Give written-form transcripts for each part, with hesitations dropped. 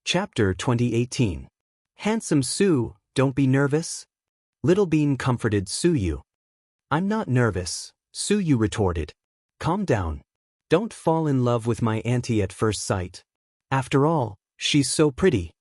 Chapter 2018. Handsome Su, don't be nervous. Little Bean comforted Su. I'm not nervous, Su retorted. Calm down. Don't fall in love with my auntie at first sight. After all, she's so pretty.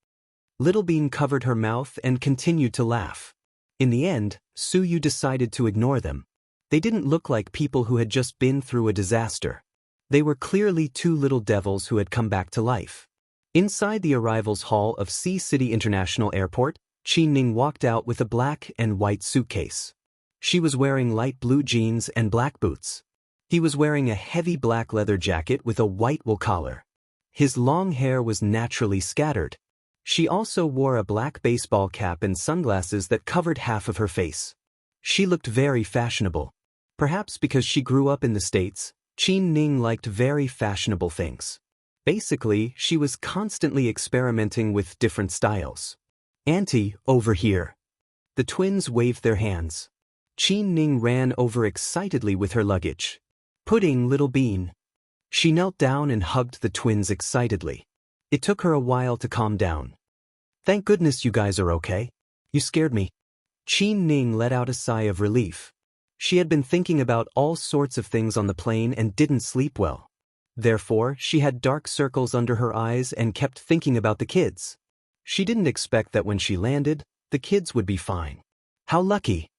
Little Bean covered her mouth and continued to laugh. In the end, Su decided to ignore them. They didn't look like people who had just been through a disaster. They were clearly two little devils who had come back to life. Inside the arrivals hall of Sea City International Airport, Qin Ning walked out with a black and white suitcase. She was wearing light blue jeans and black boots. He was wearing a heavy black leather jacket with a white wool collar. His long hair was naturally scattered. She also wore a black baseball cap and sunglasses that covered half of her face. She looked very fashionable. Perhaps because she grew up in the States, Qin Ning liked very fashionable things. Basically, she was constantly experimenting with different styles. Auntie, over here. The twins waved their hands. Qin Ning ran over excitedly with her luggage. Pudding, Little Bean. She knelt down and hugged the twins excitedly. It took her a while to calm down. Thank goodness you guys are okay. You scared me. Qin Ning let out a sigh of relief. She had been thinking about all sorts of things on the plane and didn't sleep well. Therefore, she had dark circles under her eyes and kept thinking about the kids. She didn't expect that when she landed, the kids would be fine. How lucky.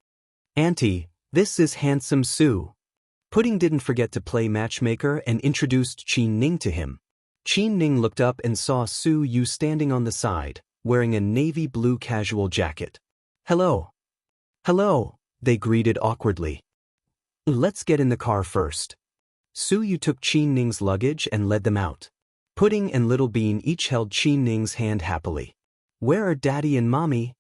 Auntie, this is Handsome Su. Pudding didn't forget to play matchmaker and introduced Qin Ning to him. Qin Ning looked up and saw Su standing on the side, wearing a navy blue casual jacket. Hello. Hello, they greeted awkwardly. Let's get in the car first. Su took Qin Ning's luggage and led them out. Pudding and Little Bean each held Qin Ning's hand happily. Where are Daddy and Mommy?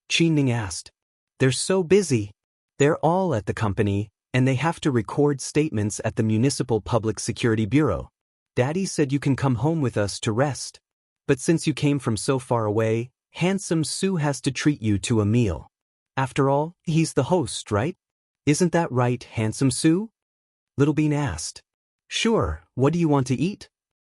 Qin Ning asked. They're so busy. They're all at the company, and they have to record statements at the Municipal Public Security Bureau. Daddy said you can come home with us to rest. But since you came from so far away, Handsome Su has to treat you to a meal. After all, he's the host, right? Isn't that right, Handsome Su? Little Bean asked. Sure, what do you want to eat?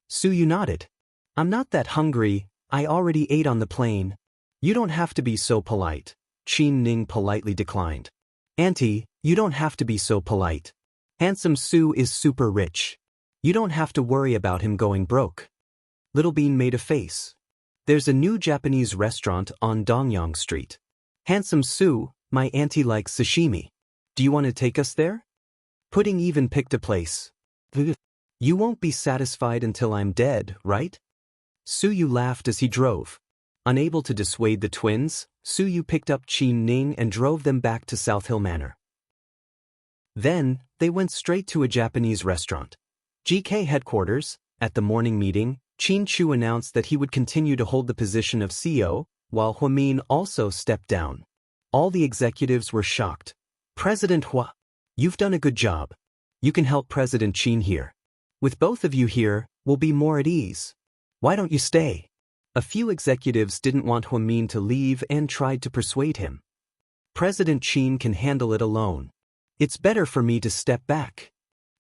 Su nodded. I'm not that hungry, I already ate on the plane. You don't have to be so polite, Qin Ning politely declined. Auntie, you don't have to be so polite. Handsome Su is super rich. You don't have to worry about him going broke. Little Bean made a face. There's a new Japanese restaurant on Dongyang Street. Handsome Su, my auntie likes sashimi. Do you want to take us there? Pudding even picked a place. You won't be satisfied until I'm dead, right? Su laughed as he drove. Unable to dissuade the twins, Su picked up Qin Ning and drove them back to South Hill Manor. Then, they went straight to a Japanese restaurant. GK headquarters. At the morning meeting, Qin Chu announced that he would continue to hold the position of CEO, while Huamin also stepped down. All the executives were shocked. President Hua, you've done a good job. You can help President Qin here. With both of you here, we'll be more at ease. Why don't you stay? A few executives didn't want Huamin to leave and tried to persuade him. President Qin can handle it alone. It's better for me to step back.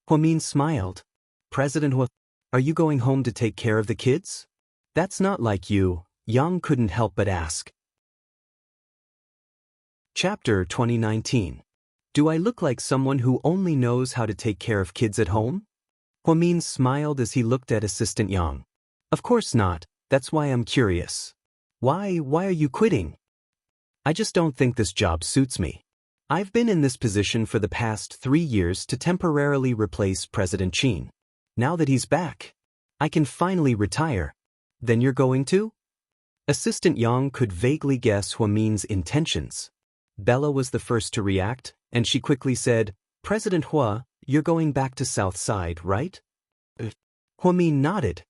Huamin smiled. President Hua, are you going home to take care of the kids? That's not like you, Yang couldn't help but ask. Chapter 2019. Do I look like someone who only knows how to take care of kids at home? Huamin smiled as he looked at Assistant Yang. Of course not, that's why I'm curious. Why are you quitting? I just don't think this job suits me. I've been in this position for the past 3 years to temporarily replace President Qin. Now that he's back, I can finally retire. Then you're going to? Assistant Yang could vaguely guess Huamin's intentions. Bella was the first to react, and she quickly said, President Hua, you're going back to South Side, right? Huamin nodded.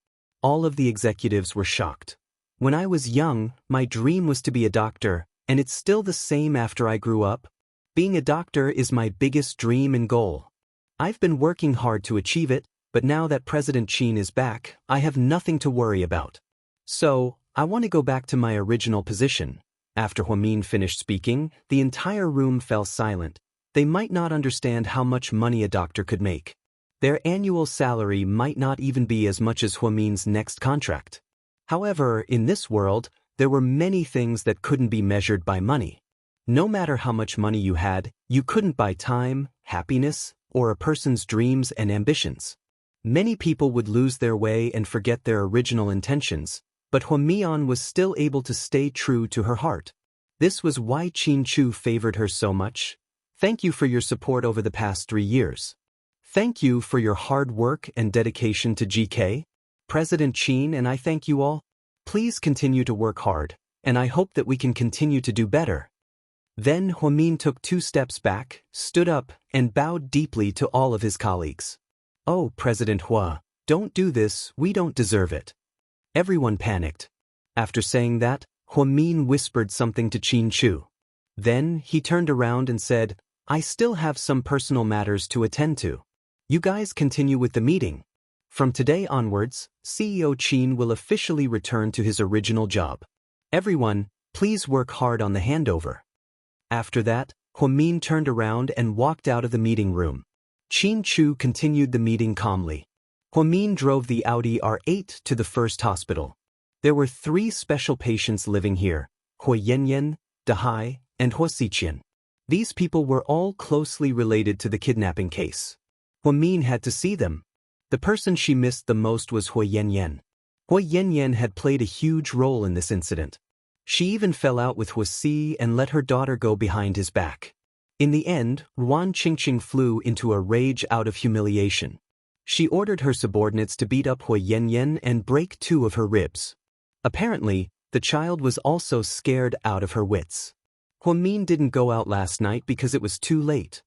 All of the executives were shocked. When I was young, my dream was to be a doctor, and it's still the same after I grew up. Being a doctor is my biggest dream and goal. I've been working hard to achieve it, but now that President Qin is back, I have nothing to worry about. So, I want to go back to my original position. After Huamin finished speaking, the entire room fell silent. They might not understand how much money a doctor could make. Their annual salary might not even be as much as Huamin's next contract. However, in this world, there were many things that couldn't be measured by money. No matter how much money you had, you couldn't buy time, happiness, or a person's dreams and ambitions. Many people would lose their way and forget their original intentions, but Huamian was still able to stay true to her heart. This was why Qin Chu favored her so much. Thank you for your support over the past 3 years. Thank you for your hard work and dedication to GK. President Qin and I thank you all. Please continue to work hard, and I hope that we can continue to do better. Then Huamin took 2 steps back, stood up, and bowed deeply to all of his colleagues. Oh, President Hua, don't do this, we don't deserve it. Everyone panicked. After saying that, Huamin whispered something to Qin Chu. Then he turned around and said, I still have some personal matters to attend to. You guys continue with the meeting. From today onwards, CEO Qin will officially return to his original job. Everyone, please work hard on the handover. After that, Huamin turned around and walked out of the meeting room. Qin Chu continued the meeting calmly. Huamin drove the Audi R8 to the first hospital. There were 3 special patients living here, Hua Yanyan, Dahai, and Hua Xiqian. These people were all closely related to the kidnapping case. Huamin had to see them. The person she missed the most was Hua Yanyan. Hua Yanyan had played a huge role in this incident. She even fell out with Hua Si and let her daughter go behind his back. In the end, Ruan Qingqing flew into a rage out of humiliation. She ordered her subordinates to beat up Hua Yanyan and break 2 of her ribs. Apparently, the child was also scared out of her wits. Huamin didn't go out last night because it was too late.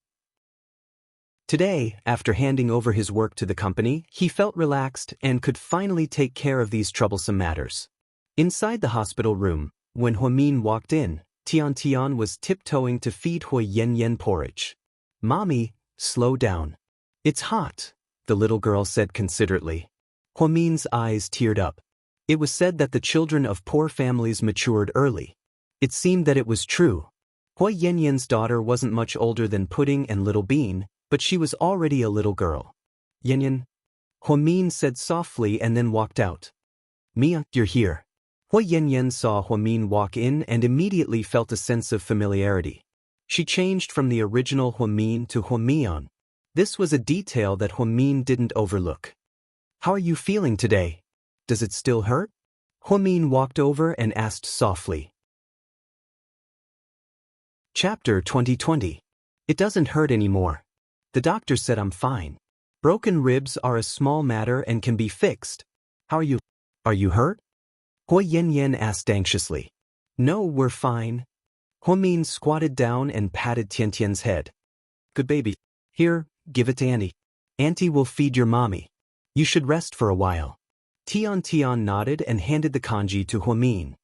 Today, after handing over his work to the company, he felt relaxed and could finally take care of these troublesome matters. Inside the hospital room, when Huamin walked in, Tian was tiptoeing to feed Hua Yanyan porridge. Mommy, slow down. It's hot, the little girl said considerately. Huamin's eyes teared up. It was said that the children of poor families matured early. It seemed that it was true. Hua Yanyan's daughter wasn't much older than Pudding and Little Bean, but she was already a little girl. Yanyan, Huamin said softly and then walked out. Mia, you're here. Hua Yanyan saw Huamin walk in and immediately felt a sense of familiarity. She changed from the original Huamin to Huamian. This was a detail that Huamin didn't overlook. How are you feeling today? Does it still hurt? Huamin walked over and asked softly. Chapter 2020. It doesn't hurt anymore. The doctor said I'm fine. Broken ribs are a small matter and can be fixed. How are you? Are you hurt? Hua Yanyan asked anxiously. No, we're fine. Huamin squatted down and patted Tiantian's head. Good baby. Here, give it to Auntie. Auntie will feed your mommy. You should rest for a while. Tian nodded and handed the kanji to Huamin.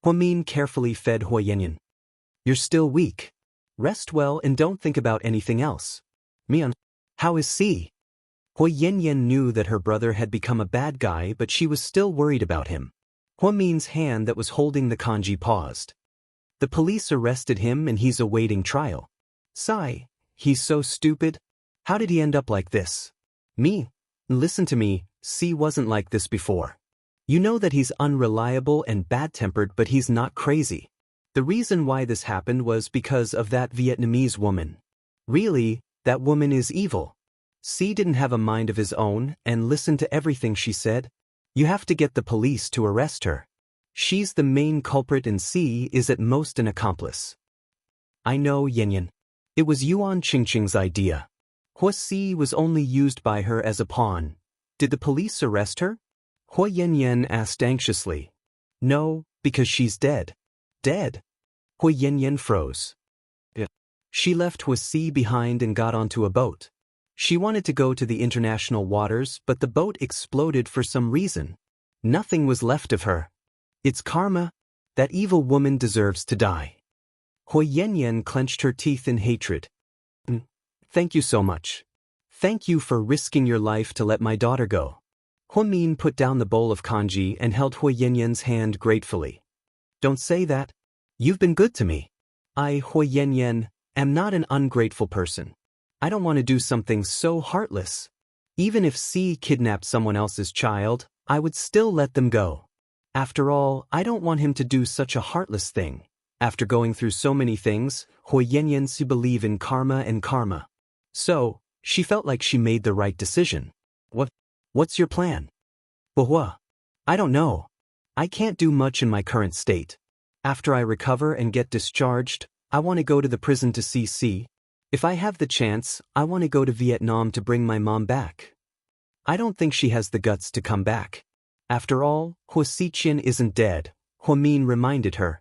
Huamin carefully fed Hua Yanyan. You're still weak. Rest well and don't think about anything else. Mian, how is Si? Hua Yanyan knew that her brother had become a bad guy, but she was still worried about him. Huamin's hand that was holding the kanji paused. The police arrested him and he's awaiting trial. Sigh, he's so stupid. How did he end up like this? Me? Listen to me, Si wasn't like this before. You know that he's unreliable and bad-tempered, but he's not crazy. The reason why this happened was because of that Vietnamese woman. Really, that woman is evil. Si didn't have a mind of his own and listened to everything she said. You have to get the police to arrest her. She's the main culprit and Si is at most an accomplice. I know, Yanyan. It was Yuan Qingqing's idea. Hua Si was only used by her as a pawn. Did the police arrest her? Hua Yanyan asked anxiously. No, because she's dead. Dead? Hua Yanyan froze. Yeah. She left Hua Si behind and got onto a boat. She wanted to go to the international waters, but the boat exploded for some reason. Nothing was left of her. It's karma. That evil woman deserves to die. Hua Yanyan clenched her teeth in hatred. Thank you so much. Thank you for risking your life to let my daughter go. Huamin put down the bowl of kanji and held Hua Yanyan's hand gratefully. Don't say that. You've been good to me. I, Hua Yanyan, am not an ungrateful person. I don't want to do something so heartless. Even if Si kidnapped someone else's child, I would still let them go. After all, I don't want him to do such a heartless thing. After going through so many things, Hui Yanyan believe in karma and karma. So, she felt like she made the right decision. What's your plan? Hua. I don't know. I can't do much in my current state. After I recover and get discharged, I want to go to the prison to see. If I have the chance, I want to go to Vietnam to bring my mom back. I don't think she has the guts to come back. After all, Hua Xiqian isn't dead, Hua Min reminded her.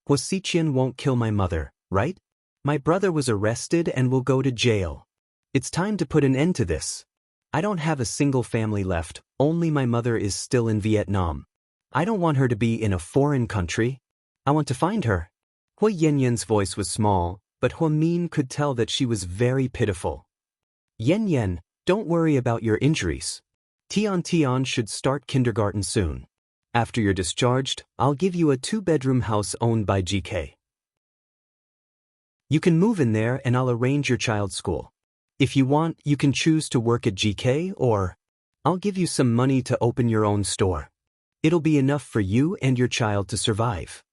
Hua Xiqian won't kill my mother, right? My brother was arrested and will go to jail. It's time to put an end to this. I don't have a single family left, only my mother is still in Vietnam. I don't want her to be in a foreign country. I want to find her. Hui Yanyan's voice was small, but Hua Min could tell that she was very pitiful. Yan, don't worry about your injuries. Tian should start kindergarten soon. After you're discharged, I'll give you a 2-bedroom house owned by GK. You can move in there and I'll arrange your child's school. If you want, you can choose to work at GK or I'll give you some money to open your own store. It'll be enough for you and your child to survive.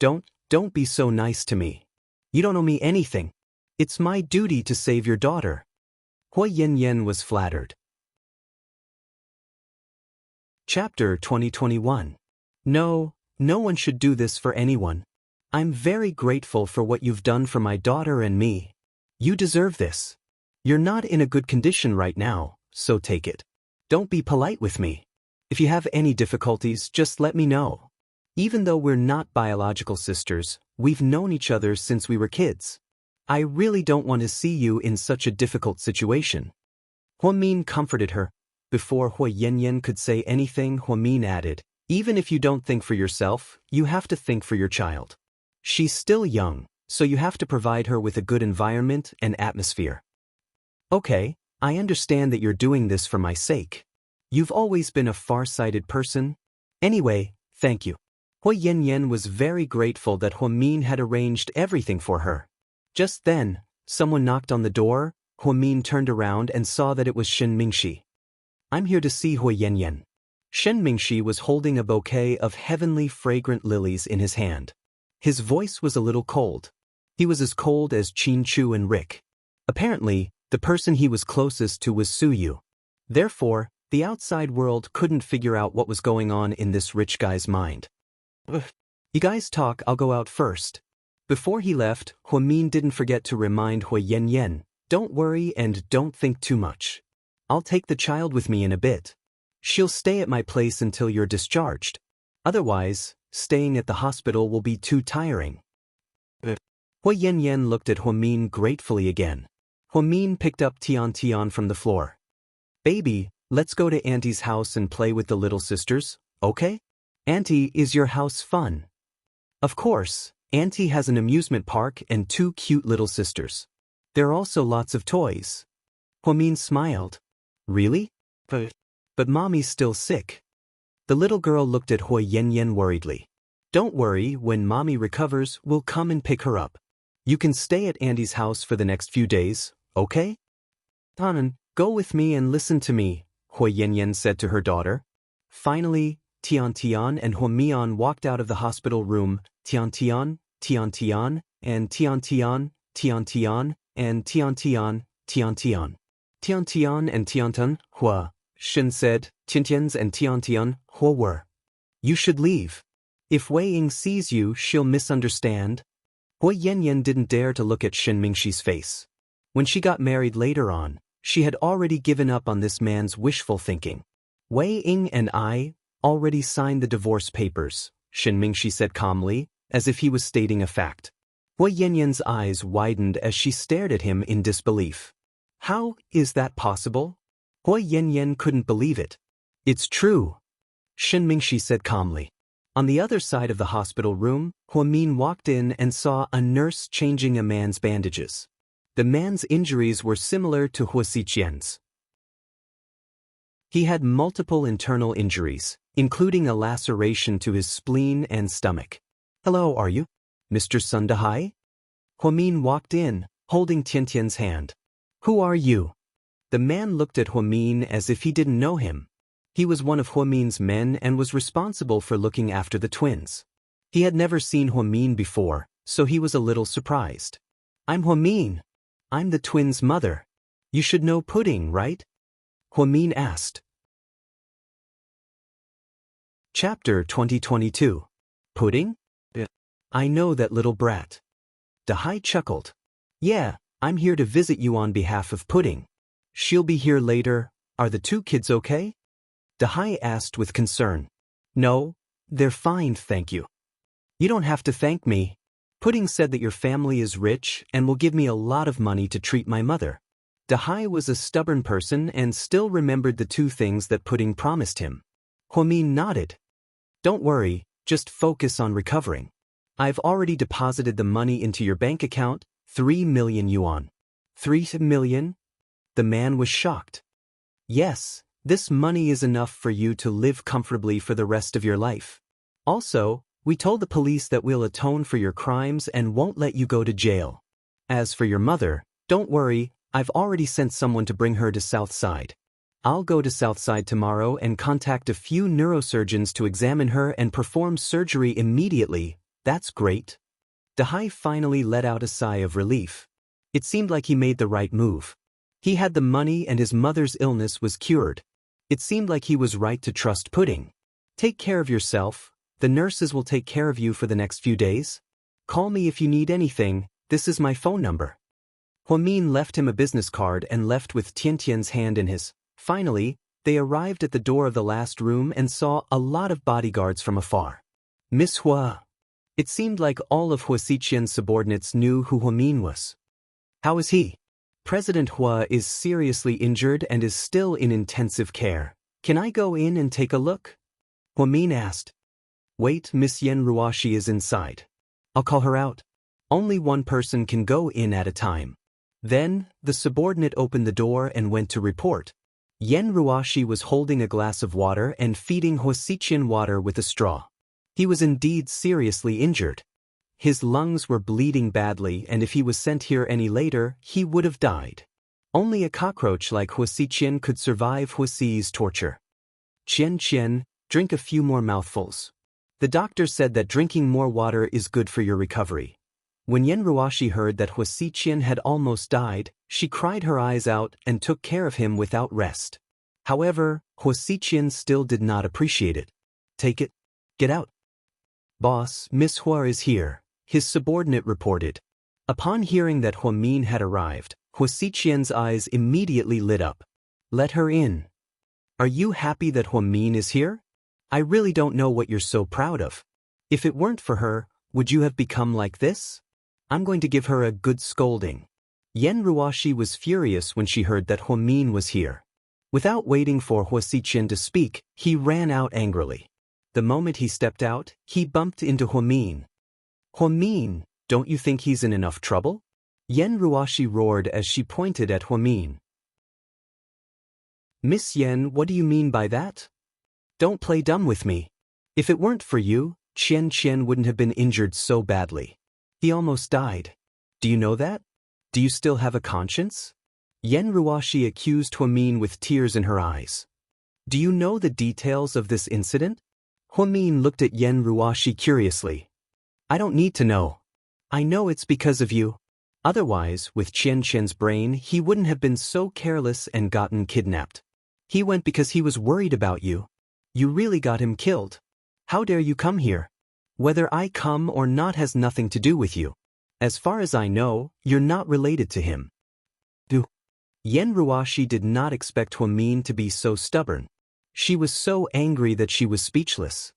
Don't be so nice to me. You don't owe me anything. It's my duty to save your daughter. Hui Yanyan was flattered. Chapter 2021. No one should do this for anyone. I'm very grateful for what you've done for my daughter and me. You deserve this. You're not in a good condition right now, so take it. Don't be polite with me. If you have any difficulties, just let me know. Even though we're not biological sisters, we've known each other since we were kids. I really don't want to see you in such a difficult situation. Hua Min comforted her. Before Hui Yanyan could say anything, Hua Min added, even if you don't think for yourself, you have to think for your child. She's still young, so you have to provide her with a good environment and atmosphere. Okay, I understand that you're doing this for my sake. You've always been a far-sighted person. Anyway, thank you. Hui Yanyan was very grateful that Hua Min had arranged everything for her. Just then, someone knocked on the door. Hua Min turned around and saw that it was Shen Mingxi. I'm here to see Hui Yanyan. Shen Mingxi was holding a bouquet of heavenly fragrant lilies in his hand. His voice was a little cold. He was as cold as Qin Chu and Rick. Apparently, the person he was closest to was Su Yu. Therefore, the outside world couldn't figure out what was going on in this rich guy's mind. You guys talk, I'll go out first. Before he left, Hua Min didn't forget to remind Hui Yanyan, don't worry and don't think too much. I'll take the child with me in a bit. She'll stay at my place until you're discharged. Otherwise, staying at the hospital will be too tiring. Hui Yanyan looked at Hua Min gratefully again. Hua Min picked up Tian from the floor. Baby, let's go to Auntie's house and play with the little sisters, okay? Auntie, is your house fun? Of course, Auntie has an amusement park and 2 cute little sisters. There are also lots of toys. Hua Min smiled. Really? But Mommy's still sick. The little girl looked at Hui Yanyan worriedly. Don't worry, when Mommy recovers, we'll come and pick her up. You can stay at Auntie's house for the next few days, okay? Tanan, go with me and listen to me, Hui Yanyan said to her daughter. Finally, Tian and Hua Mian walked out of the hospital room. Tian, and Tian, and Tian, and Tiantan, Hua, Shen said, Tiantians and Tian, Hua were. You should leave. If Wei Ying sees you, she'll misunderstand. Hui Yanyan didn't dare to look at Shen Mingxi's face. When she got married later on, she had already given up on this man's wishful thinking. Wei Ying and I already signed the divorce papers, Shen Mingxi said calmly, as if he was stating a fact. Hui Yanyan's eyes widened as she stared at him in disbelief. How is that possible? Hui Yanyan couldn't believe it. It's true, Shen Mingxi said calmly. On the other side of the hospital room, Hua Min walked in and saw a nurse changing a man's bandages. The man's injuries were similar to Hua Xiqian's. He had multiple internal injuries, including a laceration to his spleen and stomach. Hello, are you? Mr. Sundahai? Hua Min walked in, holding Tiantian's hand. Who are you? The man looked at Hua Min as if he didn't know him. He was one of Huamin's men and was responsible for looking after the twins. He had never seen Huamin before, so he was a little surprised. I'm Huamin. I'm the twins' mother. You should know Pudding, right? Huamin asked. Chapter 2022. Pudding? I know that little brat. Dahai chuckled. Yeah, I'm here to visit you on behalf of Pudding. She'll be here later. Are the two kids okay? Dahai asked with concern. No, they're fine, thank you. You don't have to thank me. Pudding said that your family is rich and will give me a lot of money to treat my mother. Dahai was a stubborn person and still remembered the two things that Pudding promised him. Huamin nodded. Don't worry, just focus on recovering. I've already deposited the money into your bank account, 3 million yuan. 3 million? The man was shocked. Yes, this money is enough for you to live comfortably for the rest of your life. Also, we told the police that we'll atone for your crimes and won't let you go to jail. As for your mother, don't worry, I've already sent someone to bring her to Southside. I'll go to Southside tomorrow and contact a few neurosurgeons to examine her and perform surgery immediately. That's great. Dahai finally let out a sigh of relief. It seemed like he made the right move. He had the money and his mother's illness was cured. It seemed like he was right to trust Pudding. Take care of yourself. The nurses will take care of you for the next few days. Call me if you need anything. This is my phone number. Huamin left him a business card and left with Tiantian's hand in his. Finally, they arrived at the door of the last room and saw a lot of bodyguards from afar. Miss Hua. It seemed like all of Huaxiqian's subordinates knew who Huamin was. How is he? President Hua is seriously injured and is still in intensive care. Can I go in and take a look? Huamin asked. Wait, Miss Yen Ruashi is inside. I'll call her out. Only one person can go in at a time. Then, the subordinate opened the door and went to report. Yen Ruashi was holding a glass of water and feeding Huaxiqian water with a straw. He was indeed seriously injured. His lungs were bleeding badly, and if he was sent here any later, he would have died. Only a cockroach like Huaxiqian could survive Huaxi's torture. Qian, drink a few more mouthfuls. The doctor said that drinking more water is good for your recovery. When Yen Ruashi heard that Huaxiqian had almost died, she cried her eyes out and took care of him without rest. However, Huaxiqian still did not appreciate it. Take it. Get out. Boss, Miss Hua is here, his subordinate reported. Upon hearing that Huamin had arrived, Huaxiqian's eyes immediately lit up. Let her in. Are you happy that Huamin is here? I really don't know what you're so proud of. If it weren't for her, would you have become like this? I'm going to give her a good scolding. Yen Ruashi was furious when she heard that Huamin was here. Without waiting for Huaxiqian to speak, he ran out angrily. The moment he stepped out, he bumped into Huamin. Huamin, don't you think he's in enough trouble? Yen Ruashi roared as she pointed at Huamin. Miss Yen, what do you mean by that? Don't play dumb with me. If it weren't for you, Qian wouldn't have been injured so badly. He almost died. Do you know that? Do you still have a conscience? Yen Ruashi accused Huamin with tears in her eyes. Do you know the details of this incident? Huamin looked at Yen Ruashi curiously. I don't need to know. I know it's because of you. Otherwise, with Qian's brain, he wouldn't have been so careless and gotten kidnapped. He went because he was worried about you. You really got him killed. How dare you come here? Whether I come or not has nothing to do with you. As far as I know, you're not related to him. Yen Ruashi did not expect Huamin to be so stubborn. She was so angry that she was speechless.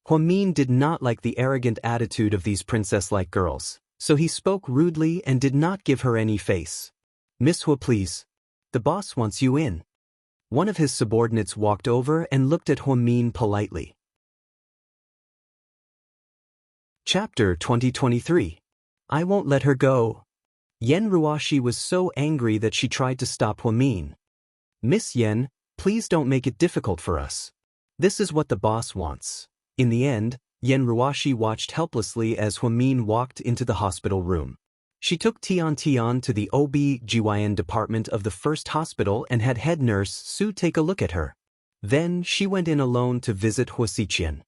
Huamin did not like the arrogant attitude of these princess-like girls, so he spoke rudely and did not give her any face. Miss Hua, please. The boss wants you in. One of his subordinates walked over and looked at Huamin politely. Chapter 2023. I won't let her go. Yen Ruashi was so angry that she tried to stop Huamin. Miss Yen, please don't make it difficult for us. This is what the boss wants. In the end, Yen Ruashi watched helplessly as Huamin walked into the hospital room. She took Tian to the OB-GYN department of the first hospital and had head nurse Su take a look at her. Then she went in alone to visit Huasiqian.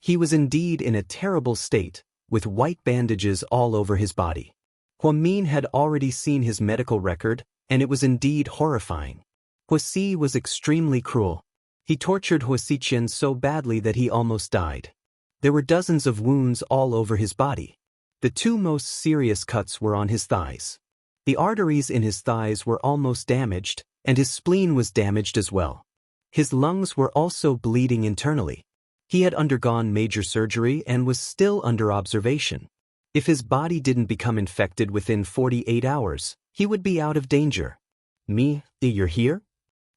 He was indeed in a terrible state, with white bandages all over his body. Huamin had already seen his medical record, and it was indeed horrifying. Huasi was extremely cruel. He tortured Huasiqian so badly that he almost died. There were dozens of wounds all over his body. The two most serious cuts were on his thighs. The arteries in his thighs were almost damaged, and his spleen was damaged as well. His lungs were also bleeding internally. He had undergone major surgery and was still under observation. If his body didn't become infected within 48 hours, he would be out of danger. You're here?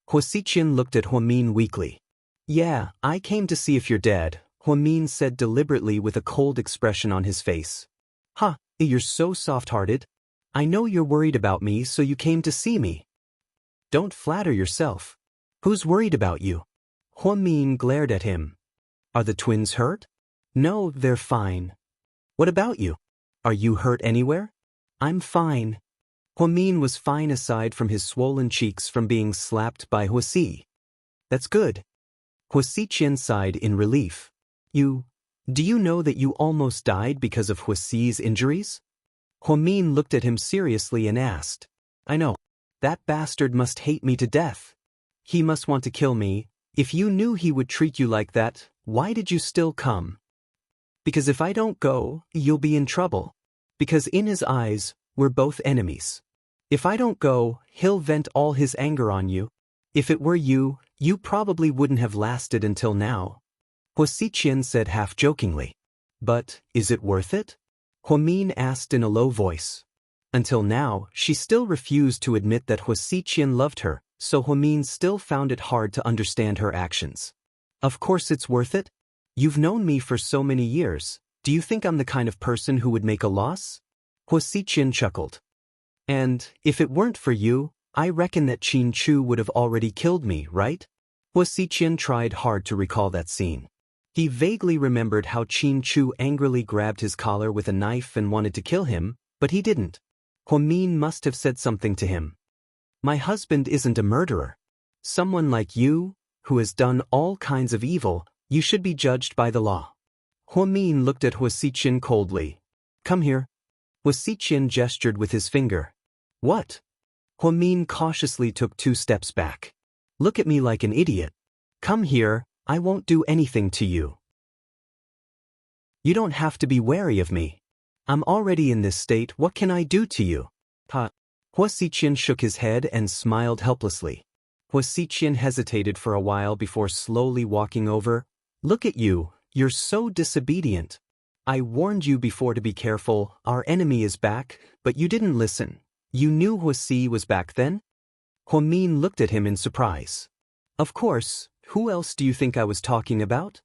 Huasiqian looked at Huamin weakly. Yeah, I came to see if you're dead, Huamin said deliberately with a cold expression on his face. You're so soft-hearted. I know you're worried about me, so you came to see me. Don't flatter yourself. Who's worried about you? Huamin glared at him. Are the twins hurt? No, they're fine. What about you? Are you hurt anywhere? I'm fine. Huamin was fine aside from his swollen cheeks from being slapped by Huasi. That's good. Huasiqian sighed in relief. Do you know that you almost died because of Huasi's injuries? Huamin looked at him seriously and asked. I know. That bastard must hate me to death. He must want to kill me. If you knew he would treat you like that, why did you still come? Because if I don't go, you'll be in trouble. Because in his eyes, we're both enemies. If I don't go, he'll vent all his anger on you. If it were you, you probably wouldn't have lasted until now. Huasiqian said half-jokingly. But, is it worth it? Huamin asked in a low voice. Until now, she still refused to admit that Huasiqian loved her, so Huamin still found it hard to understand her actions. Of course it's worth it. You've known me for so many years. Do you think I'm the kind of person who would make a loss? Huasiqian chuckled. And, if it weren't for you, I reckon that Qin Chu would have already killed me, right? Huasiqian tried hard to recall that scene. He vaguely remembered how Qin Chu angrily grabbed his collar with a knife and wanted to kill him, but he didn't. Huamin must have said something to him. My husband isn't a murderer. Someone like you, who has done all kinds of evil, you should be judged by the law. Huamin looked at Huasiqian coldly. Come here. Huasiqian gestured with his finger. What? Huamin cautiously took 2 steps back. Look at me like an idiot. Come here, I won't do anything to you. You don't have to be wary of me. I'm already in this state, what can I do to you? Huasiqian shook his head and smiled helplessly. Huasiqian hesitated for a while before slowly walking over. Look at you, you're so disobedient. I warned you before to be careful, our enemy is back, but you didn't listen. You knew Huasi was back then? Huamin looked at him in surprise. Of course, who else do you think I was talking about?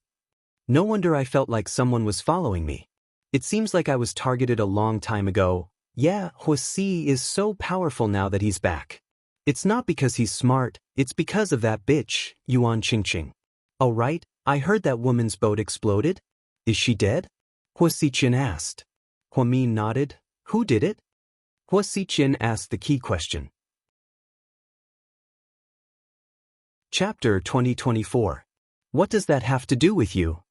No wonder I felt like someone was following me. It seems like I was targeted a long time ago. Yeah, Huasi is so powerful now that he's back. It's not because he's smart, it's because of that bitch, Yuan Qingqing. Oh right, I heard that woman's boat exploded. Is she dead? Huasiqian asked. Huamin nodded. Who did it? Huasiqian asked the key question. Chapter 2024. What does that have to do with you?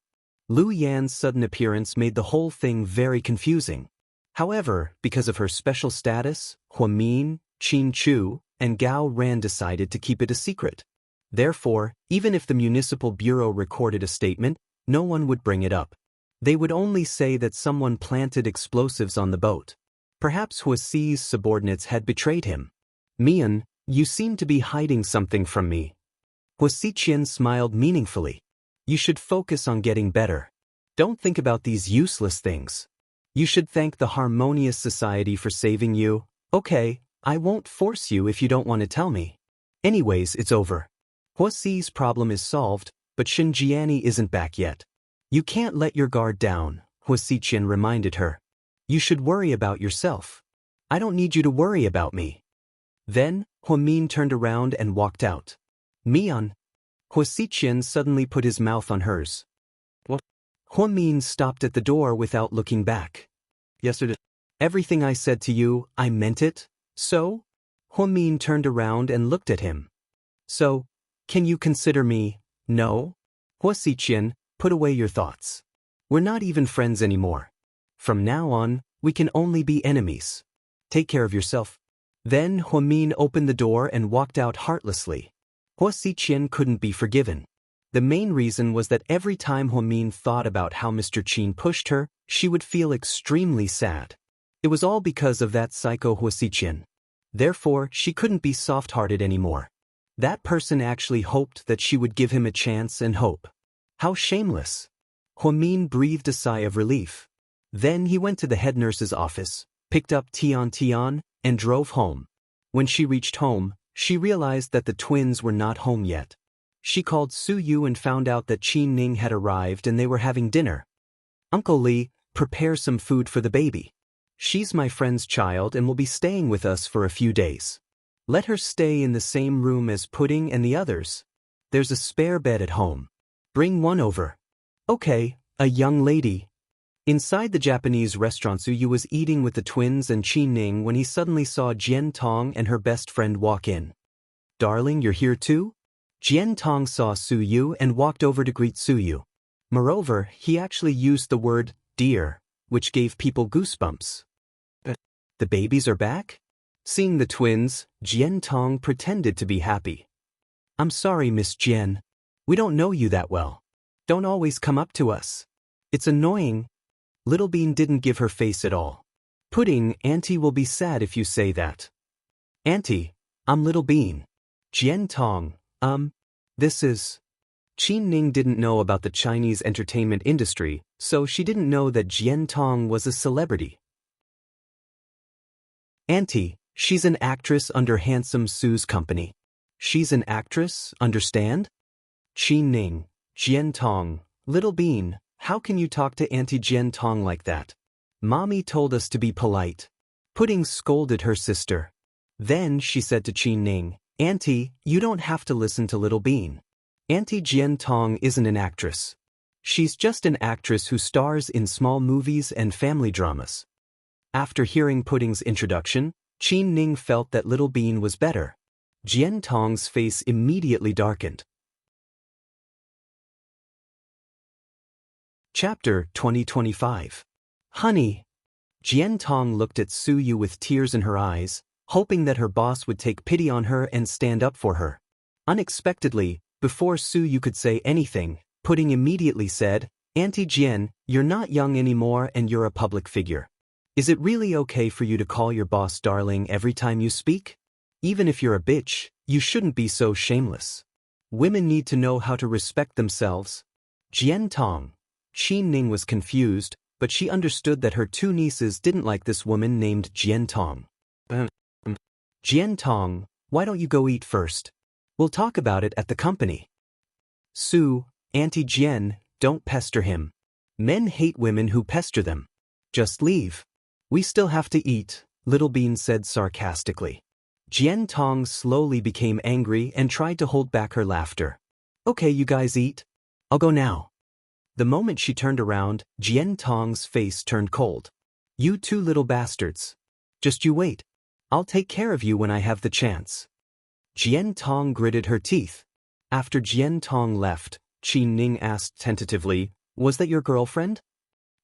Lu Yan's sudden appearance made the whole thing very confusing. However, because of her special status, Huamin, Qin Chu, and Gao Ran decided to keep it a secret. Therefore, even if the municipal bureau recorded a statement, no one would bring it up. They would only say that someone planted explosives on the boat. Perhaps Huasi's subordinates had betrayed him. Mian, you seem to be hiding something from me. Huasiqian smiled meaningfully. You should focus on getting better. Don't think about these useless things. You should thank the Harmonious Society for saving you. Okay, I won't force you if you don't want to tell me. Anyways, it's over. Huasi's problem is solved, but Xinjiani isn't back yet. You can't let your guard down, Huasiqian reminded her. You should worry about yourself. I don't need you to worry about me. Then, Huamin turned around and walked out. Mian. Huasiqian suddenly put his mouth on hers. What? Huamin stopped at the door without looking back. Yesterday, everything I said to you, I meant it, so? Huamin turned around and looked at him. So, can you consider me No? Huasiqian, put away your thoughts. We're not even friends anymore. From now on, we can only be enemies. Take care of yourself. Then Huamin opened the door and walked out heartlessly. Huasiqian couldn't be forgiven. The main reason was that every time Huamin thought about how Mr. Qin pushed her, she would feel extremely sad. It was all because of that psycho Huasiqian. Therefore, she couldn't be soft-hearted anymore. That person actually hoped that she would give him a chance and hope. How shameless. Huamin breathed a sigh of relief. Then he went to the head nurse's office, picked up Tian, and drove home. When she reached home, she realized that the twins were not home yet. She called Su Yu and found out that Qin Ning had arrived and they were having dinner. Uncle Li, prepare some food for the baby. She's my friend's child and will be staying with us for a few days. Let her stay in the same room as Pudding and the others. There's a spare bed at home. Bring one over. Okay, a young lady. Inside the Japanese restaurant, Su Yu was eating with the twins and Qin Ning when he suddenly saw Jian Tong and her best friend walk in. Darling, you're here too? Jian Tong saw Su Yu and walked over to greet Su Yu. Moreover, he actually used the word dear, which gave people goosebumps. The babies are back? Seeing the twins, Jian Tong pretended to be happy. I'm sorry, Miss Jian. We don't know you that well. Don't always come up to us. It's annoying. Little Bean didn't give her face at all. Pudding, Auntie will be sad if you say that. Auntie, I'm Little Bean. Jian Tong, this is... Qin Ning didn't know about the Chinese entertainment industry, so she didn't know that Jian Tong was a celebrity. Auntie, she's an actress under Handsome Sue's company. She's an actress, understand? Qin Ning, Jian Tong, Little Bean, how can you talk to Auntie Jian Tong like that? Mommy told us to be polite. Pudding scolded her sister. Then she said to Qin Ning, Auntie, you don't have to listen to Little Bean. Auntie Jian Tong isn't an actress. She's just an actress who stars in small movies and family dramas. After hearing Pudding's introduction, Qin Ning felt that Little Bean was better. Jian Tong's face immediately darkened. Chapter 2025. Honey. Jian Tong looked at Su Yu with tears in her eyes, hoping that her boss would take pity on her and stand up for her. Unexpectedly, before Su Yu could say anything, Pudding immediately said, Auntie Jian, you're not young anymore and you're a public figure. Is it really okay for you to call your boss darling every time you speak? Even if you're a bitch, you shouldn't be so shameless. Women need to know how to respect themselves. Jian Tong. Qin Ning was confused, but she understood that her two nieces didn't like this woman named Jian Tong. Jian Tong, why don't you go eat first? We'll talk about it at the company. Su, Auntie Jian, don't pester him. Men hate women who pester them. Just leave. We still have to eat, Little Bean said sarcastically. Jian Tong slowly became angry and tried to hold back her laughter. Okay, you guys eat. I'll go now. The moment she turned around, Jian Tong's face turned cold. You two little bastards. Just you wait. I'll take care of you when I have the chance. Jian Tong gritted her teeth. After Jian Tong left, Qin Ning asked tentatively, was that your girlfriend?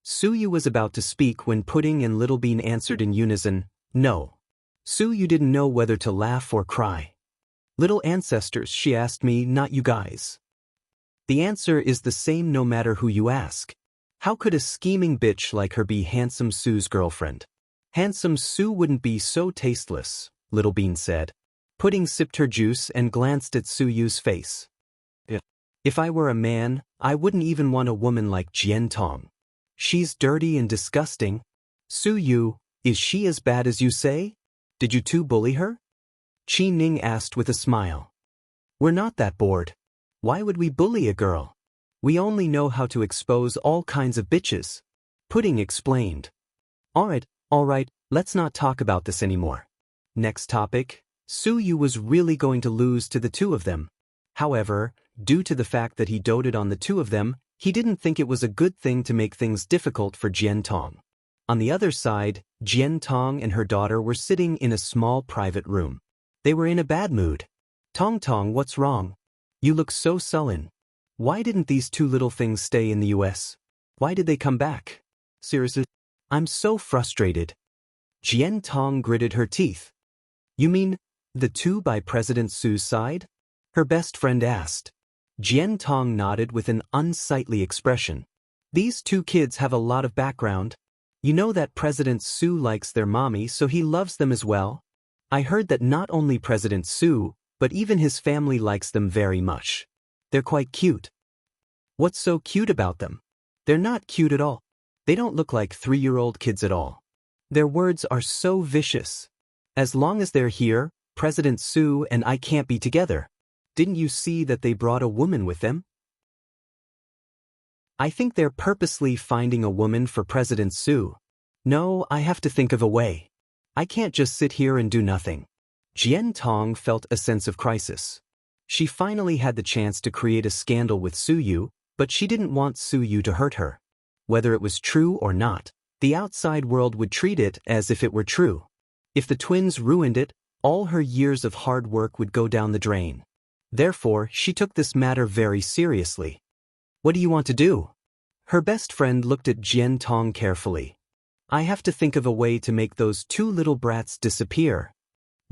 Su Yu was about to speak when Pudding and Little Bean answered in unison, no. Su Yu didn't know whether to laugh or cry. Little ancestors, she asked me, not you guys. The answer is the same no matter who you ask. How could a scheming bitch like her be Handsome Sue's girlfriend? Handsome Sue wouldn't be so tasteless, Little Bean said. Pudding sipped her juice and glanced at Su Yu's face. If I were a man, I wouldn't even want a woman like Jian Tong. She's dirty and disgusting. Su Yu, is she as bad as you say? Did you two bully her? Qin Ning asked with a smile. We're not that bored. Why would we bully a girl? We only know how to expose all kinds of bitches. Pudding explained. All right, let's not talk about this anymore. Next topic. Su Yu was really going to lose to the two of them. However, due to the fact that he doted on the two of them, he didn't think it was a good thing to make things difficult for Jian Tong. On the other side, Jian Tong and her daughter were sitting in a small private room. They were in a bad mood. Tong, what's wrong? You look so sullen. Why didn't these two little things stay in the US? Why did they come back? Seriously? I'm so frustrated. Jian Tong gritted her teeth. You mean, the two by President Su's side? Her best friend asked. Jian Tong nodded with an unsightly expression. These two kids have a lot of background. You know that President Su likes their mommy, so he loves them as well. I heard that not only President Su, but even his family likes them very much. They're quite cute. What's so cute about them? They're not cute at all. They don't look like 3-year-old kids at all. Their words are so vicious. As long as they're here, President Su and I can't be together. Didn't you see that they brought a woman with them? I think they're purposely finding a woman for President Su. No, I have to think of a way. I can't just sit here and do nothing. Jian Tong felt a sense of crisis. She finally had the chance to create a scandal with Su Yu, but she didn't want Su Yu to hurt her. Whether it was true or not, the outside world would treat it as if it were true. If the twins ruined it, all her years of hard work would go down the drain. Therefore, she took this matter very seriously. What do you want to do? Her best friend looked at Jian Tong carefully. I have to think of a way to make those two little brats disappear,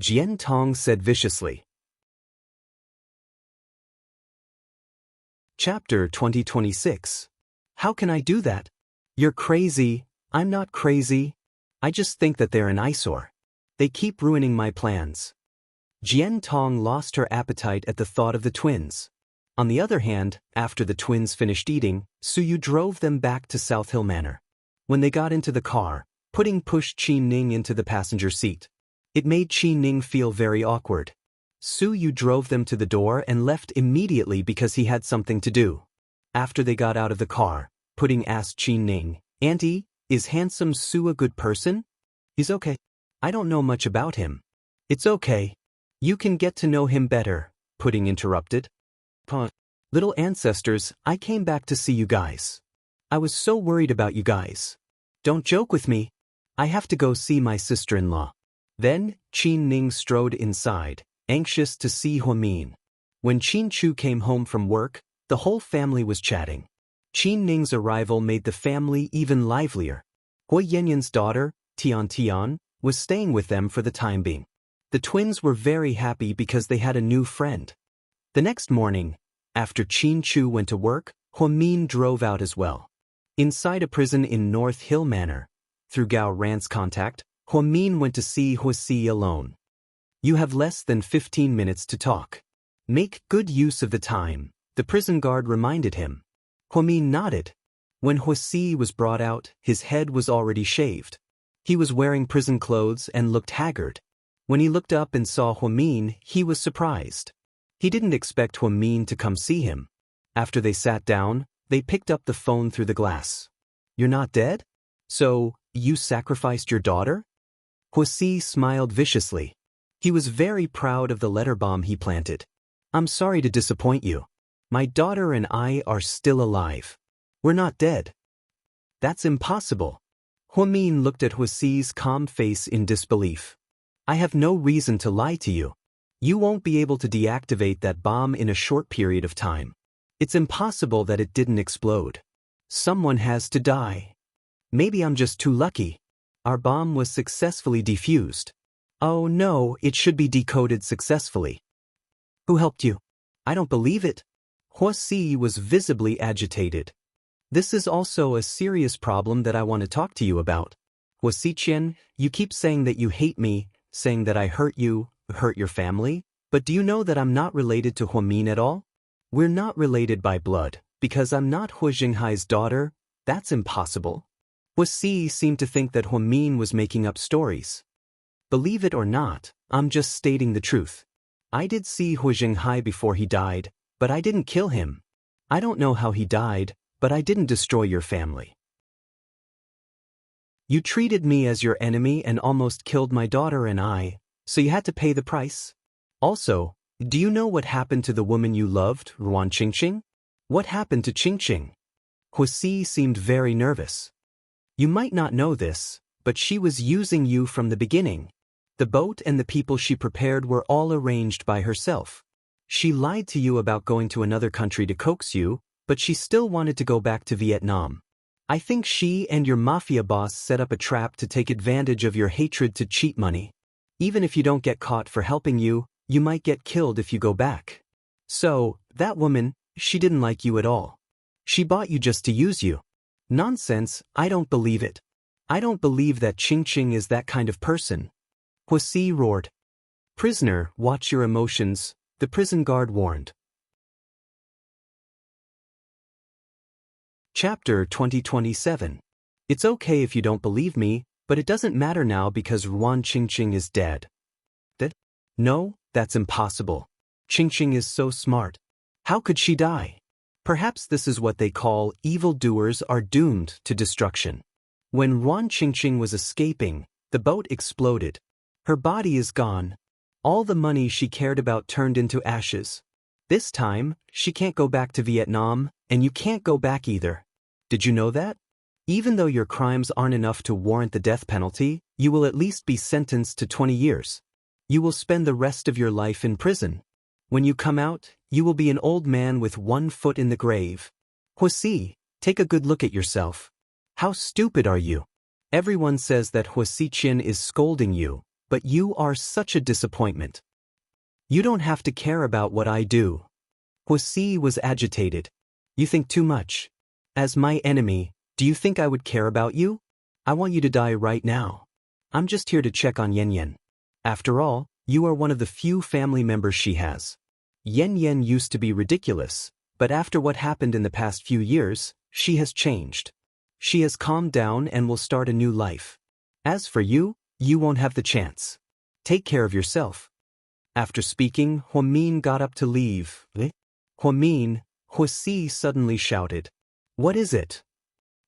Jian Tong said viciously. Chapter 2026. How can I do that? You're crazy. I'm not crazy. I just think that they're an eyesore. They keep ruining my plans. Jian Tong lost her appetite at the thought of the twins. On the other hand, after the twins finished eating, Su Yu drove them back to South Hill Manor. When they got into the car, Pudding pushed Qi Ning into the passenger seat. It made Qi Ning feel very awkward. Su Yu drove them to the door and left immediately because he had something to do. After they got out of the car, Pudding asked Qi Ning, Auntie, is handsome Su a good person? He's okay. I don't know much about him. It's okay. You can get to know him better, Pudding interrupted. Little ancestors, I came back to see you guys. I was so worried about you guys. Don't joke with me. I have to go see my sister-in-law. Then, Qin Ning strode inside, anxious to see Huamin. When Qin Chu came home from work, the whole family was chatting. Qin Ning's arrival made the family even livelier. Hua Yanyan's daughter, Tian Tian, was staying with them for the time being. The twins were very happy because they had a new friend. The next morning, after Qin Chu went to work, Huamin drove out as well. Inside a prison in North Hill Manor, through Gao Ran's contact, Huamin went to see Huasi alone. You have less than 15 minutes to talk. Make good use of the time, the prison guard reminded him. Huamin nodded. When Huasi was brought out, his head was already shaved. He was wearing prison clothes and looked haggard. When he looked up and saw Huamin, he was surprised. He didn't expect Huamin to come see him. After they sat down, they picked up the phone through the glass. You're not dead? So, you sacrificed your daughter? Huasi smiled viciously. He was very proud of the letter bomb he planted. I'm sorry to disappoint you. My daughter and I are still alive. We're not dead. That's impossible. Huamin looked at Huasi's calm face in disbelief. I have no reason to lie to you. You won't be able to deactivate that bomb in a short period of time. It's impossible that it didn't explode. Someone has to die. Maybe I'm just too lucky. Our bomb was successfully defused. Oh no, it should be decoded successfully. Who helped you? I don't believe it. Huasi was visibly agitated. This is also a serious problem that I want to talk to you about. Huasi-qian, you keep saying that you hate me, saying that I hurt you, hurt your family, but do you know that I'm not related to Huamin at all? We're not related by blood, because I'm not Hu Jinghai's daughter. That's impossible. Huasi seemed to think that Huamin was making up stories. Believe it or not, I'm just stating the truth. I did see Hu Jinghai before he died, but I didn't kill him. I don't know how he died, but I didn't destroy your family. You treated me as your enemy and almost killed my daughter and I, so you had to pay the price. Also, do you know what happened to the woman you loved, Ruan Qingqing? What happened to Qingqing? Huasi seemed very nervous. You might not know this, but she was using you from the beginning. The boat and the people she prepared were all arranged by herself. She lied to you about going to another country to coax you, but she still wanted to go back to Vietnam. I think she and your mafia boss set up a trap to take advantage of your hatred to cheat money. Even if you don't get caught for helping you, you might get killed if you go back. So, that woman, she didn't like you at all. She bought you just to use you. Nonsense, I don't believe it. I don't believe that Xianxia is that kind of person. Wuxia roared. Prisoner, watch your emotions, the prison guard warned. Chapter 2027. It's okay if you don't believe me, but it doesn't matter now because Ruan Xianxia is dead. Dead? No, that's impossible. Xianxia is so smart. How could she die? Perhaps this is what they call evildoers are doomed to destruction. When Ruan Xianxia was escaping, the boat exploded. Her body is gone. All the money she cared about turned into ashes. This time, she can't go back to Vietnam, and you can't go back either. Did you know that? Even though your crimes aren't enough to warrant the death penalty, you will at least be sentenced to 20 years. You will spend the rest of your life in prison. When you come out, you will be an old man with one foot in the grave. Wuxia, take a good look at yourself. How stupid are you? Everyone says that Wuxia is scolding you, but you are such a disappointment. You don't have to care about what I do. Wuxia was agitated. You think too much. As my enemy, do you think I would care about you? I want you to die right now. I'm just here to check on Yan. After all, you are one of the few family members she has. Yan used to be ridiculous, but after what happened in the past few years, she has changed. She has calmed down and will start a new life. As for you, you won't have the chance. Take care of yourself. After speaking, Huamin got up to leave. Huamin, Wuxia suddenly shouted. What is it?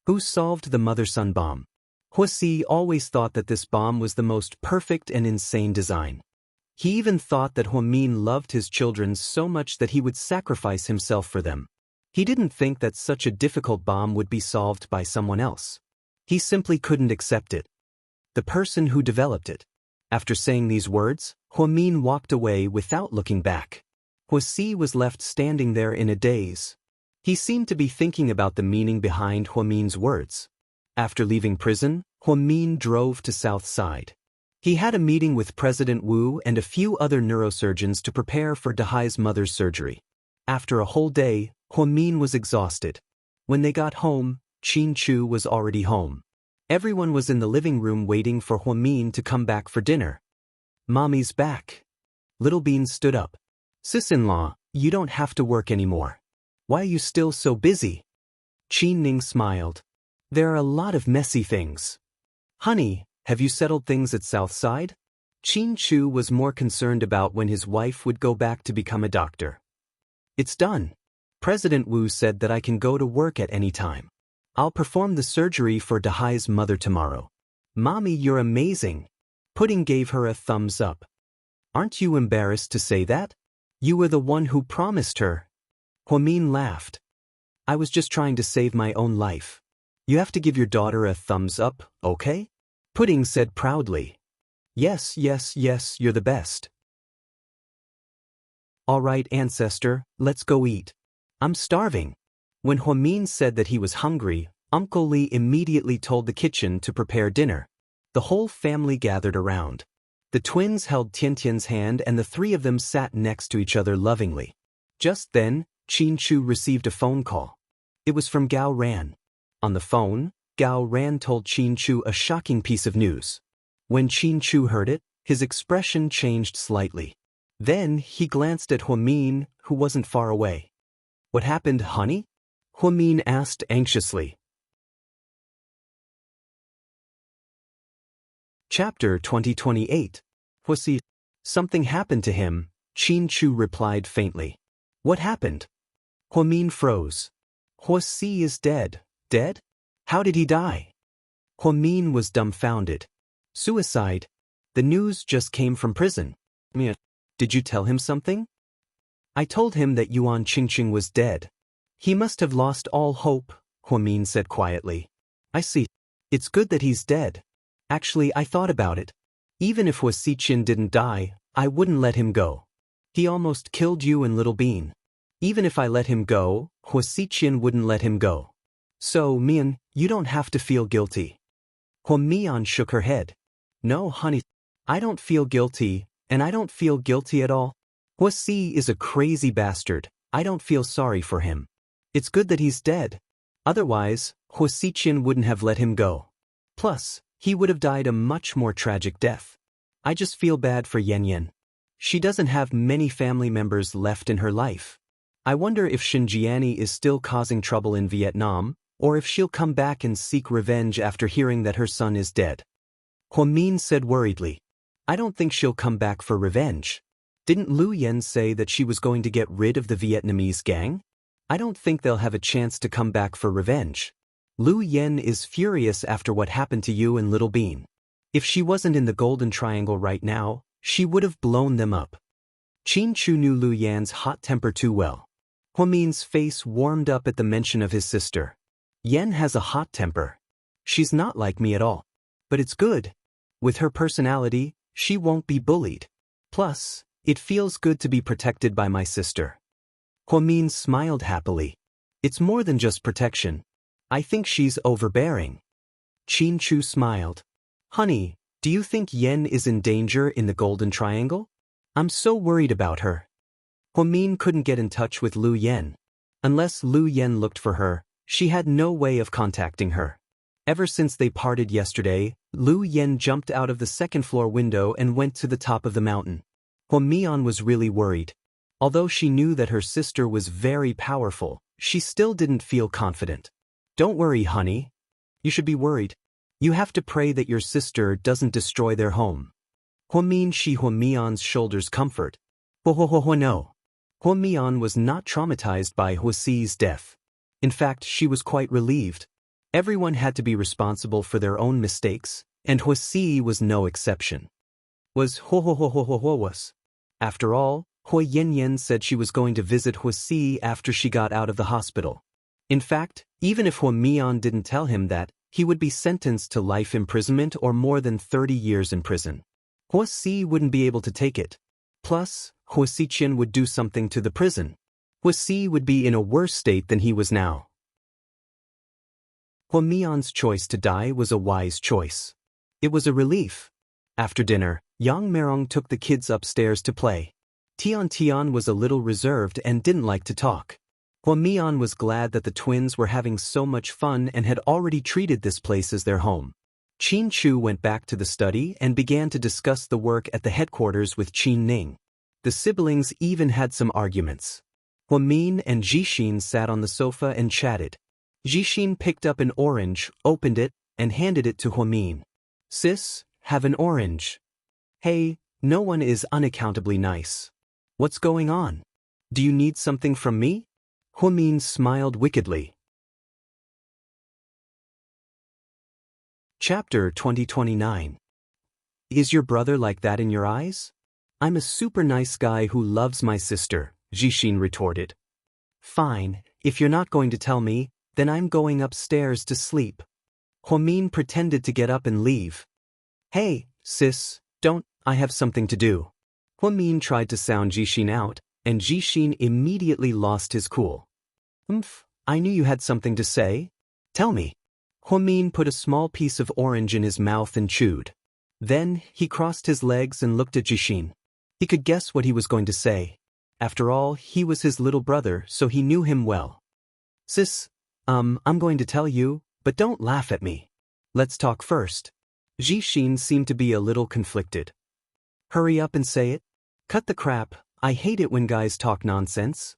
Who solved the mother-son bomb? Wuxia always thought that this bomb was the most perfect and insane design. He even thought that Huamin loved his children so much that he would sacrifice himself for them. He didn't think that such a difficult bomb would be solved by someone else. He simply couldn't accept it. The person who developed it. After saying these words, Huamin walked away without looking back. Wuxia was left standing there in a daze. He seemed to be thinking about the meaning behind Huamin's words. After leaving prison, Huamin drove to South Side. He had a meeting with President Wu and a few other neurosurgeons to prepare for Dahai's mother's surgery. After a whole day, Huamin was exhausted. When they got home, Xianxia was already home. Everyone was in the living room waiting for Huamin to come back for dinner. Mommy's back. Little Bean stood up. Sis-in-law, you don't have to work anymore. Why are you still so busy? Ning smiled. There are a lot of messy things. Honey, have you settled things at Southside? Xianxia was more concerned about when his wife would go back to become a doctor. It's done. President Wu said that I can go to work at any time. I'll perform the surgery for Dahai's mother tomorrow. Mommy, you're amazing. Pudding gave her a thumbs up. Aren't you embarrassed to say that? You were the one who promised her. Huamin laughed. I was just trying to save my own life. You have to give your daughter a thumbs up, okay? Pudding said proudly. Yes, you're the best. All right, ancestor, let's go eat. I'm starving. When Huamin said that he was hungry, Uncle Li immediately told the kitchen to prepare dinner. The whole family gathered around. The twins held Tiantian's hand and the three of them sat next to each other lovingly. Just then, Xianxia received a phone call. It was from Gao Ran. On the phone, Gao Ran told Xianxia a shocking piece of news. When Xianxia heard it, his expression changed slightly. Then he glanced at Huamin, who wasn't far away. What happened, honey? Huamin asked anxiously. Chapter 2028. Wuxia. Something happened to him, Xianxia replied faintly. What happened? Huamin froze. Wuxia is dead. Dead? How did he die? Huamin was dumbfounded. Suicide. The news just came from prison. Did you tell him something? I told him that Yuan Xianxia was dead. He must have lost all hope, Huamin said quietly. I see. It's good that he's dead. Actually, I thought about it. Even if Wuxia didn't die, I wouldn't let him go. He almost killed you and Little Bean. Even if I let him go, Huasiqian wouldn't let him go. So, Mian, you don't have to feel guilty. Mian shook her head. No, honey. I don't feel guilty, and I don't feel guilty at all. Huasi is a crazy bastard. I don't feel sorry for him. It's good that he's dead. Otherwise, Huasiqian wouldn't have let him go. Plus, he would have died a much more tragic death. I just feel bad for Yan Yan. She doesn't have many family members left in her life. I wonder if Xinjiani is still causing trouble in Vietnam, or if she'll come back and seek revenge after hearing that her son is dead. Huamin said worriedly. I don't think she'll come back for revenge. Didn't Lu Yen say that she was going to get rid of the Vietnamese gang? I don't think they'll have a chance to come back for revenge. Lu Yen is furious after what happened to you and Little Bean. If she wasn't in the Golden Triangle right now, she would have blown them up. Qin Chu knew Lu Yan's hot temper too well. Huamin's face warmed up at the mention of his sister. Yen has a hot temper. She's not like me at all. But it's good. With her personality, she won't be bullied. Plus, it feels good to be protected by my sister. Huamin smiled happily. It's more than just protection. I think she's overbearing. Qin Chu smiled. Honey, do you think Yen is in danger in the Golden Triangle? I'm so worried about her. Huamin couldn't get in touch with Lu Yen. Unless Lu Yen looked for her, she had no way of contacting her. Ever since they parted yesterday, Lu Yen jumped out of the second-floor window and went to the top of the mountain. Huamian was really worried. Although she knew that her sister was very powerful, she still didn't feel confident. Don't worry, honey. You should be worried. You have to pray that your sister doesn't destroy their home. Huamin she Huamian's shoulders comfort. No. Huamian was not traumatized by Huasi's death. In fact, she was quite relieved. Everyone had to be responsible for their own mistakes, and Huasi was no exception. Was. After all, Hui Yanyan said she was going to visit Huasi after she got out of the hospital. In fact, even if Huamian didn't tell him that, he would be sentenced to life imprisonment or more than 30 years in prison. Huasi wouldn't be able to take it. Plus, Huasiqian would do something to the prison. Huasi would be in a worse state than he was now. Huamian's choice to die was a wise choice. It was a relief. After dinner, Yang Merong took the kids upstairs to play. Tian was a little reserved and didn't like to talk. Huamian was glad that the twins were having so much fun and had already treated this place as their home. Qin Chu went back to the study and began to discuss the work at the headquarters with Qin Ning. The siblings even had some arguments. Huamin and Jixin sat on the sofa and chatted. Jixin picked up an orange, opened it, and handed it to Huamin. Sis, have an orange. Hey, no one is unaccountably nice. What's going on? Do you need something from me? Huamin smiled wickedly. Chapter 2029. Is your brother like that in your eyes? I'm a super nice guy who loves my sister, Jixin retorted. Fine, if you're not going to tell me, then I'm going upstairs to sleep. Huamin pretended to get up and leave. Hey, sis, don't, I have something to do. Huamin tried to sound Jixin out, and Jixin immediately lost his cool. I knew you had something to say. Tell me. Huamin put a small piece of orange in his mouth and chewed. Then, he crossed his legs and looked at Jixin. He could guess what he was going to say. After all, he was his little brother, so he knew him well. Sis, I'm going to tell you, but don't laugh at me. Let's talk first. Jixin seemed to be a little conflicted. Hurry up and say it. Cut the crap, I hate it when guys talk nonsense.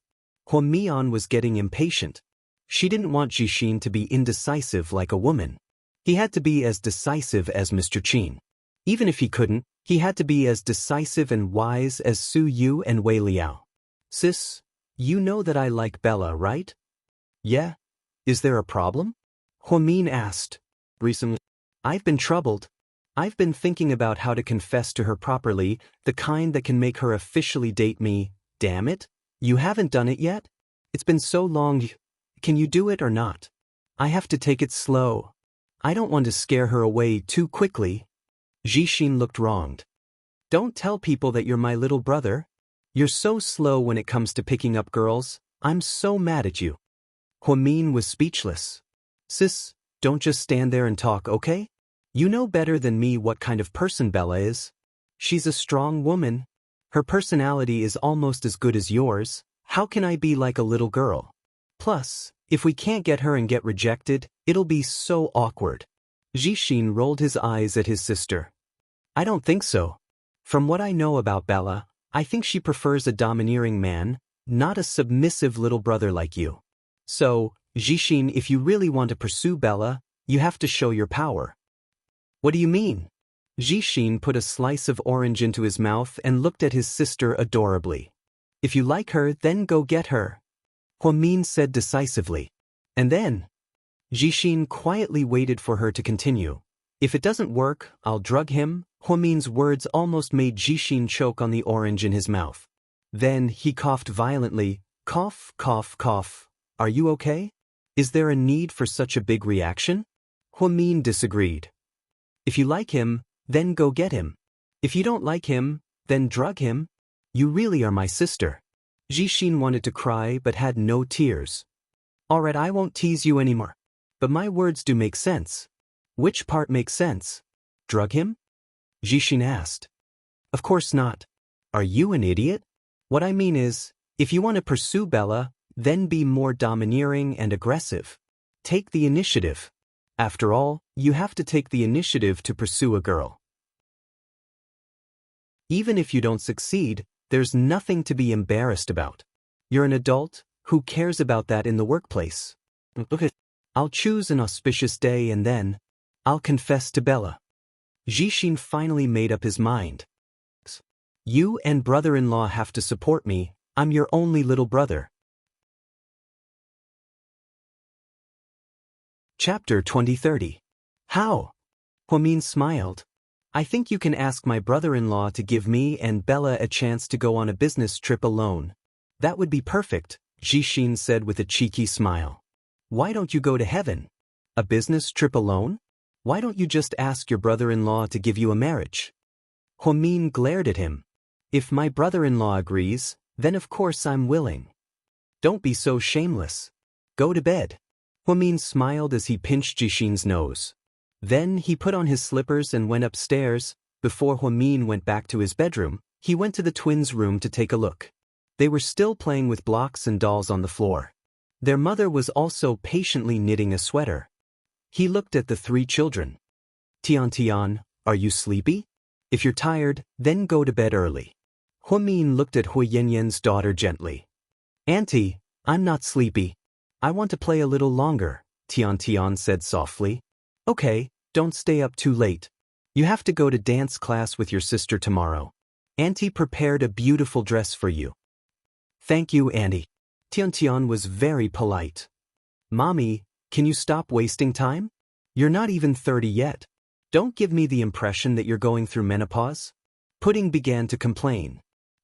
Huamian was getting impatient. She didn't want Jixin to be indecisive like a woman. He had to be as decisive as Mr. Qin. Even if he couldn't, he had to be as decisive and wise as Su Yu and Wei Liao. Sis, you know that I like Bella, right? Yeah. Is there a problem? Huamin asked. Recently, I've been troubled. I've been thinking about how to confess to her properly, the kind that can make her officially date me. Damn it. You haven't done it yet? It's been so long. Can you do it or not? I have to take it slow. I don't want to scare her away too quickly. Jixin looked wronged. Don't tell people that you're my little brother. You're so slow when it comes to picking up girls. I'm so mad at you. Huamin was speechless. Sis, don't just stand there and talk, okay? You know better than me what kind of person Bella is. She's a strong woman. Her personality is almost as good as yours. How can I be like a little girl? Plus, if we can't get her and get rejected, it'll be so awkward. Jixin rolled his eyes at his sister. I don't think so. From what I know about Bella, I think she prefers a domineering man, not a submissive little brother like you. So, Jixin, if you really want to pursue Bella, you have to show your power. What do you mean? Jixin put a slice of orange into his mouth and looked at his sister adorably. If you like her, then go get her, Huamin said decisively. And then, Jixin quietly waited for her to continue. If it doesn't work, I'll drug him. Huamin's words almost made Jixin choke on the orange in his mouth. Then he coughed violently. Cough, cough, cough. Are you okay? Is there a need for such a big reaction? Huamin disagreed. If you like him, then go get him. If you don't like him, then drug him. You really are my sister. Jixin wanted to cry but had no tears. Alright, I won't tease you anymore. But my words do make sense. Which part makes sense? Drug him? Jixin asked. Of course not. Are you an idiot? What I mean is, if you want to pursue Bella, then be more domineering and aggressive. Take the initiative. After all, you have to take the initiative to pursue a girl. Even if you don't succeed, there's nothing to be embarrassed about. You're an adult, who cares about that in the workplace? Okay. I'll choose an auspicious day and then, I'll confess to Bella. Jixin finally made up his mind. You and brother-in-law have to support me, I'm your only little brother. Chapter 2030. How? Huamin smiled. I think you can ask my brother-in-law to give me and Bella a chance to go on a business trip alone. That would be perfect, Jixin said with a cheeky smile. Why don't you go to heaven? A business trip alone? Why don't you just ask your brother-in-law to give you a marriage? Huamin glared at him. If my brother-in-law agrees, then of course I'm willing. Don't be so shameless. Go to bed. Huamin smiled as he pinched Jixin's nose. Then he put on his slippers and went upstairs. Before Huamin went back to his bedroom, he went to the twins' room to take a look. They were still playing with blocks and dolls on the floor. Their mother was also patiently knitting a sweater. He looked at the three children. Tian, are you sleepy? If you're tired, then go to bed early. Huamin looked at Huayanyan's daughter gently. Auntie, I'm not sleepy. I want to play a little longer, Tian said softly. Okay, don't stay up too late. You have to go to dance class with your sister tomorrow. Auntie prepared a beautiful dress for you. Thank you, Auntie. Tian was very polite. Mommy, can you stop wasting time? You're not even 30 yet. Don't give me the impression that you're going through menopause. Pudding began to complain.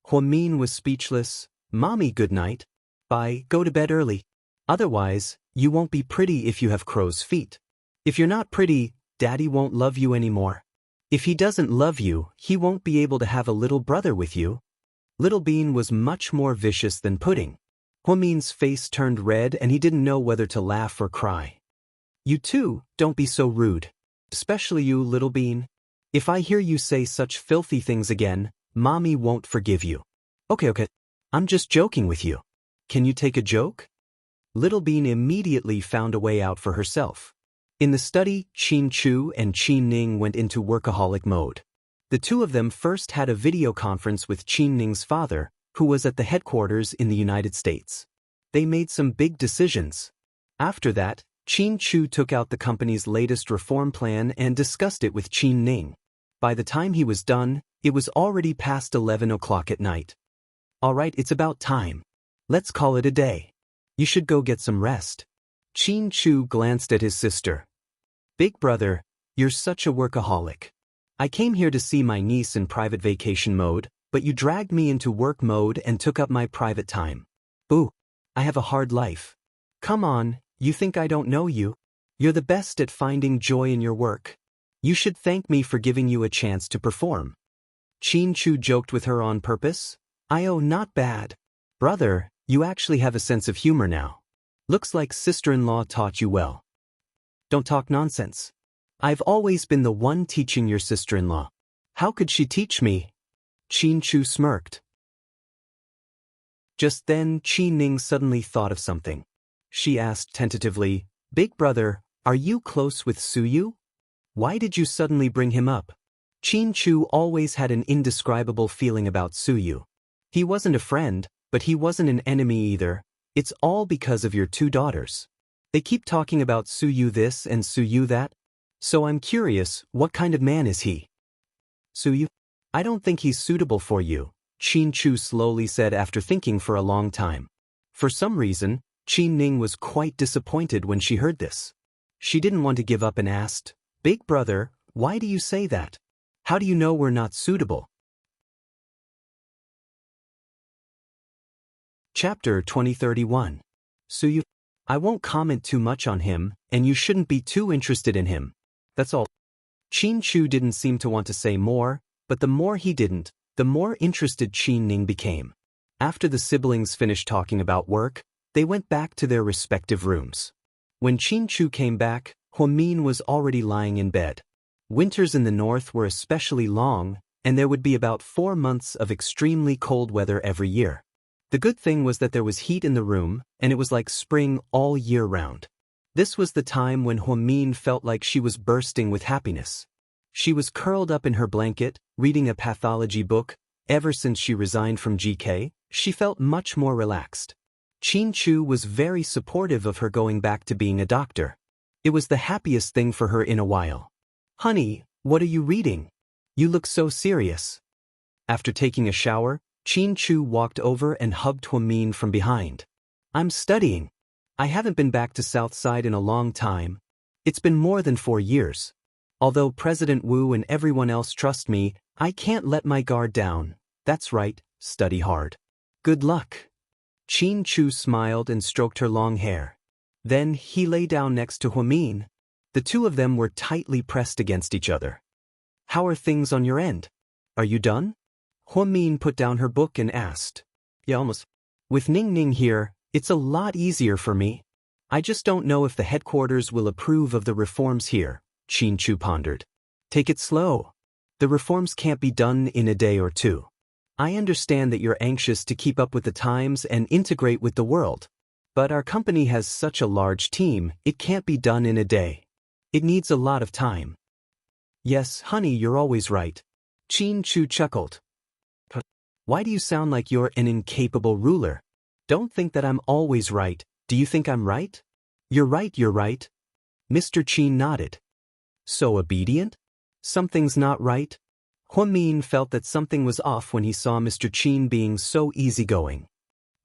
Huamin was speechless. Mommy, good night. Bye, go to bed early. Otherwise, you won't be pretty if you have crow's feet. If you're not pretty, Daddy won't love you anymore. If he doesn't love you, he won't be able to have a little brother with you. Little Bean was much more vicious than Pudding. Huamin's face turned red and he didn't know whether to laugh or cry. You too, don't be so rude. Especially you, Little Bean. If I hear you say such filthy things again, Mommy won't forgive you. Okay. I'm just joking with you. Can you take a joke? Little Bean immediately found a way out for herself. In the study, Qin Chu and Qin Ning went into workaholic mode. The two of them first had a video conference with Qin Ning's father, who was at the headquarters in the United States. They made some big decisions. After that, Qin Chu took out the company's latest reform plan and discussed it with Qin Ning. By the time he was done, it was already past 11 o'clock at night. Alright, it's about time. Let's call it a day. You should go get some rest. Qin Chu glanced at his sister. Big brother, you're such a workaholic. I came here to see my niece in private vacation mode, but you dragged me into work mode and took up my private time. Boo. I have a hard life. Come on, you think I don't know you? You're the best at finding joy in your work. You should thank me for giving you a chance to perform. Qin Chu joked with her on purpose. Not bad. Brother, you actually have a sense of humor now. Looks like sister-in-law taught you well. Don't talk nonsense. I've always been the one teaching your sister-in-law. How could she teach me? Qin Chu smirked. Just then, Qi Ning suddenly thought of something. She asked tentatively, Big brother, are you close with Suyu? Why did you suddenly bring him up? Qin Chu always had an indescribable feeling about Suyu. He wasn't a friend, but he wasn't an enemy either. It's all because of your two daughters. They keep talking about Suyu this and Suyu that. So I'm curious, what kind of man is he? Suyu? I don't think he's suitable for you, Qin Chu slowly said after thinking for a long time. For some reason, Qin Ning was quite disappointed when she heard this. She didn't want to give up and asked, Big brother, why do you say that? How do you know we're not suitable? Chapter 2031. Suyu. I won't comment too much on him, and you shouldn't be too interested in him. That's all. Qin Chu didn't seem to want to say more, but the more he didn't, the more interested Qin Ning became. After the siblings finished talking about work, they went back to their respective rooms. When Qin Chu came back, Huamin was already lying in bed. Winters in the north were especially long, and there would be about 4 months of extremely cold weather every year. The good thing was that there was heat in the room, and it was like spring all year round. This was the time when Huamin felt like she was bursting with happiness. She was curled up in her blanket, reading a pathology book. Ever since she resigned from GK, she felt much more relaxed. Qin Chu was very supportive of her going back to being a doctor. It was the happiest thing for her in a while. Honey, what are you reading? You look so serious. After taking a shower, Qin Chu walked over and hugged Huamin from behind. I'm studying. I haven't been back to Southside in a long time. It's been more than 4 years. Although President Wu and everyone else trust me, I can't let my guard down. That's right, study hard. Good luck. Qin Chu smiled and stroked her long hair. Then he lay down next to Huamin. The two of them were tightly pressed against each other. How are things on your end? Are you done? Huamin put down her book and asked. Yeah, almost. With Ning Ning here, it's a lot easier for me. I just don't know if the headquarters will approve of the reforms here, Qin Chu pondered. Take it slow. The reforms can't be done in a day or two. I understand that you're anxious to keep up with the times and integrate with the world. But our company has such a large team, it can't be done in a day. It needs a lot of time. Yes, honey, you're always right. Qin Chu chuckled. Why do you sound like you're an incapable ruler? Don't think that I'm always right. Do you think I'm right? You're right, you're right. Mr. Qin nodded. So obedient? Something's not right? Huamin felt that something was off when he saw Mr. Qin being so easygoing.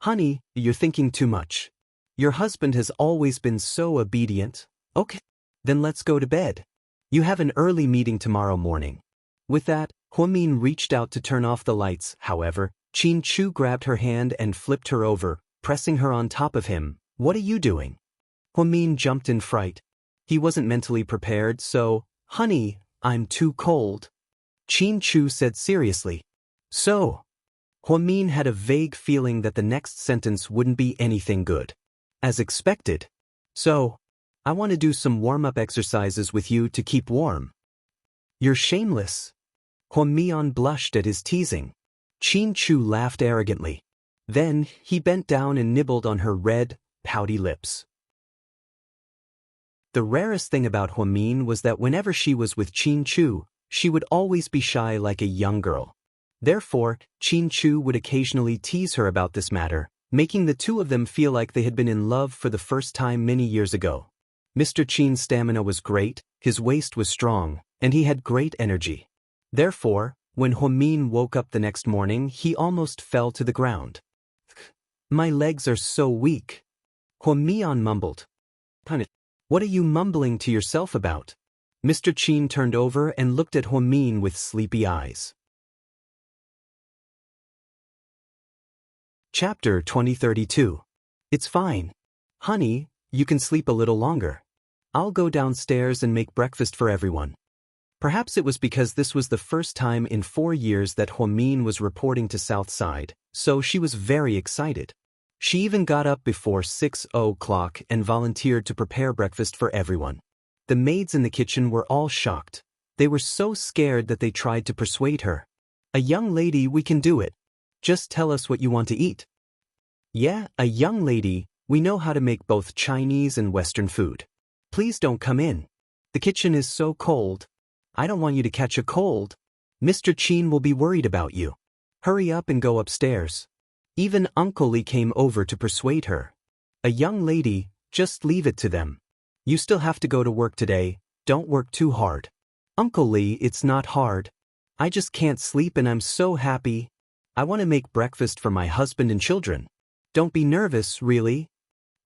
Honey, you're thinking too much. Your husband has always been so obedient. Okay, then let's go to bed. You have an early meeting tomorrow morning. With that, Huamin reached out to turn off the lights. However, Qin Chu grabbed her hand and flipped her over, pressing her on top of him. What are you doing? Huamin jumped in fright. He wasn't mentally prepared, so, honey, I'm too cold. Qin Chu said seriously. So? Huamin had a vague feeling that the next sentence wouldn't be anything good. As expected. So, I want to do some warm-up exercises with you to keep warm. You're shameless. Huamian blushed at his teasing. Qin Chu laughed arrogantly. Then, he bent down and nibbled on her red, pouty lips. The rarest thing about Huamin was that whenever she was with Qin Chu, she would always be shy like a young girl. Therefore, Qin Chu would occasionally tease her about this matter, making the two of them feel like they had been in love for the first time many years ago. Mr. Qin's stamina was great, his waist was strong, and he had great energy. Therefore, when Huamin woke up the next morning, he almost fell to the ground. My legs are so weak. Huamian mumbled. What are you mumbling to yourself about? Mr. Qin turned over and looked at Huamin with sleepy eyes. Chapter 2032. It's fine. Honey, you can sleep a little longer. I'll go downstairs and make breakfast for everyone. Perhaps it was because this was the first time in 4 years that Huamin was reporting to Southside, so she was very excited. She even got up before 6 o'clock and volunteered to prepare breakfast for everyone. The maids in the kitchen were all shocked. They were so scared that they tried to persuade her. "A young lady, we can do it. Just tell us what you want to eat." "Yeah, a young lady, we know how to make both Chinese and Western food. Please don't come in. The kitchen is so cold. I don't want you to catch a cold. Mr. Qin will be worried about you. Hurry up and go upstairs." Even Uncle Li came over to persuade her. "A young lady, just leave it to them. You still have to go to work today, don't work too hard." "Uncle Li, it's not hard. I just can't sleep and I'm so happy. I want to make breakfast for my husband and children. Don't be nervous, really."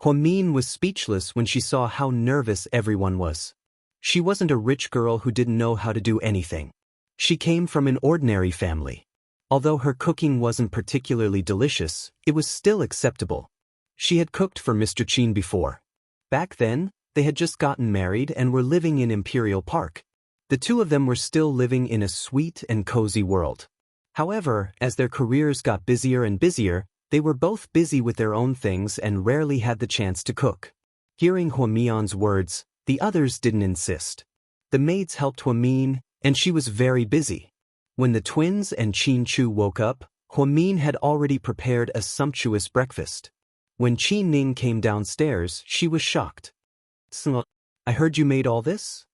Huamin was speechless when she saw how nervous everyone was. She wasn't a rich girl who didn't know how to do anything. She came from an ordinary family. Although her cooking wasn't particularly delicious, it was still acceptable. She had cooked for Mr. Qin before. Back then, they had just gotten married and were living in Imperial Park. The two of them were still living in a sweet and cozy world. However, as their careers got busier and busier, they were both busy with their own things and rarely had the chance to cook. Hearing Huamian's words, the others didn't insist. The maids helped Huamin, and she was very busy. When the twins and Qin Chu woke up, Huamin had already prepared a sumptuous breakfast. When Qin Ning came downstairs, she was shocked. "I heard you made all this?"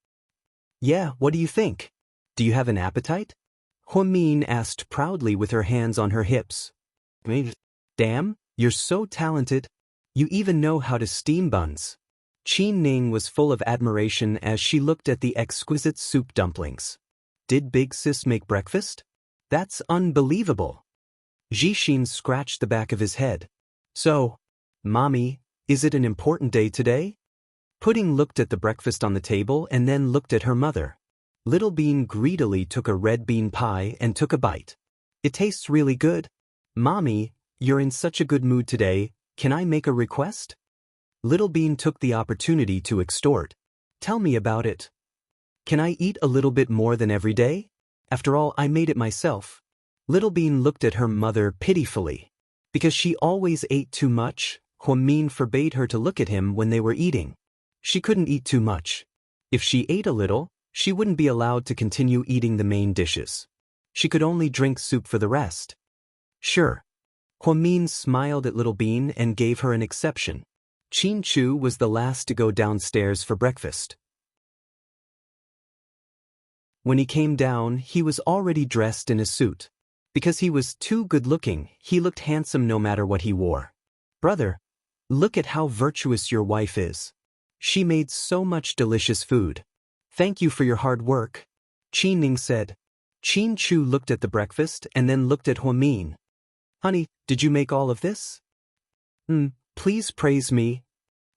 "Yeah, what do you think? Do you have an appetite?" Huamin asked proudly with her hands on her hips. "Damn, you're so talented. You even know how to steam buns." Qin Ning was full of admiration as she looked at the exquisite soup dumplings. "Did Big Sis make breakfast? That's unbelievable." Jixin scratched the back of his head. "So, Mommy, is it an important day today?" Pudding looked at the breakfast on the table and then looked at her mother. Little Bean greedily took a red bean pie and took a bite. "It tastes really good. Mommy, you're in such a good mood today, can I make a request?" Little Bean took the opportunity to extort. "Tell me about it. Can I eat a little bit more than every day? After all, I made it myself." Little Bean looked at her mother pitifully. Because she always ate too much, Huamin forbade her to look at him when they were eating. She couldn't eat too much. If she ate a little, she wouldn't be allowed to continue eating the main dishes. She could only drink soup for the rest. "Sure." Huamin smiled at Little Bean and gave her an exception. Qin Chu was the last to go downstairs for breakfast. When he came down, he was already dressed in a suit. Because he was too good-looking, he looked handsome no matter what he wore. "Brother, look at how virtuous your wife is. She made so much delicious food. Thank you for your hard work," Qin Ning said. Qin Chu looked at the breakfast and then looked at Huamin. "Honey, did you make all of this?" Please praise me."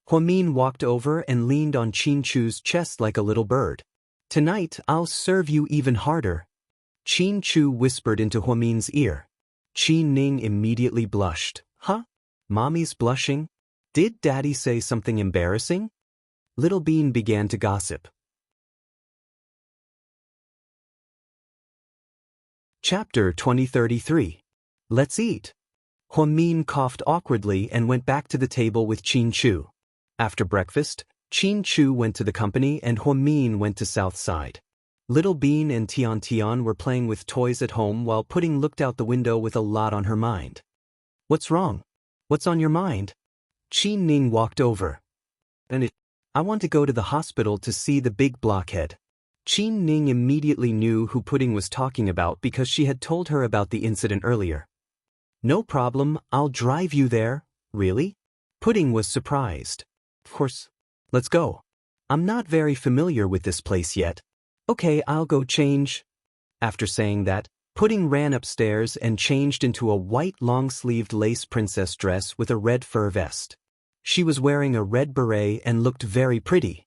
Huamin walked over and leaned on Qin Chu's chest like a little bird. "Tonight I'll serve you even harder." Qin Chu whispered into Huamin's ear. Qin Ning immediately blushed. "Huh? Mommy's blushing? Did Daddy say something embarrassing?" Little Bean began to gossip. Chapter 2033. Let's eat. Huamin coughed awkwardly and went back to the table with Qin Chu. After breakfast, Qin Chu went to the company and Huamin went to South Side. Little Bean and Tian Tian were playing with toys at home while Pudding looked out the window with a lot on her mind. "What's wrong? What's on your mind?" Qin Ning walked over. "I want to go to the hospital to see the big blockhead." Qin Ning immediately knew who Pudding was talking about because she had told her about the incident earlier. "No problem, I'll drive you there." "Really?" Pudding was surprised. "Of course. Let's go. I'm not very familiar with this place yet." "Okay, I'll go change." After saying that, Pudding ran upstairs and changed into a white long-sleeved lace princess dress with a red fur vest. She was wearing a red beret and looked very pretty.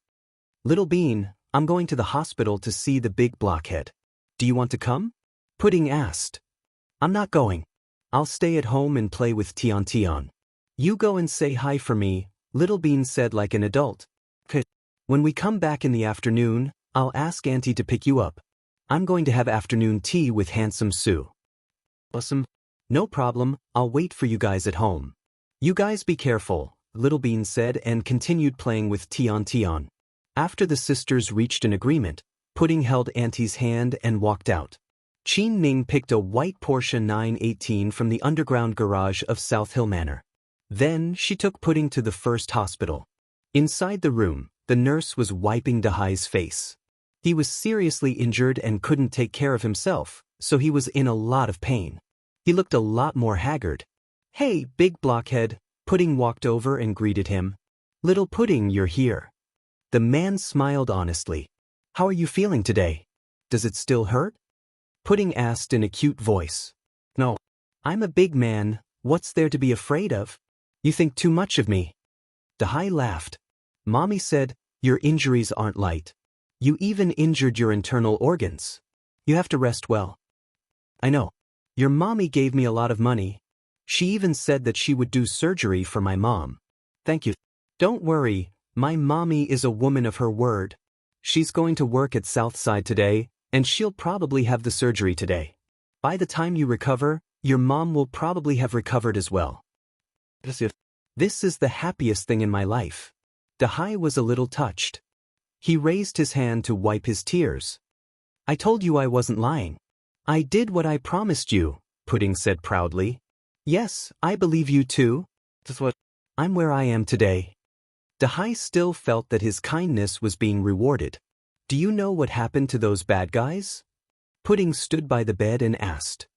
"Little Bean, I'm going to the hospital to see the big blockhead. Do you want to come?" Pudding asked. "I'm not going. I'll stay at home and play with Tian Tian." "You go and say hi for me," Little Bean said like an adult. "Okay. When we come back in the afternoon, I'll ask Auntie to pick you up. I'm going to have afternoon tea with Handsome Sue." "Awesome. No problem, I'll wait for you guys at home. You guys be careful, Little Bean said and continued playing with Tion. After the sisters reached an agreement, Pudding held Auntie's hand and walked out. Qin Ning picked a white Porsche 918 from the underground garage of South Hill Manor. Then she took Pudding to the first hospital. Inside the room, the nurse was wiping Dahai's face. He was seriously injured and couldn't take care of himself, so he was in a lot of pain. He looked a lot more haggard. "Hey, big blockhead," Pudding walked over and greeted him. "Little Pudding, you're here." The man smiled honestly. "How are you feeling today? Does it still hurt?" Pudding asked in a cute voice. "No. I'm a big man, what's there to be afraid of? You think too much of me." Dahai laughed. "Mommy said, your injuries aren't light. You even injured your internal organs. You have to rest well." "I know. Your mommy gave me a lot of money. She even said that she would do surgery for my mom. Thank you." "Don't worry, my mommy is a woman of her word. She's going to work at Southside today, and she'll probably have the surgery today. By the time you recover, your mom will probably have recovered as well." "This is the happiest thing in my life." Dahai was a little touched. He raised his hand to wipe his tears. "I told you I wasn't lying. I did what I promised you," Pudding said proudly. "Yes, I believe you too. I'm where I am today." Dahai still felt that his kindness was being rewarded. "Do you know what happened to those bad guys?" Pudding stood by the bed and asked.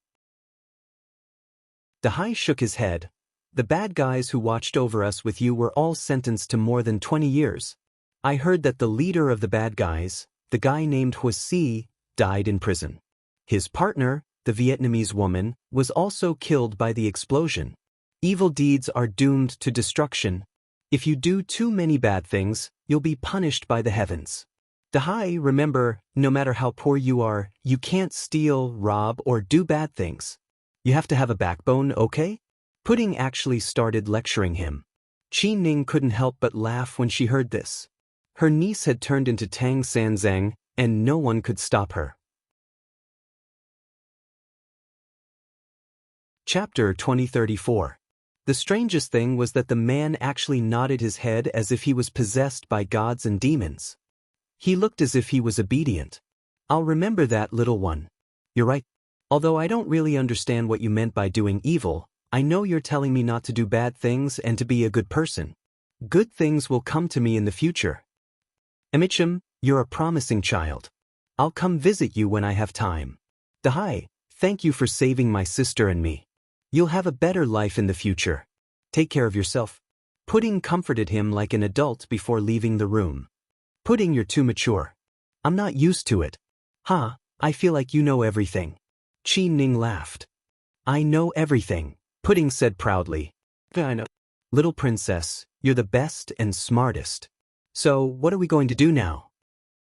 Dahai shook his head. "The bad guys who watched over us with you were all sentenced to more than 20 years. I heard that the leader of the bad guys, the guy named Wuxia, died in prison. His partner, the Vietnamese woman, was also killed by the explosion. Evil deeds are doomed to destruction. If you do too many bad things, you'll be punished by the heavens. Dahai, remember, no matter how poor you are, you can't steal, rob, or do bad things. You have to have a backbone, okay?" Pudding actually started lecturing him. Qin Ning couldn't help but laugh when she heard this. Her niece had turned into Tang Sanzang, and no one could stop her. Chapter 2034. The strangest thing was that the man actually nodded his head as if he was possessed by gods and demons. He looked as if he was obedient. "I'll remember that, little one. You're right. Although I don't really understand what you meant by doing evil, I know you're telling me not to do bad things and to be a good person. Good things will come to me in the future. Emichim, you're a promising child. I'll come visit you when I have time. Dahai, thank you for saving my sister and me. You'll have a better life in the future. Take care of yourself." Pudding comforted him like an adult before leaving the room. "Pudding, you're too mature. I'm not used to it." "Huh, I feel like you know everything." Qin Ning laughed. "I know everything," Pudding said proudly. "I know. Little princess, you're the best and smartest. So, what are we going to do now?"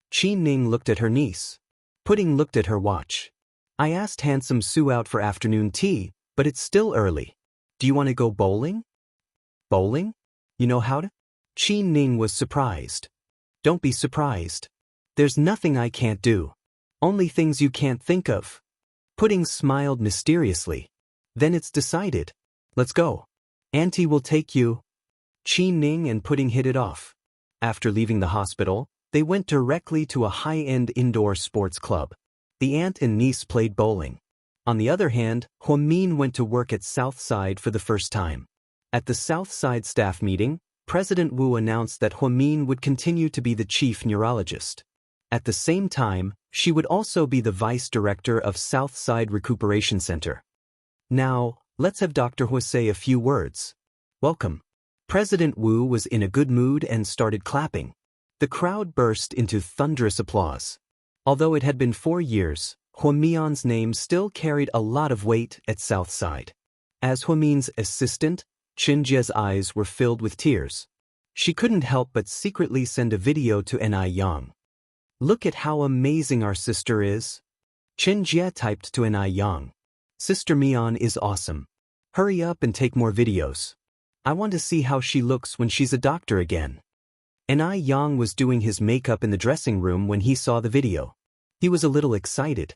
Qin Ning looked at her niece. Pudding looked at her watch. "I asked Handsome Sue out for afternoon tea, but it's still early. Do you want to go bowling?" "Bowling? You know how to?" Qin Ning was surprised. "Don't be surprised. There's nothing I can't do. Only things you can't think of." Pudding smiled mysteriously. "Then it's decided. Let's go. Auntie will take you." Qin Ning and Pudding hit it off. After leaving the hospital, they went directly to a high-end indoor sports club. The aunt and niece played bowling. On the other hand, Huamin went to work at Southside for the first time. At the Southside staff meeting, President Wu announced that Huamin would continue to be the chief neurologist. At the same time, she would also be the vice director of Southside Recuperation Center. "Now, let's have Dr. Hu say a few words. Welcome." President Wu was in a good mood and started clapping. The crowd burst into thunderous applause. Although it had been 4 years, Huamian's name still carried a lot of weight at Southside. As Huamin's assistant, Qinjia's eyes were filled with tears. She couldn't help but secretly send a video to Ni Yang. "Look at how amazing our sister is." Qinjia typed to Ni Yang. "Sister Mian is awesome. Hurry up and take more videos. I want to see how she looks when she's a doctor again." Ni Yang was doing his makeup in the dressing room when he saw the video. He was a little excited.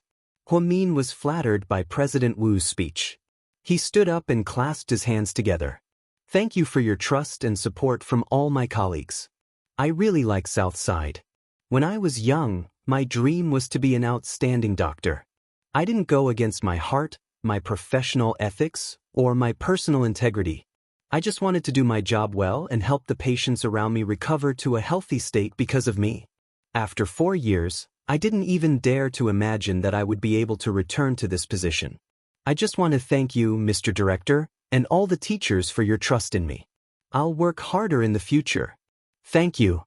Huamin was flattered by President Wu's speech. He stood up and clasped his hands together. Thank you for your trust and support from all my colleagues. I really like Southside. When I was young, my dream was to be an outstanding doctor. I didn't go against my heart, my professional ethics, or my personal integrity. I just wanted to do my job well and help the patients around me recover to a healthy state because of me. After 4 years, I didn't even dare to imagine that I would be able to return to this position. I just want to thank you, Mr. Director, and all the teachers for your trust in me. I'll work harder in the future. Thank you.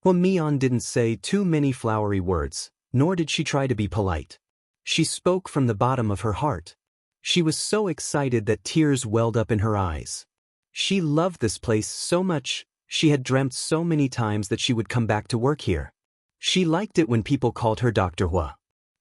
Well, Mian didn't say too many flowery words, nor did she try to be polite. She spoke from the bottom of her heart. She was so excited that tears welled up in her eyes. She loved this place so much, she had dreamt so many times that she would come back to work here. She liked it when people called her Dr. Hua.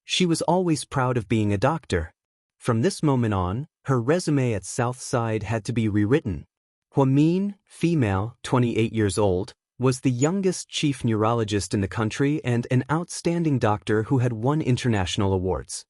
She was always proud of being a doctor. From this moment on, her resume at Southside had to be rewritten. Hua Min, female, 28 years old, was the youngest chief neurologist in the country and an outstanding doctor who had won international awards.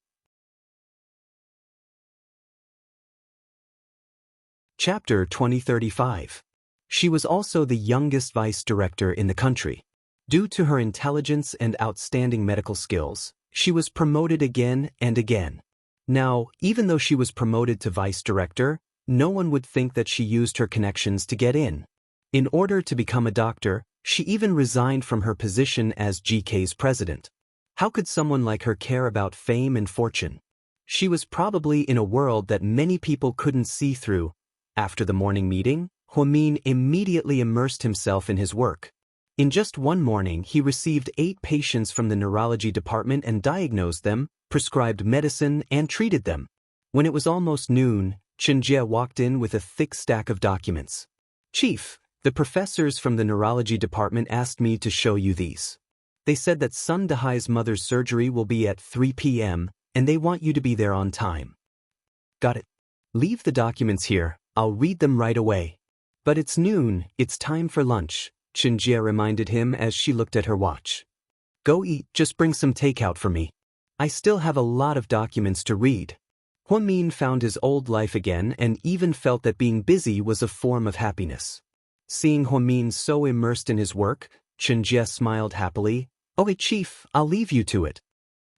Chapter 2035. She was also the youngest vice director in the country. Due to her intelligence and outstanding medical skills, she was promoted again and again. Now, even though she was promoted to vice director, no one would think that she used her connections to get in. In order to become a doctor, she even resigned from her position as GK's president. How could someone like her care about fame and fortune? She was probably in a world that many people couldn't see through. After the morning meeting, Hua Min immediately immersed himself in his work. In just one morning, he received 8 patients from the neurology department and diagnosed them, prescribed medicine, and treated them. When it was almost noon, Xianxia walked in with a thick stack of documents. Chief, the professors from the neurology department asked me to show you these. They said that Sun Dehai's mother's surgery will be at 3 p.m., and they want you to be there on time. Got it. Leave the documents here, I'll read them right away. But it's noon, it's time for lunch, Xianxia reminded him as she looked at her watch. Go eat, just bring some takeout for me. I still have a lot of documents to read. Hua Min found his old life again and even felt that being busy was a form of happiness. Seeing Hua Min so immersed in his work, Xianxia smiled happily. Okay, Chief, I'll leave you to it.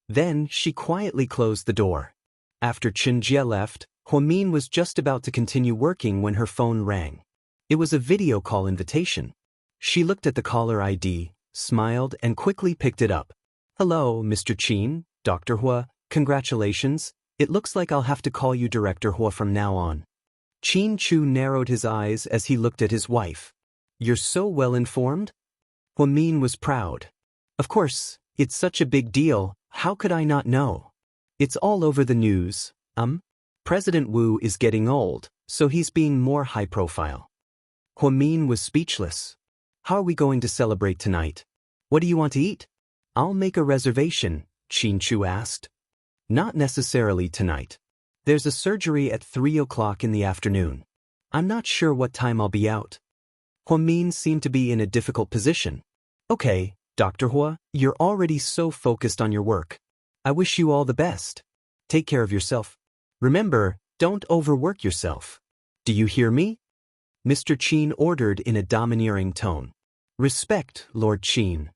Then she quietly closed the door. After Xianxia left, Hua Min was just about to continue working when her phone rang. It was a video call invitation. She looked at the caller ID, smiled, and quickly picked it up. Hello, Mr. Qin, Dr. Hua, congratulations. It looks like I'll have to call you Director Hua from now on. Qin Chu narrowed his eyes as he looked at his wife. You're so well informed? Hua Min was proud. Of course, it's such a big deal, how could I not know? It's all over the news. President Wu is getting old, so he's being more high profile. Hua Min was speechless. How are we going to celebrate tonight? What do you want to eat? I'll make a reservation, Qin Chu asked. Not necessarily tonight. There's a surgery at 3 o'clock in the afternoon. I'm not sure what time I'll be out. Hua Min seemed to be in a difficult position. Okay, Dr. Hua, you're already so focused on your work. I wish you all the best. Take care of yourself. Remember, don't overwork yourself. Do you hear me? Mr. Qin ordered in a domineering tone. Respect, Lord Qin.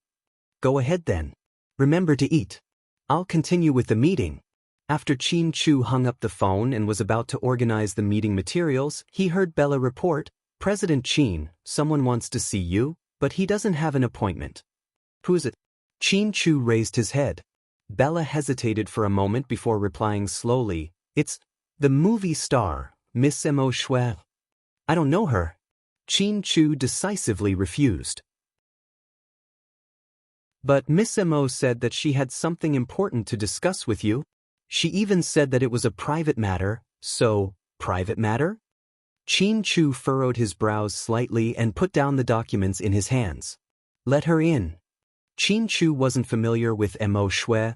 Go ahead then. Remember to eat. I'll continue with the meeting. After Qin Chu hung up the phone and was about to organize the meeting materials, he heard Bella report, President Qin, someone wants to see you, but he doesn't have an appointment. Who is it? Qin Chu raised his head. Bella hesitated for a moment before replying slowly, It's the movie star, Miss Mo Shui. I don't know her. Qin Chu decisively refused. But Miss Mo said that she had something important to discuss with you. She even said that it was a private matter, so, private matter? Qin Chu furrowed his brows slightly and put down the documents in his hands. Let her in. Qin Chu wasn't familiar with Mo Shui,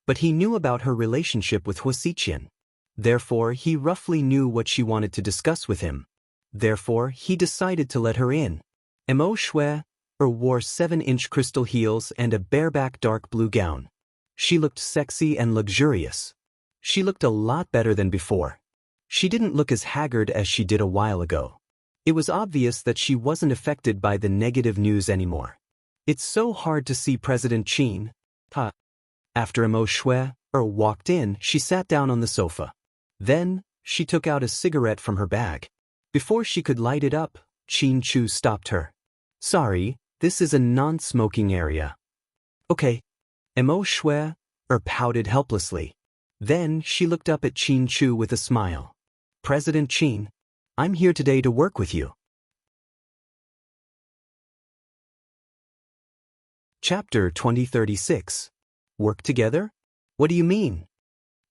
but he knew about her relationship with Hua Xiqian. Therefore, he roughly knew what she wanted to discuss with him. Therefore, he decided to let her in. Mo Shui wore 7-inch crystal heels and a bareback dark blue gown. She looked sexy and luxurious. She looked a lot better than before. She didn't look as haggard as she did a while ago. It was obvious that she wasn't affected by the negative news anymore. It's so hard to see President Qin. After Imo Shui walked in, she sat down on the sofa. Then, she took out a cigarette from her bag. Before she could light it up, Qin Chu stopped her. Sorry, this is a non-smoking area. Okay. Imo Shui pouted helplessly. Then she looked up at Qin Chu with a smile. President Qin, I'm here today to work with you. Chapter 2036. Work together? What do you mean?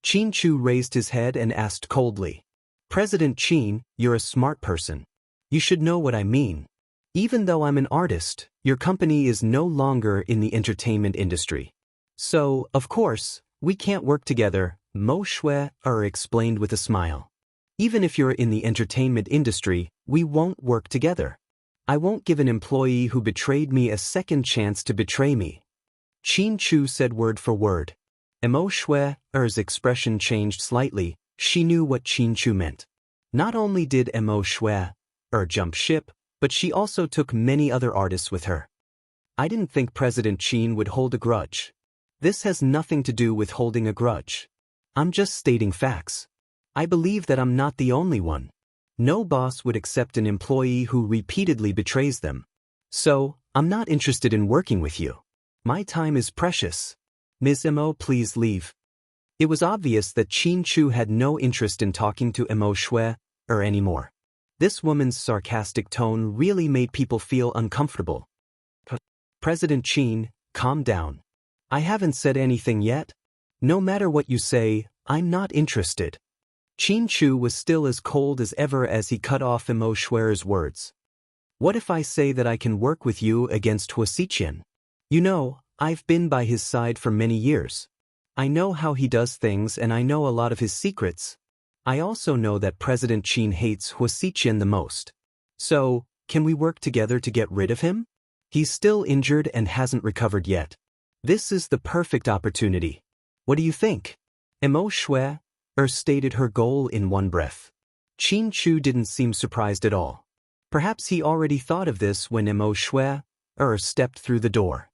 Qin Chu raised his head and asked coldly. President Qin, you're a smart person. You should know what I mean. Even though I'm an artist, your company is no longer in the entertainment industry. So, of course, we can't work together, Mo Shui explained with a smile. Even if you're in the entertainment industry, we won't work together. I won't give an employee who betrayed me a second chance to betray me. Qin Chu said word for word. Mo Shui's expression changed slightly. She knew what Qin Chu meant. Not only did Mo Shui jump ship, but she also took many other artists with her. I didn't think President Qin would hold a grudge. This has nothing to do with holding a grudge. I'm just stating facts. I believe that I'm not the only one. No boss would accept an employee who repeatedly betrays them. So, I'm not interested in working with you. My time is precious. Ms. Mo, please leave. It was obvious that Qin Chu had no interest in talking to Mo Shui anymore. This woman's sarcastic tone really made people feel uncomfortable. President Qin, calm down. I haven't said anything yet. No matter what you say, I'm not interested. Qin Chu was still as cold as ever as he cut off Mo Shui's words. What if I say that I can work with you against Wuxia? You know, I've been by his side for many years. I know how he does things and I know a lot of his secrets. I also know that President Qin hates Wuxia the most. So, can we work together to get rid of him? He's still injured and hasn't recovered yet. This is the perfect opportunity. What do you think? Mo Shui stated her goal in one breath. Qin Chu didn't seem surprised at all. Perhaps he already thought of this when Mo Shui stepped through the door.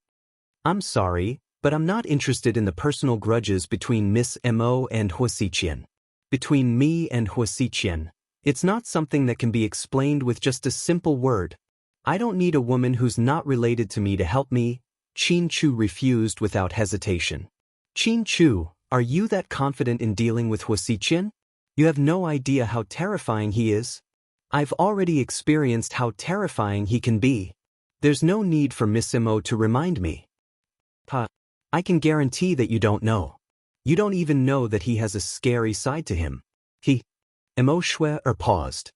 I'm sorry, but I'm not interested in the personal grudges between Miss Mo and Wuxia. Between me and Wuxia, it's not something that can be explained with just a simple word. I don't need a woman who's not related to me to help me. Qin Chu refused without hesitation. Qin Chu, are you that confident in dealing with Wuxia? You have no idea how terrifying he is. I've already experienced how terrifying he can be. There's no need for Miss Mo to remind me. I can guarantee that you don't know. You don't even know that he has a scary side to him. Mo Shui paused.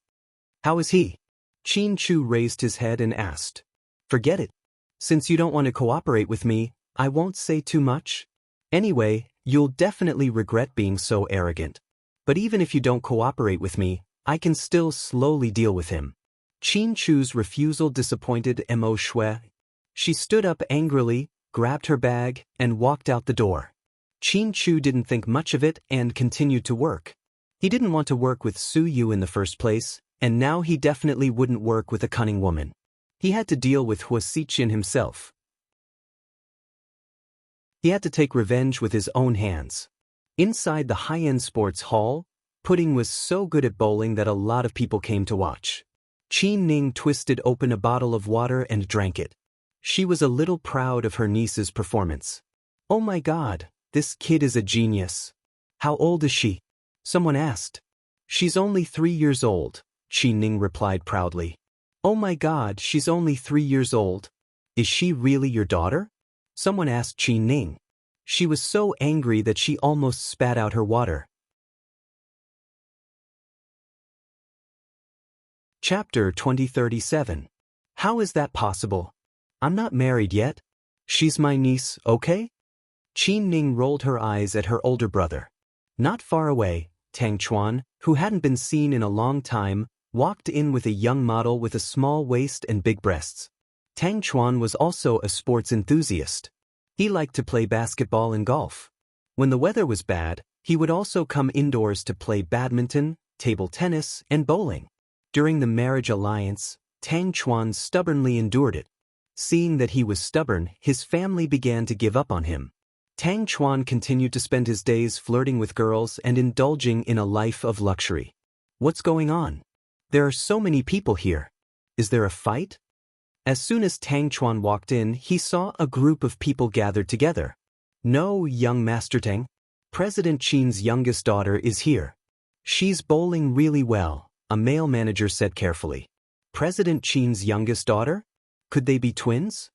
How is he? Qin Chu raised his head and asked. Forget it. Since you don't want to cooperate with me, I won't say too much. Anyway, you'll definitely regret being so arrogant. But even if you don't cooperate with me, I can still slowly deal with him. Qin Chu's refusal disappointed Mo Shui. She stood up angrily, grabbed her bag, and walked out the door. Qin Chu didn't think much of it and continued to work. He didn't want to work with Su Yu in the first place, and now he definitely wouldn't work with a cunning woman. He had to deal with Wuxia himself. He had to take revenge with his own hands. Inside the high-end sports hall, Pudding was so good at bowling that a lot of people came to watch. Qin Ning twisted open a bottle of water and drank it. She was a little proud of her niece's performance. Oh my God, this kid is a genius. How old is she? Someone asked. She's only 3 years old, Qin Ning replied proudly. Oh my God, she's only 3 years old. Is she really your daughter? Someone asked Qin Ning. She was so angry that she almost spat out her water. Chapter 2037. How is that possible? I'm not married yet. She's my niece, okay? Qin Ning rolled her eyes at her older brother. Not far away, Tang Chuan, who hadn't been seen in a long time, walked in with a young model with a small waist and big breasts. Tang Chuan was also a sports enthusiast. He liked to play basketball and golf. When the weather was bad, He would also come indoors to play badminton, table tennis, and bowling. During the marriage alliance, Tang Chuan stubbornly endured it. Seeing that he was stubborn, his family began to give up on him. Tang Chuan continued to spend his days flirting with girls and indulging in a life of luxury. What's going on? There are so many people here. Is there a fight? As soon as Tang Chuan walked in, he saw a group of people gathered together. No, young Master Tang. President Qin's youngest daughter is here. She's bowling really well, a male manager said carefully. President Qin's youngest daughter? Could they be twins?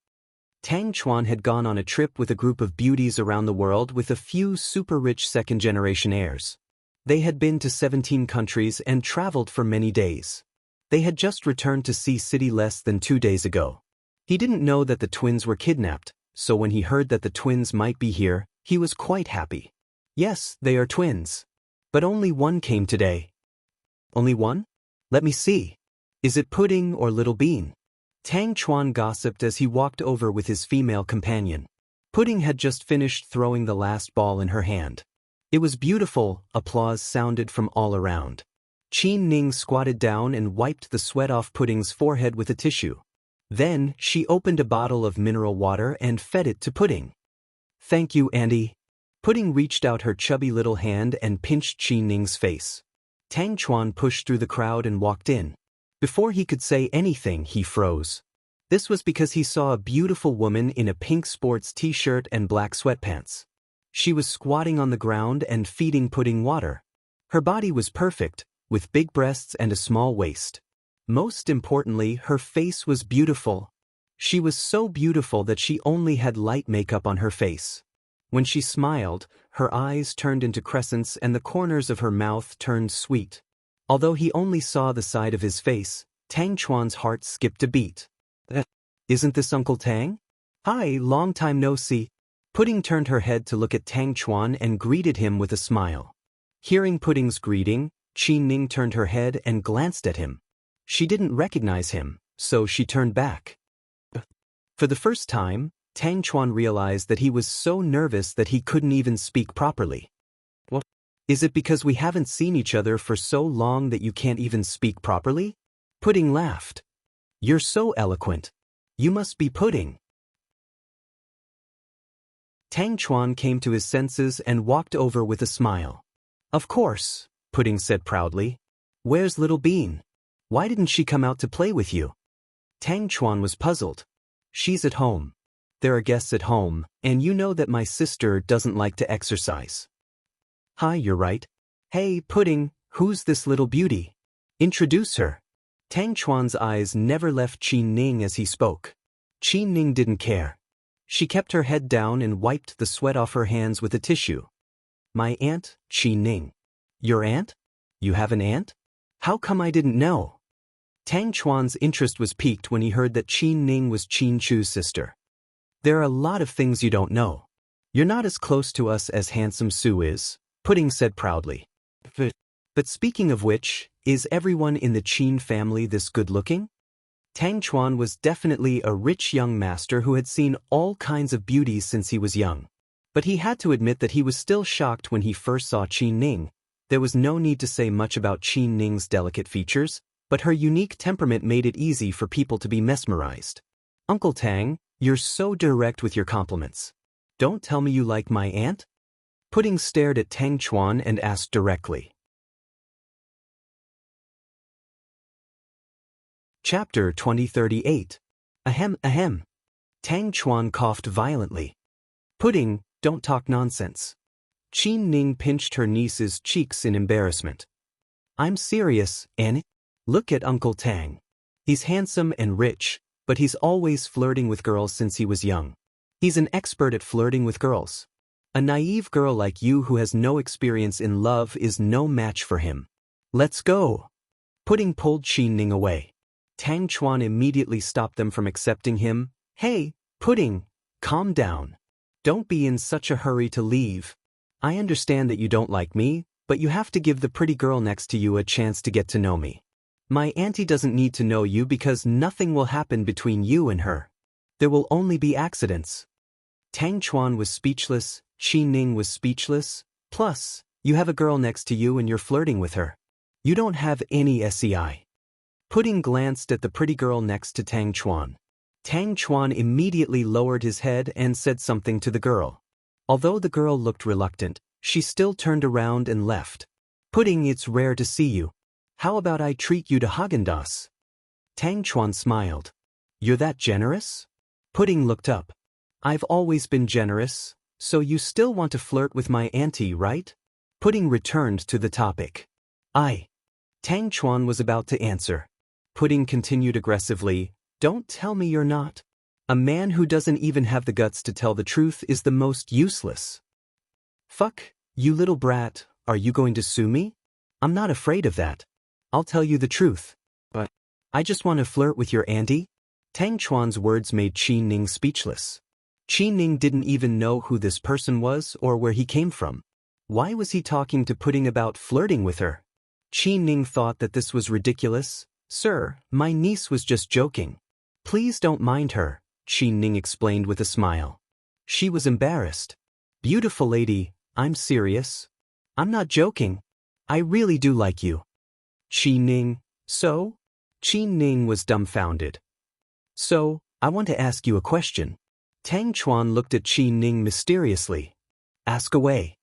Tang Chuan had gone on a trip with a group of beauties around the world with a few super-rich second-generation heirs. They had been to 17 countries and traveled for many days. They had just returned to Sea City less than 2 days ago. He didn't know that the twins were kidnapped, so when he heard that the twins might be here, he was quite happy. Yes, they are twins. But only one came today. Only one? Let me see. Is it Pudding or Little Bean? Tang Chuan gossiped as he walked over with his female companion. Pudding had just finished throwing the last ball in her hand. It was beautiful, applause sounded from all around. Qin Ning squatted down and wiped the sweat off Pudding's forehead with a tissue. Then, she opened a bottle of mineral water and fed it to Pudding. Thank you, Andy. Pudding reached out her chubby little hand and pinched Qin Ning's face. Tang Chuan pushed through the crowd and walked in. Before he could say anything, he froze. This was because he saw a beautiful woman in a pink sports t-shirt and black sweatpants. She was squatting on the ground and feeding Pudding water. Her body was perfect, with big breasts and a small waist. Most importantly, her face was beautiful. She was so beautiful that she only had light makeup on her face. When she smiled, her eyes turned into crescents and the corners of her mouth turned sweet. Although he only saw the side of his face, Tang Chuan's heart skipped a beat. Isn't this Uncle Tang? Hi, long time no see. Pudding turned her head to look at Tang Chuan and greeted him with a smile. Hearing Pudding's greeting, Qin Ning turned her head and glanced at him. She didn't recognize him, so she turned back. For the first time, Tang Chuan realized that he was so nervous that he couldn't even speak properly. What? Is it because we haven't seen each other for so long that you can't even speak properly? Pudding laughed. You're so eloquent. You must be Pudding. Tang Chuan came to his senses and walked over with a smile. Of course, Pudding said proudly. Where's Little Bean? Why didn't she come out to play with you? Tang Chuan was puzzled. She's at home. There are guests at home, and you know that my sister doesn't like to exercise. Hi, you're right. Hey, Pudding, who's this little beauty? Introduce her. Tang Chuan's eyes never left Qin Ning as he spoke. Qin Ning didn't care. She kept her head down and wiped the sweat off her hands with a tissue. My aunt, Qin Ning. Your aunt? You have an aunt? How come I didn't know? Tang Chuan's interest was piqued when he heard that Qin Ning was Qin Chu's sister. There are a lot of things you don't know. You're not as close to us as handsome Su is, Pudding said proudly. But speaking of which, is everyone in the Qin family this good-looking? Tang Chuan was definitely a rich young master who had seen all kinds of beauties since he was young. But he had to admit that he was still shocked when he first saw Qin Ning. There was no need to say much about Qin Ning's delicate features, but her unique temperament made it easy for people to be mesmerized. Uncle Tang, you're so direct with your compliments. Don't tell me you like my aunt? Pudding stared at Tang Chuan and asked directly. Chapter 2038. Ahem, ahem. Tang Chuan coughed violently. Pudding, don't talk nonsense. Qin Ning pinched her niece's cheeks in embarrassment. I'm serious, Annie. Look at Uncle Tang. He's handsome and rich, but he's always flirting with girls since he was young. He's an expert at flirting with girls. A naive girl like you who has no experience in love is no match for him. Let's go. Pudding pulled Qin Ning away. Tang Chuan immediately stopped them from accepting him. Hey, Pudding, calm down. Don't be in such a hurry to leave. I understand that you don't like me, but you have to give the pretty girl next to you a chance to get to know me. My auntie doesn't need to know you because nothing will happen between you and her. There will only be accidents. Tang Chuan was speechless, Qin Ning was speechless. Plus, You have a girl next to you and you're flirting with her. You don't have any SEI. Pudding glanced at the pretty girl next to Tang Chuan. Tang Chuan immediately lowered his head and said something to the girl. Although the girl looked reluctant, she still turned around and left. Pudding, it's rare to see you. How about I treat you to Haagen-Dazs? Tang Chuan smiled. You're that generous? Pudding looked up. I've always been generous, so you still want to flirt with my auntie, right? Pudding returned to the topic. Tang Chuan was about to answer. Pudding continued aggressively, don't tell me you're not. A man who doesn't even have the guts to tell the truth is the most useless. Fuck, you little brat, are you going to sue me? I'm not afraid of that. I'll tell you the truth. But I just want to flirt with your auntie? Tang Chuan's words made Qi Ning speechless. Qi Ning didn't even know who this person was or where he came from. Why was he talking to Pudding about flirting with her? Qi Ning thought that this was ridiculous. Sir, my niece was just joking. Please don't mind her, Qi Ning explained with a smile. She was embarrassed. Beautiful lady, I'm serious. I'm not joking. I really do like you. Qi Ning, so? Qi Ning was dumbfounded. So, I want to ask you a question. Tang Chuan looked at Qi Ning mysteriously. Ask away.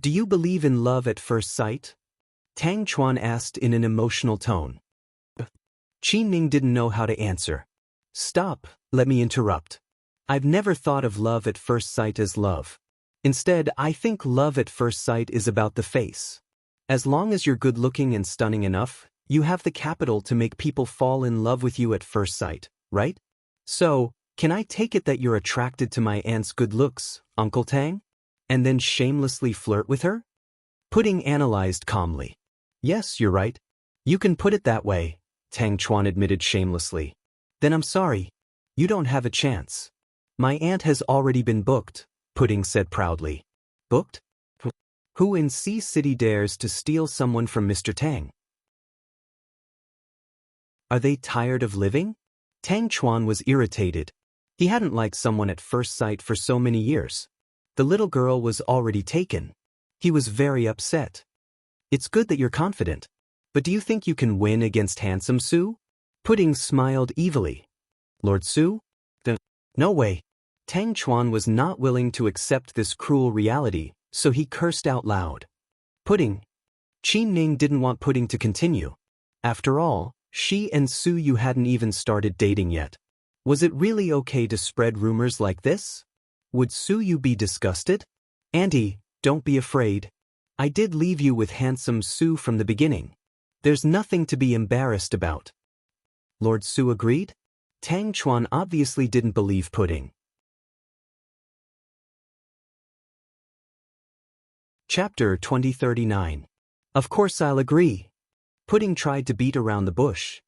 Do you believe in love at first sight? Tang Chuan asked in an emotional tone. Qi Ning didn't know how to answer. Stop, let me interrupt. I've never thought of love at first sight as love. Instead, I think love at first sight is about the face. As long as you're good-looking and stunning enough, you have the capital to make people fall in love with you at first sight, right? So, can I take it that you're attracted to my aunt's good looks, Uncle Tang? And then shamelessly flirt with her? Pudding analyzed calmly. Yes, you're right. You can put it that way, Tang Chuan admitted shamelessly. Then I'm sorry. You don't have a chance. My aunt has already been booked, Pudding said proudly. Booked? Who in Sea City dares to steal someone from Mr. Tang? Are they tired of living? Tang Chuan was irritated. He hadn't liked someone at first sight for so many years. The little girl was already taken. He was very upset. It's good that you're confident. But do you think you can win against handsome Su? Pudding smiled evilly. Lord Su? No way. Tang Chuan was not willing to accept this cruel reality, so he cursed out loud. Pudding. Qi Ning didn't want Pudding to continue. After all, she and Su Yu hadn't even started dating yet. Was it really okay to spread rumors like this? Would Su Yu be disgusted? Auntie, don't be afraid. I did leave you with handsome Su from the beginning. There's nothing to be embarrassed about. Lord Su agreed? Tang Chuan obviously didn't believe Pudding. Chapter 2039. Of course I'll agree. Pudding tried to beat around the bush.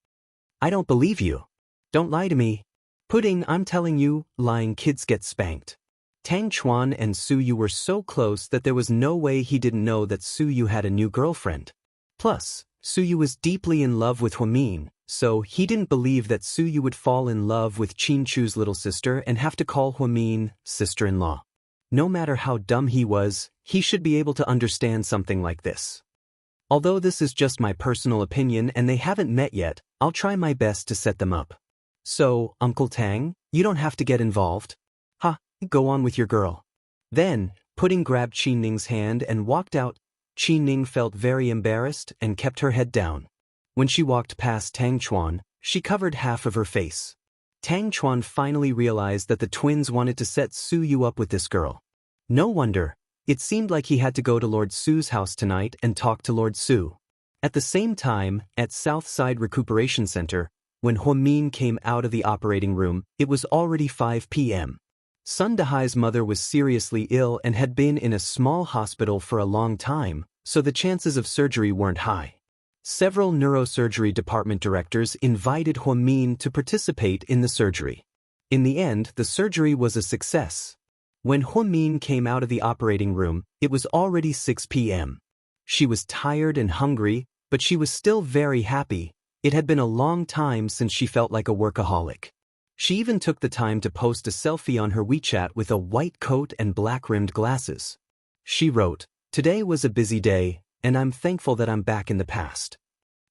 I don't believe you. Don't lie to me. Pudding, I'm telling you, lying kids get spanked. Tang Chuan and Su Yu were so close that there was no way he didn't know that Su Yu had a new girlfriend. Plus, Su Yu was deeply in love with Huamin, so he didn't believe that Su Yu would fall in love with Qin Chu's little sister and have to call Huamin sister-in-law. No matter how dumb he was, he should be able to understand something like this. Although this is just my personal opinion and they haven't met yet, I'll try my best to set them up. So, Uncle Tang, you don't have to get involved. Go on with your girl. Then, Pudding grabbed Qi Ning's hand and walked out. Qi Ning felt very embarrassed and kept her head down. When she walked past Tang Chuan, she covered half of her face. Tang Chuan finally realized that the twins wanted to set Su Yu up with this girl. No wonder. It seemed like he had to go to Lord Su's house tonight and talk to Lord Su. At the same time, at Southside Recuperation Center, when Huamin came out of the operating room, it was already 5 p.m. Sun Dehai's mother was seriously ill and had been in a small hospital for a long time, so the chances of surgery weren't high. Several neurosurgery department directors invited Huamin to participate in the surgery. In the end, the surgery was a success. When Huamin came out of the operating room, it was already 6 p.m. She was tired and hungry, but she was still very happy. It had been a long time since she felt like a workaholic. She even took the time to post a selfie on her WeChat with a white coat and black-rimmed glasses. She wrote, Today was a busy day, and I'm thankful that I'm back in the past.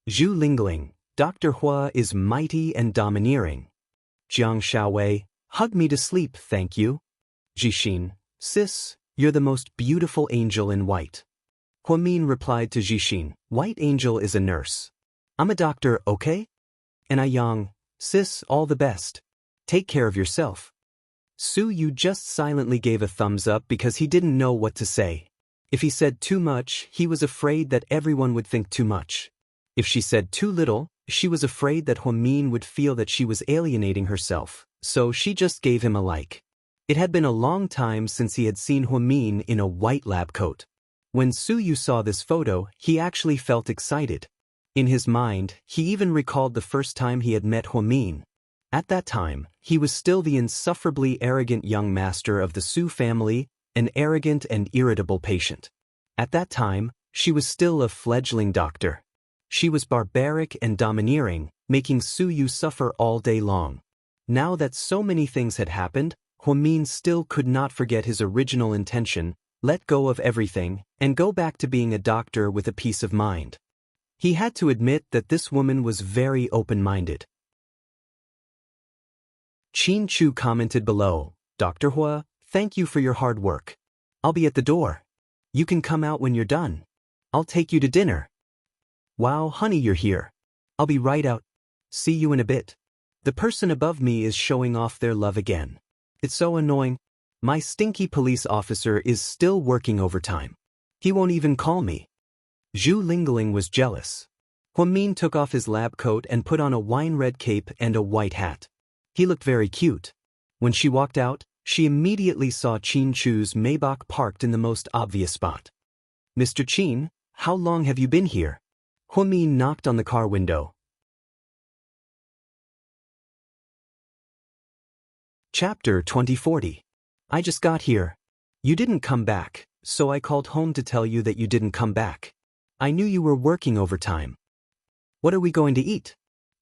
Zhu Lingling, Dr. Hua is mighty and domineering. Jiang Xiaowei, hug me to sleep, thank you. Jixin, sis, you're the most beautiful angel in white. Huamin replied to Jixin, white angel is a nurse. I'm a doctor, okay? And Yang, sis, all the best. Take care of yourself. Su Yu just silently gave a thumbs up because he didn't know what to say. If he said too much, he was afraid that everyone would think too much. If she said too little, she was afraid that Huamin would feel that she was alienating herself, so she just gave him a like. It had been a long time since he had seen Huamin in a white lab coat. When Su Yu saw this photo, he actually felt excited. In his mind, he even recalled the first time he had met Huamin. At that time, he was still the insufferably arrogant young master of the Su family, an arrogant and irritable patient. At that time, she was still a fledgling doctor. She was barbaric and domineering, making Su Yu suffer all day long. Now that so many things had happened, Huamin still could not forget his original intention, let go of everything, and go back to being a doctor with a peace of mind. He had to admit that this woman was very open-minded. Qin Chu commented below, Dr. Hua, thank you for your hard work. I'll be at the door. You can come out when you're done. I'll take you to dinner. Wow, honey, you're here. I'll be right out. See you in a bit. The person above me is showing off their love again. It's so annoying. My stinky police officer is still working overtime. He won't even call me. Zhu Lingling was jealous. Huamin took off his lab coat and put on a wine-red cape and a white hat. He looked very cute. When she walked out, she immediately saw Qin Chu's Maybach parked in the most obvious spot. Mr. Qin, how long have you been here? Huamin knocked on the car window. Chapter 2040. I just got here. You didn't come back, so I called home to tell you that you didn't come back. I knew you were working overtime. What are we going to eat?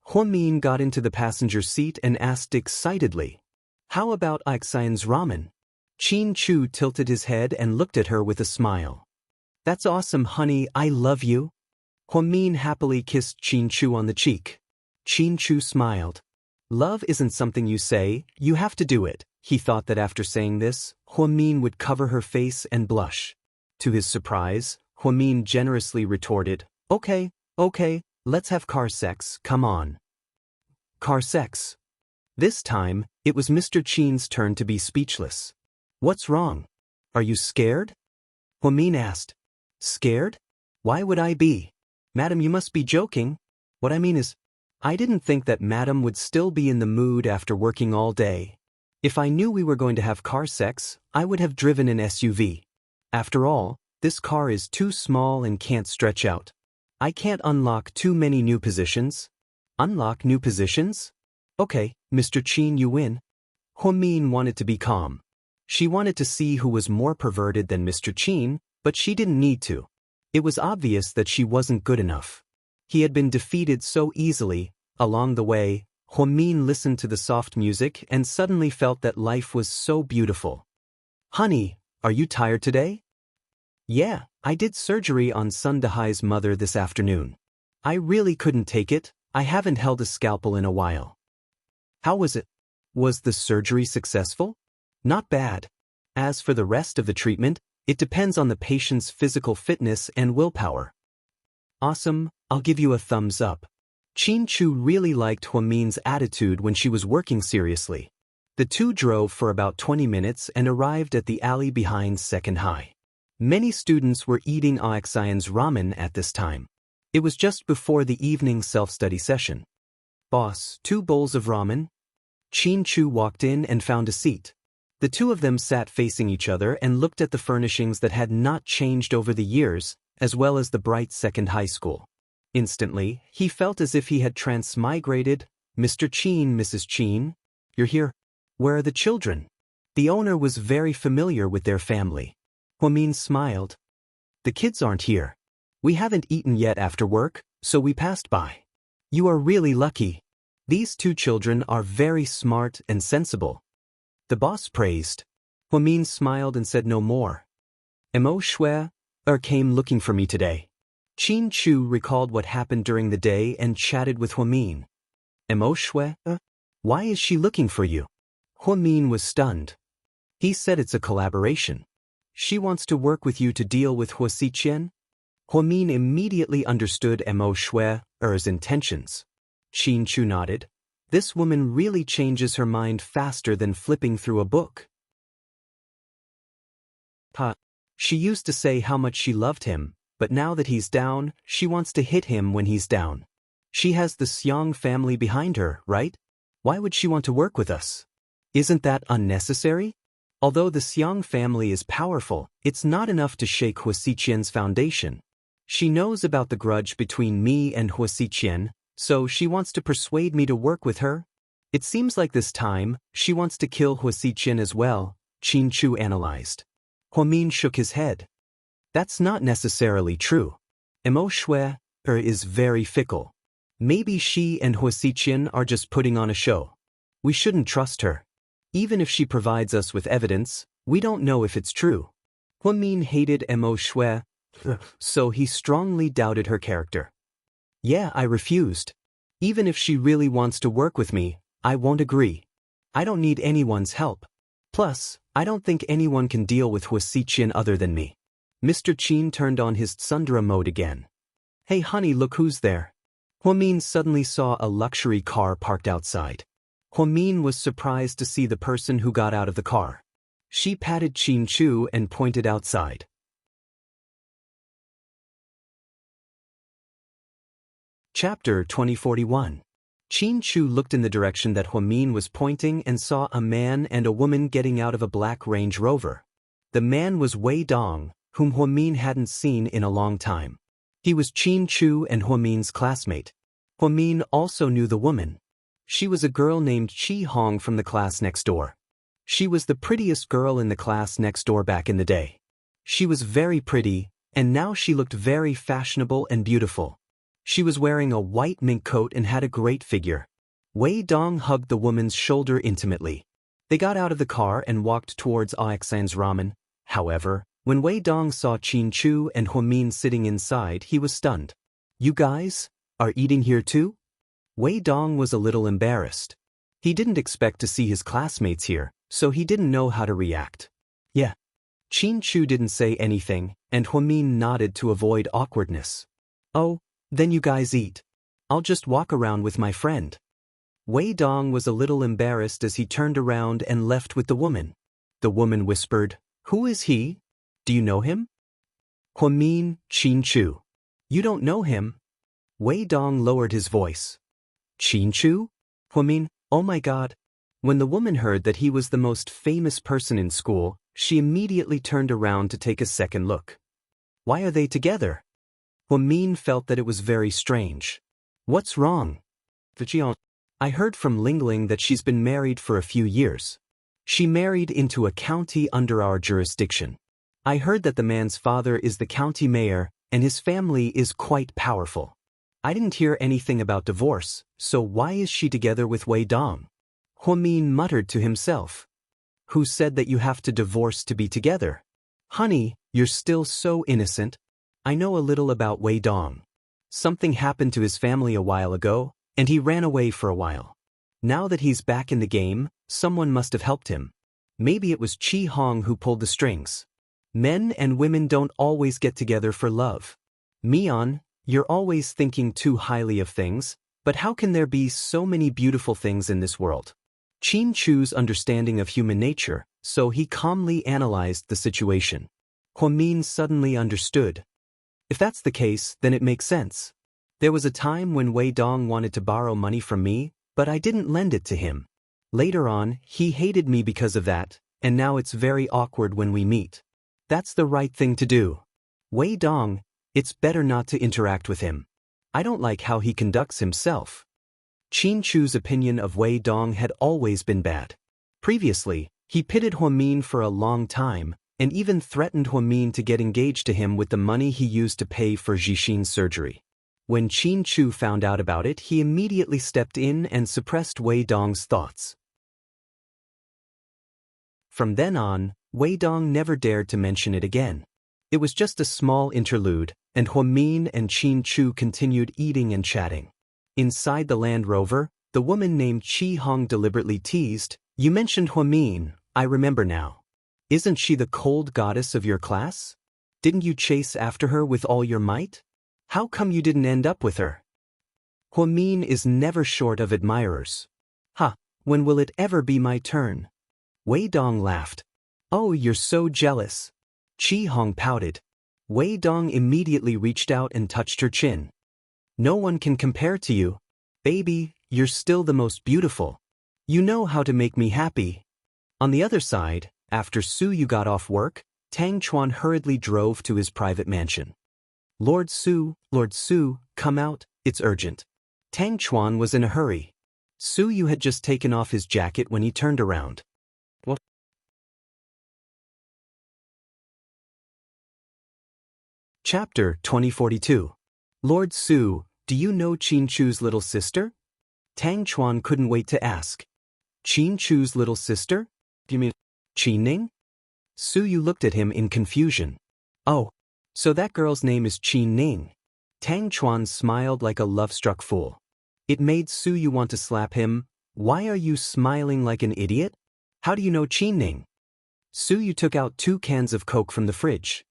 Huamin got into the passenger seat and asked excitedly. How about Xianxia's ramen? Qin Chu tilted his head and looked at her with a smile. That's awesome, honey, I love you. Huamin happily kissed Qin Chu on the cheek. Qin Chu smiled. Love isn't something you say, you have to do it. He thought that after saying this, Huamin would cover her face and blush. To his surprise, Huamin generously retorted, Okay, let's have car sex, come on. Car sex. This time, it was Mr. Qin's turn to be speechless. What's wrong? Are you scared? Huamin asked. Scared? Why would I be? Madam, you must be joking. What I mean is, I didn't think that Madam would still be in the mood after working all day. If I knew we were going to have car sex, I would have driven an SUV. After all, this car is too small and can't stretch out. I can't unlock too many new positions. Unlock new positions? Okay, Mr. Qin, you win. Huamin wanted to be calm. She wanted to see who was more perverted than Mr. Qin, but she didn't need to. It was obvious that she wasn't good enough. He had been defeated so easily. Along the way, Huamin listened to the soft music and suddenly felt that life was so beautiful. Honey, are you tired today? Yeah, I did surgery on Sun Dehai's mother this afternoon. I really couldn't take it, I haven't held a scalpel in a while. How was it? Was the surgery successful? Not bad. As for the rest of the treatment, it depends on the patient's physical fitness and willpower. Awesome, I'll give you a thumbs up. Qin Chu really liked Huamin's attitude when she was working seriously. The two drove for about 20 minutes and arrived at the alley behind Second High. Many students were eating Xianxia's ramen at this time. It was just before the evening self-study session. Boss, 2 bowls of ramen? Qin Chu walked in and found a seat. The two of them sat facing each other and looked at the furnishings that had not changed over the years, as well as the bright second high school. Instantly, he felt as if he had transmigrated. Mr. Qin, Mrs. Qin, you're here. Where are the children? The owner was very familiar with their family. Huamin smiled. The kids aren't here. We haven't eaten yet after work, so we passed by. You are really lucky. These 2 children are very smart and sensible. The boss praised. Huamin smiled and said no more. Emo Shui, came looking for me today. Qin Chu recalled what happened during the day and chatted with Huamin. Emoshue? Why is she looking for you? Huamin was stunned. He said it's a collaboration. She wants to work with you to deal with Huaxiqian? Huamin immediately understood Emoshue's intentions. Qin Chu nodded. This woman really changes her mind faster than flipping through a book. She used to say how much she loved him, but now that he's down, she wants to hit him when he's down. She has the Xiang family behind her, right? Why would she want to work with us? Isn't that unnecessary? Although the Xiang family is powerful, it's not enough to shake Huaxiqian's foundation. She knows about the grudge between me and Huaxiqian, so she wants to persuade me to work with her? It seems like this time, she wants to kill Huaxiqian as well, Qin Chu analyzed. Huamin shook his head. That's not necessarily true. Emoshue is very fickle. Maybe she and Huaxiqian are just putting on a show. We shouldn't trust her. Even if she provides us with evidence, we don't know if it's true. Huamin hated Emoshue, so he strongly doubted her character. Yeah, I refused. Even if she really wants to work with me, I won't agree. I don't need anyone's help. Plus, I don't think anyone can deal with Huaxiqian other than me. Mr. Qin turned on his Tsundere mode again. Hey honey, look who's there. Huamin suddenly saw a luxury car parked outside. Huamin was surprised to see the person who got out of the car. She patted Qin Chu and pointed outside. Chapter 2041. Qin Chu looked in the direction that Huamin was pointing and saw a man and a woman getting out of a black Range Rover. The man was Wei Dong, whom Huamin hadn't seen in a long time. He was Qin Chu and Huamin's classmate. Huamin also knew the woman. She was a girl named Qi Hong from the class next door. She was the prettiest girl in the class next door back in the day. She was very pretty, and now she looked very fashionable and beautiful. She was wearing a white mink coat and had a great figure. Wei Dong hugged the woman's shoulder intimately. They got out of the car and walked towards Aoxan's ramen. However, when Wei Dong saw Qin Chu and Huamin sitting inside, he was stunned. You guys are eating here too? Wei Dong was a little embarrassed. He didn't expect to see his classmates here, so he didn't know how to react. Yeah. Qin Chu didn't say anything, and Huamin nodded to avoid awkwardness. Oh, then you guys eat. I'll just walk around with my friend. Wei Dong was a little embarrassed as he turned around and left with the woman. The woman whispered, Who is he? Do you know him? Huamin, Qin Chu. You don't know him? Wei Dong lowered his voice. Qin Chu? Huamin, oh my god. When the woman heard that he was the most famous person in school, she immediately turned around to take a second look. Why are they together? Huamin felt that it was very strange. What's wrong? I heard from Lingling that she's been married for a few years. She married into a county under our jurisdiction. I heard that the man's father is the county mayor, and his family is quite powerful. I didn't hear anything about divorce, so why is she together with Wei Dong? Huamin muttered to himself. Who said that you have to divorce to be together? Honey, you're still so innocent. I know a little about Wei Dong. Something happened to his family a while ago, and he ran away for a while. Now that he's back in the game, someone must have helped him. Maybe it was Qi Hong who pulled the strings. Men and women don't always get together for love. Mian, you're always thinking too highly of things, but how can there be so many beautiful things in this world? Qin Chu's understanding of human nature, so he calmly analyzed the situation. Huamin suddenly understood. If that's the case, then it makes sense. There was a time when Wei Dong wanted to borrow money from me, but I didn't lend it to him. Later on, he hated me because of that, and now it's very awkward when we meet. That's the right thing to do. Wei Dong, it's better not to interact with him. I don't like how he conducts himself. Qin Chu's opinion of Wei Dong had always been bad. Previously, he pitted Huamin for a long time, and even threatened Huamin to get engaged to him with the money he used to pay for Jixin's surgery. When Qin Chu found out about it, he immediately stepped in and suppressed Wei Dong's thoughts. From then on, Wei Dong never dared to mention it again. It was just a small interlude, and Huamin and Qin Chu continued eating and chatting. Inside the Land Rover, the woman named Qi Hong deliberately teased, "You mentioned Huamin, I remember now. Isn't she the cold goddess of your class? Didn't you chase after her with all your might? How come you didn't end up with her?" Huamin is never short of admirers. "Ha, when will it ever be my turn?" Wei Dong laughed. "Oh, you're so jealous." Qi Hong pouted. Wei Dong immediately reached out and touched her chin. "No one can compare to you. Baby, you're still the most beautiful. You know how to make me happy." On the other side, after Su Yu got off work, Tang Chuan hurriedly drove to his private mansion. Lord Su, come out, it's urgent." Tang Chuan was in a hurry. Su Yu had just taken off his jacket when he turned around. "What?" Chapter 2042. "Lord Su, do you know Qin Chu's little sister?" Tang Chuan couldn't wait to ask. "Qin Chu's little sister? Do you mean Qin Ning?" Su Yu looked at him in confusion. "Oh, so that girl's name is Qin Ning." Tang Chuan smiled like a love-struck fool. It made Su Yu want to slap him. "Why are you smiling like an idiot? How do you know Qin Ning?" Su Yu took out 2 cans of Coke from the fridge.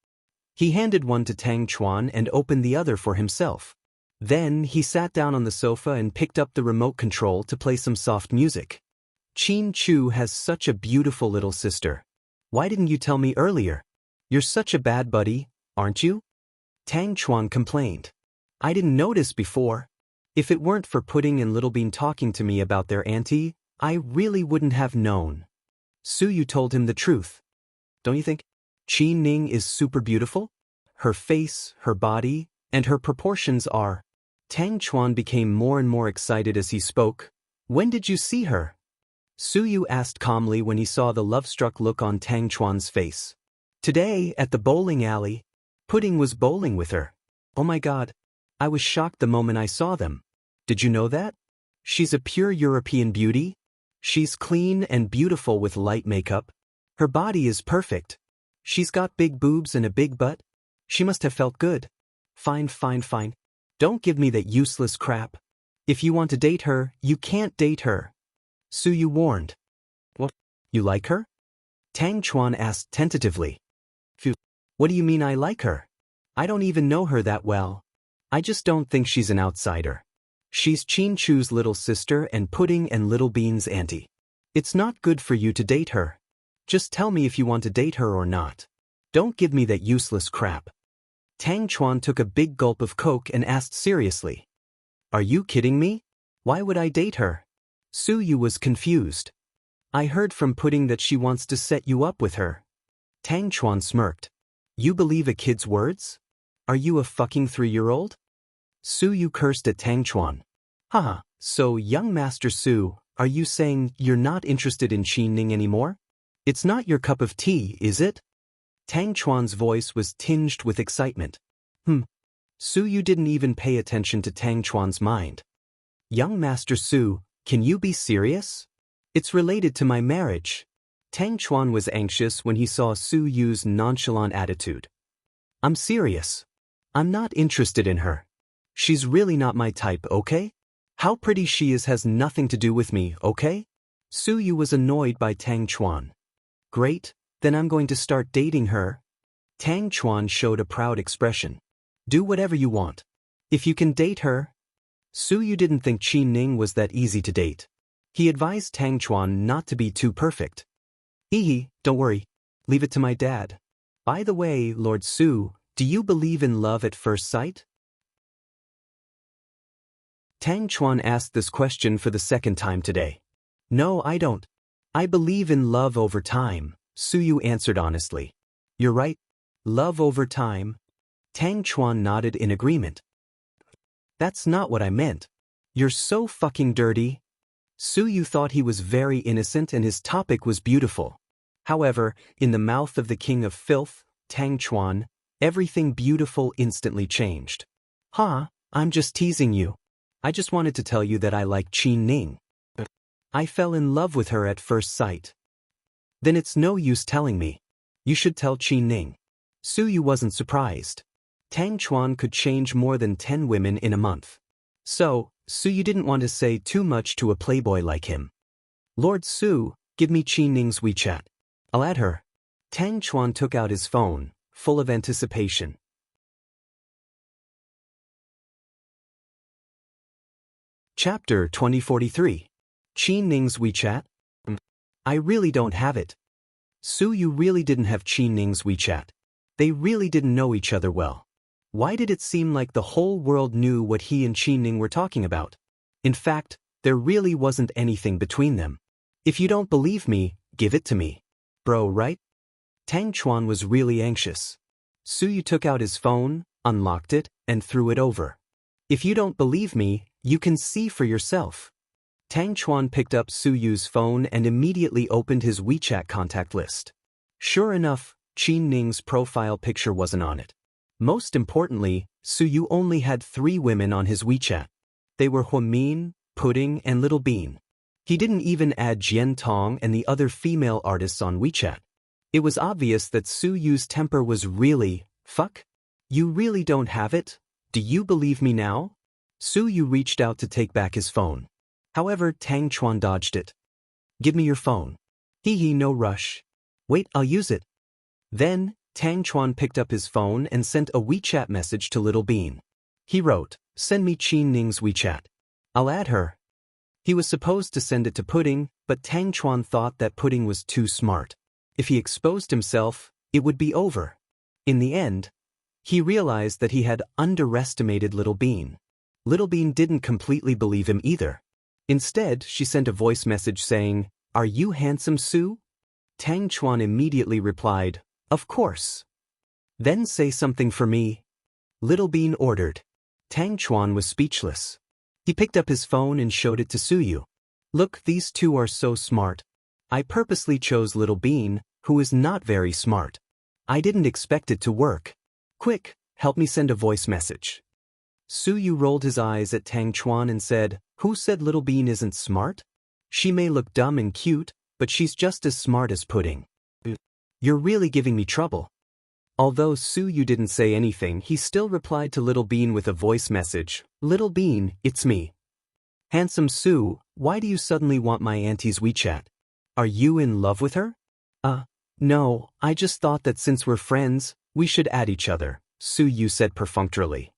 He handed one to Tang Chuan and opened the other for himself. Then he sat down on the sofa and picked up the remote control to play some soft music. "Qin Chu has such a beautiful little sister. Why didn't you tell me earlier? You're such a bad buddy, aren't you?" Tang Chuan complained. "I didn't notice before. If it weren't for Pudding and Little Bean talking to me about their auntie, I really wouldn't have known." Su Yu told him the truth. "Don't you think Qin Ning is super beautiful? Her face, her body, and her proportions are..." Tang Chuan became more and more excited as he spoke. "When did you see her?" Su Yu asked calmly when he saw the love-struck look on Tang Chuan's face. "Today, at the bowling alley. Pudding was bowling with her. Oh my God. I was shocked the moment I saw them. Did you know that? She's a pure European beauty. She's clean and beautiful with light makeup. Her body is perfect. She's got big boobs and a big butt. She must have felt good. Fine. Don't give me that useless crap. If you want to date her, you can't date her." Su Yu warned. "What? You like her?" Tang Chuan asked tentatively. "Phew. What do you mean I like her? I don't even know her that well. I just don't think she's an outsider. She's Qin Chu's little sister and Pudding and Little Bean's auntie. It's not good for you to date her. Just tell me if you want to date her or not. Don't give me that useless crap." Tang Chuan took a big gulp of Coke and asked seriously. "Are you kidding me? Why would I date her?" Su Yu was confused. "I heard from Pudding that she wants to set you up with her." Tang Chuan smirked. "You believe a kid's words? Are you a fucking 3-year-old? Su Yu cursed at Tang Chuan. "Haha, so young Master Su, are you saying you're not interested in Qin Ning anymore? It's not your cup of tea, is it?" Tang Chuan's voice was tinged with excitement. Su Yu didn't even pay attention to Tang Chuan's mind. "Young Master Su, can you be serious? It's related to my marriage." Tang Chuan was anxious when he saw Su Yu's nonchalant attitude. "I'm serious. I'm not interested in her. She's really not my type, okay? How pretty she is has nothing to do with me, okay?" Su Yu was annoyed by Tang Chuan. "Great, then I'm going to start dating her." Tang Chuan showed a proud expression. "Do whatever you want. If you can date her." Su Yu didn't think Qin Ning was that easy to date. He advised Tang Chuan not to be too perfect. Don't worry. Leave it to my dad. By the way, Lord Su, do you believe in love at first sight?" Tang Chuan asked this question for the second time today. "No, I don't. I believe in love over time," Su Yu answered honestly. "You're right. Love over time." Tang Chuan nodded in agreement. "That's not what I meant. You're so fucking dirty." Su Yu thought he was very innocent and his topic was beautiful. However, in the mouth of the king of filth, Tang Chuan, everything beautiful instantly changed. I'm just teasing you. I just wanted to tell you that I like Qin Ning. I fell in love with her at first sight." "Then it's no use telling me. You should tell Qin Ning." Su Yu wasn't surprised. Tang Chuan could change more than 10 women in a month. So, Su Yu didn't want to say too much to a playboy like him. Lord Su, give me Qi Ning's WeChat. I'll add her. Tang Chuan took out his phone, full of anticipation. Chapter 2043. Qi Ning's WeChat? I really don't have it. Su Yu really didn't have Qi Ning's WeChat. They really didn't know each other well. Why did it seem like the whole world knew what he and Qi Ning were talking about? In fact, there really wasn't anything between them. If you don't believe me, give it to me. Bro, right? Tang Chuan was really anxious. Su Yu took out his phone, unlocked it, and threw it over. If you don't believe me, you can see for yourself. Tang Chuan picked up Su Yu's phone and immediately opened his WeChat contact list. Sure enough, Qi Ning's profile picture wasn't on it. Most importantly, Su Yu only had 3 women on his WeChat. They were Huamin, Pudding, and Little Bean. He didn't even add Jian Tong and the other female artists on WeChat. It was obvious that Su Yu's temper was really, fuck? You really don't have it? Do you believe me now? Su Yu reached out to take back his phone. However, Tang Chuan dodged it. Give me your phone. Hee, no rush. Wait, I'll use it. Then, Tang Chuan picked up his phone and sent a WeChat message to Little Bean. He wrote, send me Qi Ning's WeChat. I'll add her. He was supposed to send it to Pudding, but Tang Chuan thought that Pudding was too smart. If he exposed himself, it would be over. In the end, he realized that he had underestimated Little Bean. Little Bean didn't completely believe him either. Instead, she sent a voice message saying, "Are you handsome, Su?" Tang Chuan immediately replied, "Of course." "Then say something for me," Little Bean ordered. Tang Chuan was speechless. He picked up his phone and showed it to Su Yu. "Look, these two are so smart. I purposely chose Little Bean, who is not very smart. I didn't expect it to work. Quick, help me send a voice message." Su Yu rolled his eyes at Tang Chuan and said, "Who said Little Bean isn't smart? She may look dumb and cute, but she's just as smart as Pudding." "You're really giving me trouble." Although Su Yu didn't say anything, he still replied to Little Bean with a voice message, "Little Bean, it's me. Handsome Su, why do you suddenly want my auntie's WeChat? Are you in love with her?" No, I just thought that since we're friends, we should add each other," Su Yu said perfunctorily.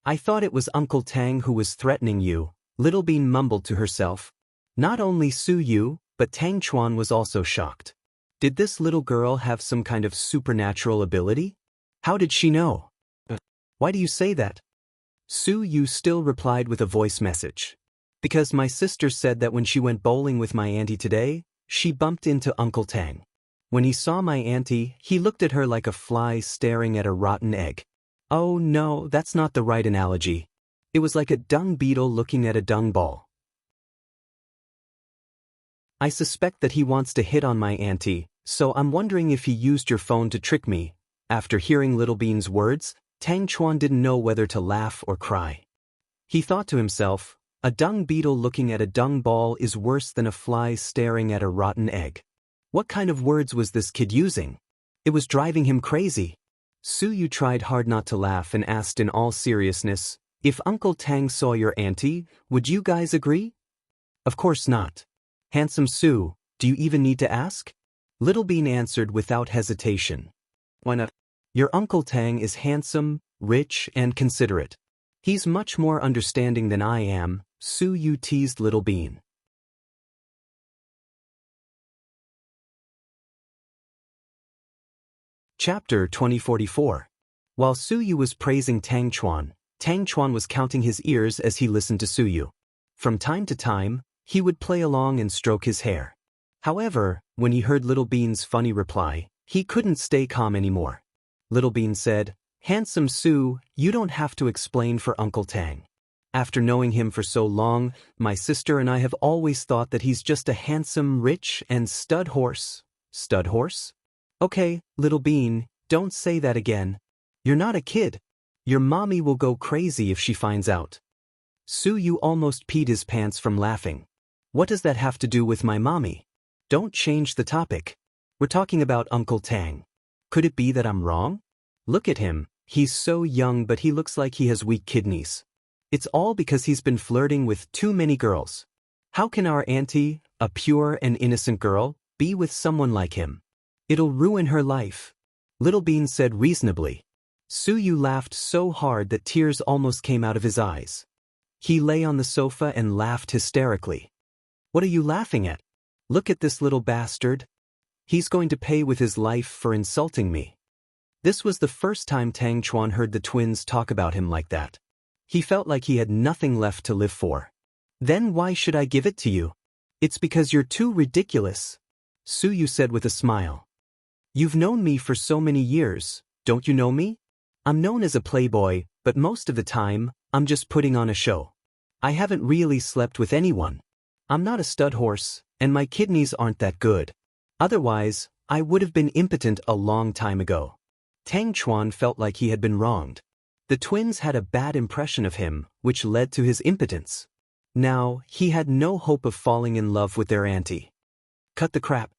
"I thought it was Uncle Tang who was threatening you," Little Bean mumbled to herself. Not only Su Yu, but Tang Chuan was also shocked. Did this little girl have some kind of supernatural ability? How did she know? Why do you say that? Su Yu still replied with a voice message. "Because my sister said that when she went bowling with my auntie today, she bumped into Uncle Tang. When he saw my auntie, he looked at her like a fly staring at a rotten egg." "Oh no, that's not the right analogy. It was like a dung beetle looking at a dung ball. I suspect that he wants to hit on my auntie, so I'm wondering if he used your phone to trick me." After hearing Little Bean's words, Tang Chuan didn't know whether to laugh or cry. He thought to himself, a dung beetle looking at a dung ball is worse than a fly staring at a rotten egg. What kind of words was this kid using? It was driving him crazy. Su Yu tried hard not to laugh and asked in all seriousness, "If Uncle Tang saw your auntie, would you guys agree?" "Of course not. Handsome Su, do you even need to ask?" Little Bean answered without hesitation. "Why not? Your Uncle Tang is handsome, rich, and considerate. He's much more understanding than I am," Su Yu teased Little Bean. Chapter 2044. While Su Yu was praising Tang Chuan was counting his ears as he listened to Su Yu. From time to time, he would play along and stroke his hair. However, when he heard Little Bean's funny reply, he couldn't stay calm anymore. Little Bean said, "Handsome Su, you don't have to explain for Uncle Tang. After knowing him for so long, my sister and I have always thought that he's just a handsome, rich, and stud horse." "Stud horse?" "Okay, Little Bean, don't say that again. You're not a kid. Your mommy will go crazy if she finds out." Su Yu almost peed his pants from laughing. "What does that have to do with my mommy? Don't change the topic. We're talking about Uncle Tang. Could it be that I'm wrong? Look at him, he's so young but he looks like he has weak kidneys. It's all because he's been flirting with too many girls. How can our auntie, a pure and innocent girl, be with someone like him? It'll ruin her life. Little Bean said reasonably. Suyu laughed so hard that tears almost came out of his eyes. He lay on the sofa and laughed hysterically. What are you laughing at? Look at this little bastard. He's going to pay with his life for insulting me. This was the first time Tang Chuan heard the twins talk about him like that. He felt like he had nothing left to live for. Then why should I give it to you? It's because you're too ridiculous, Suyu said with a smile. You've known me for so many years, don't you know me? I'm known as a playboy, but most of the time, I'm just putting on a show. I haven't really slept with anyone. I'm not a stud horse, and my kidneys aren't that good. Otherwise, I would have been impotent a long time ago. Tang Chuan felt like he had been wronged. The twins had a bad impression of him, which led to his impotence. Now, he had no hope of falling in love with their auntie. Cut the crap.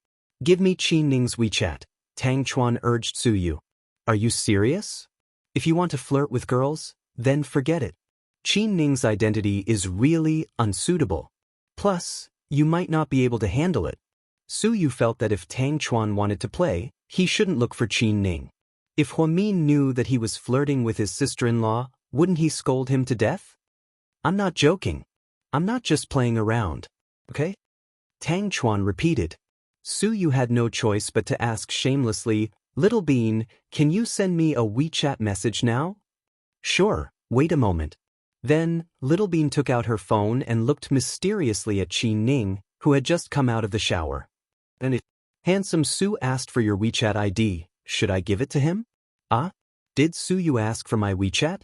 Give me Qi Ning's WeChat, Tang Chuan urged Suyu. Are you serious? If you want to flirt with girls, then forget it. Qi Ning's identity is really unsuitable. Plus, you might not be able to handle it. Suyu felt that if Tang Chuan wanted to play, he shouldn't look for Qi Ning. If Huamin knew that he was flirting with his sister-in-law, wouldn't he scold him to death? I'm not joking. I'm not just playing around, okay? Tang Chuan repeated. Suyu had no choice but to ask shamelessly, Little Bean, can you send me a WeChat message now? Sure, wait a moment. Then, Little Bean took out her phone and looked mysteriously at Qi Ning, who had just come out of the shower. And Handsome Su asked for your WeChat ID. Should I give it to him? Ah? Did Suyu ask for my WeChat?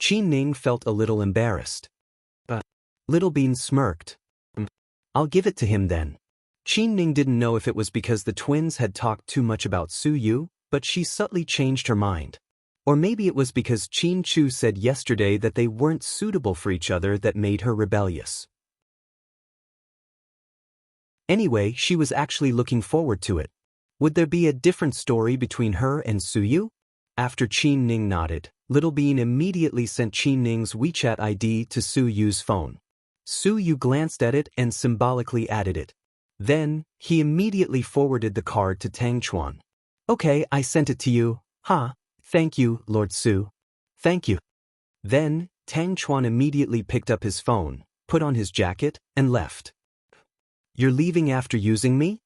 Qi Ning felt a little embarrassed. Little Bean smirked. I'll give it to him then. Qi Ning didn't know if it was because the twins had talked too much about Suyu, but she subtly changed her mind. Or maybe it was because Qin Chu said yesterday that they weren't suitable for each other that made her rebellious. Anyway, she was actually looking forward to it. Would there be a different story between her and Suyu? After Qi Ning nodded, Little Bean immediately sent Qi Ning's WeChat ID to Suyu's phone. Suyu glanced at it and symbolically added it. Then, he immediately forwarded the card to Tang Chuan. Okay, I sent it to you. Ha, thank you, Lord Su. Thank you. Then, Tang Chuan immediately picked up his phone, put on his jacket, and left. You're leaving after using me?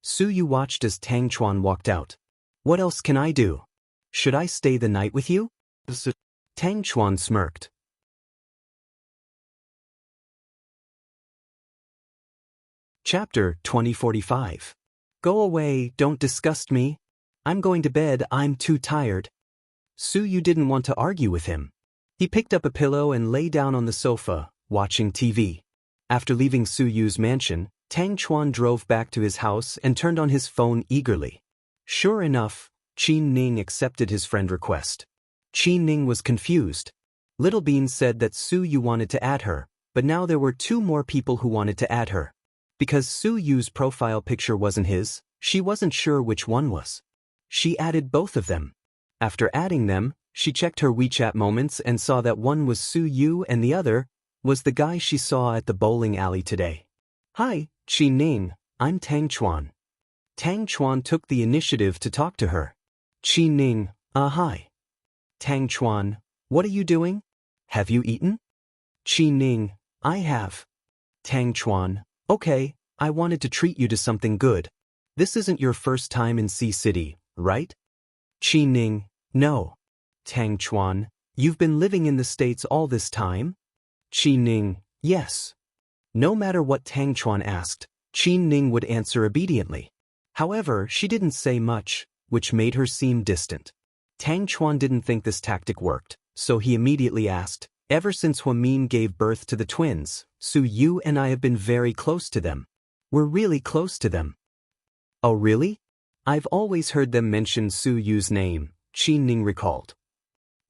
Suyu watched as Tang Chuan walked out. What else can I do? Should I stay the night with you? Tang Chuan smirked. Chapter 2045. Go away, don't disgust me. I'm going to bed, I'm too tired. Suyu didn't want to argue with him. He picked up a pillow and lay down on the sofa, watching TV. After leaving Suyu's mansion, Tang Chuan drove back to his house and turned on his phone eagerly. Sure enough, Qi Ning accepted his friend request. Qi Ning was confused. Little Bean said that Suyu wanted to add her, but now there were two more people who wanted to add her. Because Suyu's profile picture wasn't his, she wasn't sure which one was. She added both of them. After adding them, she checked her WeChat moments and saw that one was Suyu and the other was the guy she saw at the bowling alley today. Hi, Qi Ning, I'm Tang Chuan. Tang Chuan took the initiative to talk to her. Qi Ning, hi. Tang Chuan, what are you doing? Have you eaten? Qi Ning, I have. Tang Chuan, okay, I wanted to treat you to something good. This isn't your first time in Sea City, right? Qi Ning, no. Tang Chuan, you've been living in the States all this time? Qi Ning, yes. No matter what Tang Chuan asked, Qi Ning would answer obediently. However, she didn't say much, which made her seem distant. Tang Chuan didn't think this tactic worked, so he immediately asked, ever since Huamin gave birth to the twins, Suyu and I have been very close to them. We're really close to them. Oh really? I've always heard them mention Suyu's name, Qi Ning recalled.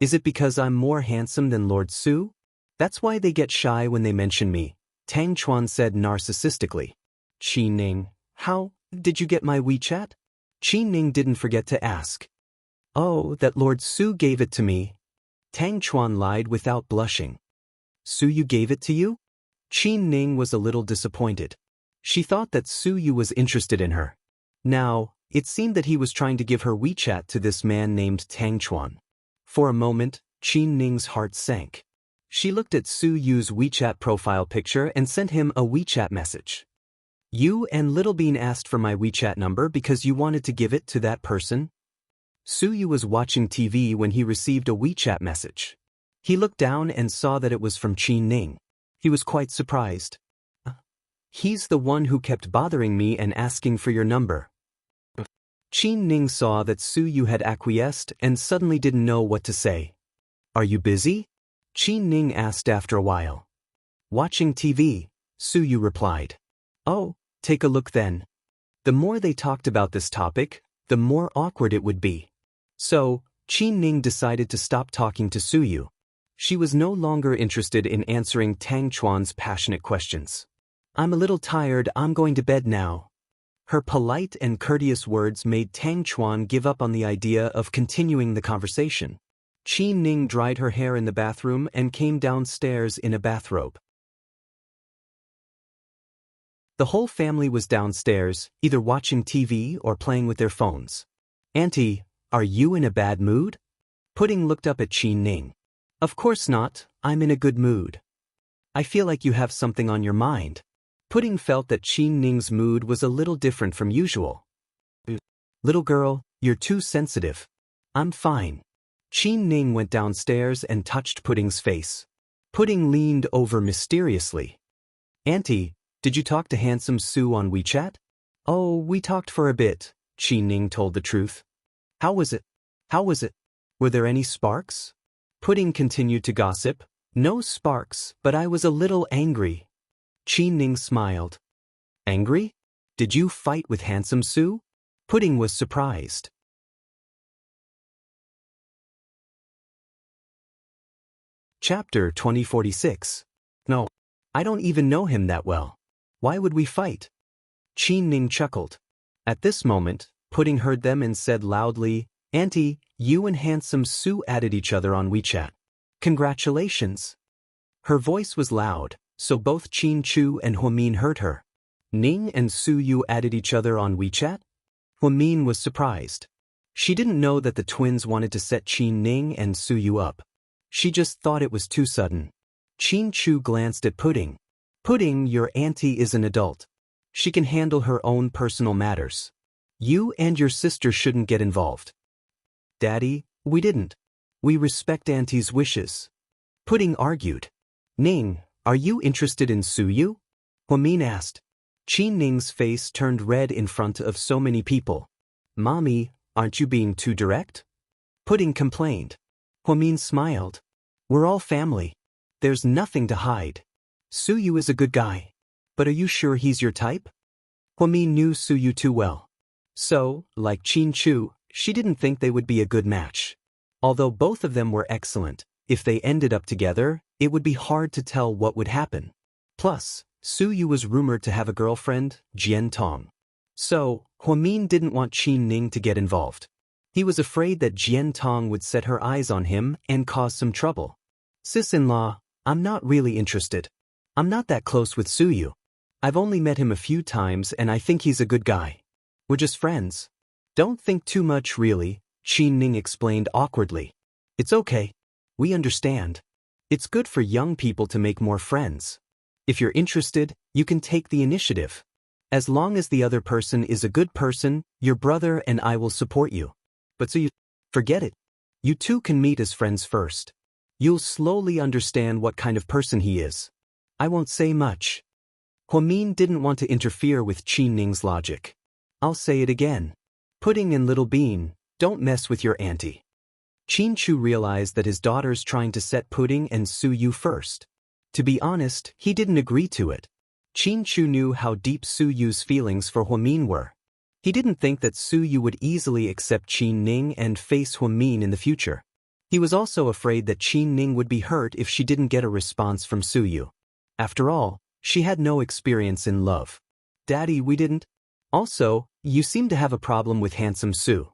Is it because I'm more handsome than Lord Su? That's why they get shy when they mention me, Tang Chuan said narcissistically. Qi Ning, how did you get my WeChat? Qin Ning didn't forget to ask. Oh, that Lord Su gave it to me. Tang Chuan lied without blushing. Su Yu gave it to you? Qin Ning was a little disappointed. She thought that Su Yu was interested in her. Now, it seemed that he was trying to give her WeChat to this man named Tang Chuan. For a moment, Qin Ning's heart sank. She looked at Su Yu's WeChat profile picture and sent him a WeChat message. You and Little Bean asked for my WeChat number because you wanted to give it to that person? Su Yu was watching TV when he received a WeChat message. He looked down and saw that it was from Qin Ning. He was quite surprised. He's the one who kept bothering me and asking for your number. Qin Ning saw that Su Yu had acquiesced and suddenly didn't know what to say. Are you busy? Qin Ning asked after a while. Watching TV, Su Yu replied. Oh, take a look then. The more they talked about this topic, the more awkward it would be. So, Qin Ning decided to stop talking to Su Yu. She was no longer interested in answering Tang Chuan's passionate questions. I'm a little tired, I'm going to bed now. Her polite and courteous words made Tang Chuan give up on the idea of continuing the conversation. Qin Ning dried her hair in the bathroom and came downstairs in a bathrobe. The whole family was downstairs, either watching TV or playing with their phones. Auntie, are you in a bad mood? Pudding looked up at Qin Ning. Of course not, I'm in a good mood. I feel like you have something on your mind. Pudding felt that Qin Ning's mood was a little different from usual. Little girl, you're too sensitive. I'm fine. Qin Ning went downstairs and touched Pudding's face. Pudding leaned over mysteriously. Auntie, did you talk to Handsome Su on WeChat? Oh, we talked for a bit, Qin Ning told the truth. How was it? How was it? Were there any sparks? Pudding continued to gossip. No sparks, but I was a little angry. Qin Ning smiled. Angry? Did you fight with Handsome Su? Pudding was surprised. Chapter 2046. No, I don't even know him that well. Why would we fight? Qin Ning chuckled. At this moment, Pudding heard them and said loudly, Auntie, you and Handsome Su added each other on WeChat. Congratulations. Her voice was loud, so both Qin Chu and Huamin heard her. Ning and Su Yu added each other on WeChat? Huamin was surprised. She didn't know that the twins wanted to set Qin Ning and Su Yu up. She just thought it was too sudden. Qin Chu glanced at Pudding. Pudding, your auntie is an adult. She can handle her own personal matters. You and your sister shouldn't get involved. Daddy, we didn't. We respect auntie's wishes. Pudding argued. Ning, are you interested in Su Yu? Huamin asked. Qin Ning's face turned red in front of so many people. Mommy, aren't you being too direct? Pudding complained. Huamin smiled. We're all family. There's nothing to hide. Su Yu is a good guy. But are you sure he's your type? Huamin knew Su Yu too well. So, like Qin Chu, she didn't think they would be a good match. Although both of them were excellent, if they ended up together, it would be hard to tell what would happen. Plus, Su Yu was rumored to have a girlfriend, Jian Tong. So, Huamin didn't want Qin Ning to get involved. He was afraid that Jian Tong would set her eyes on him and cause some trouble. Sis-in-law, I'm not really interested. I'm not that close with Su Yu. I've only met him a few times and I think he's a good guy. We're just friends. Don't think too much really, Qin Ning explained awkwardly. It's okay. We understand. It's good for young people to make more friends. If you're interested, you can take the initiative. As long as the other person is a good person, your brother and I will support you. But so you forget it. You two can meet as friends first. You'll slowly understand what kind of person he is. I won't say much. Huamin didn't want to interfere with Qin Ning's logic. I'll say it again. Pudding and Little Bean, don't mess with your auntie. Qin Chu realized that his daughter's trying to set Pudding and Su Yu first. To be honest, he didn't agree to it. Qin Chu knew how deep Su Yu's feelings for Huamin were. He didn't think that Su Yu would easily accept Qin Ning and face Huamin in the future. He was also afraid that Qin Ning would be hurt if she didn't get a response from Su Yu. After all, she had no experience in love. Daddy, we didn't. Also, you seem to have a problem with handsome Su.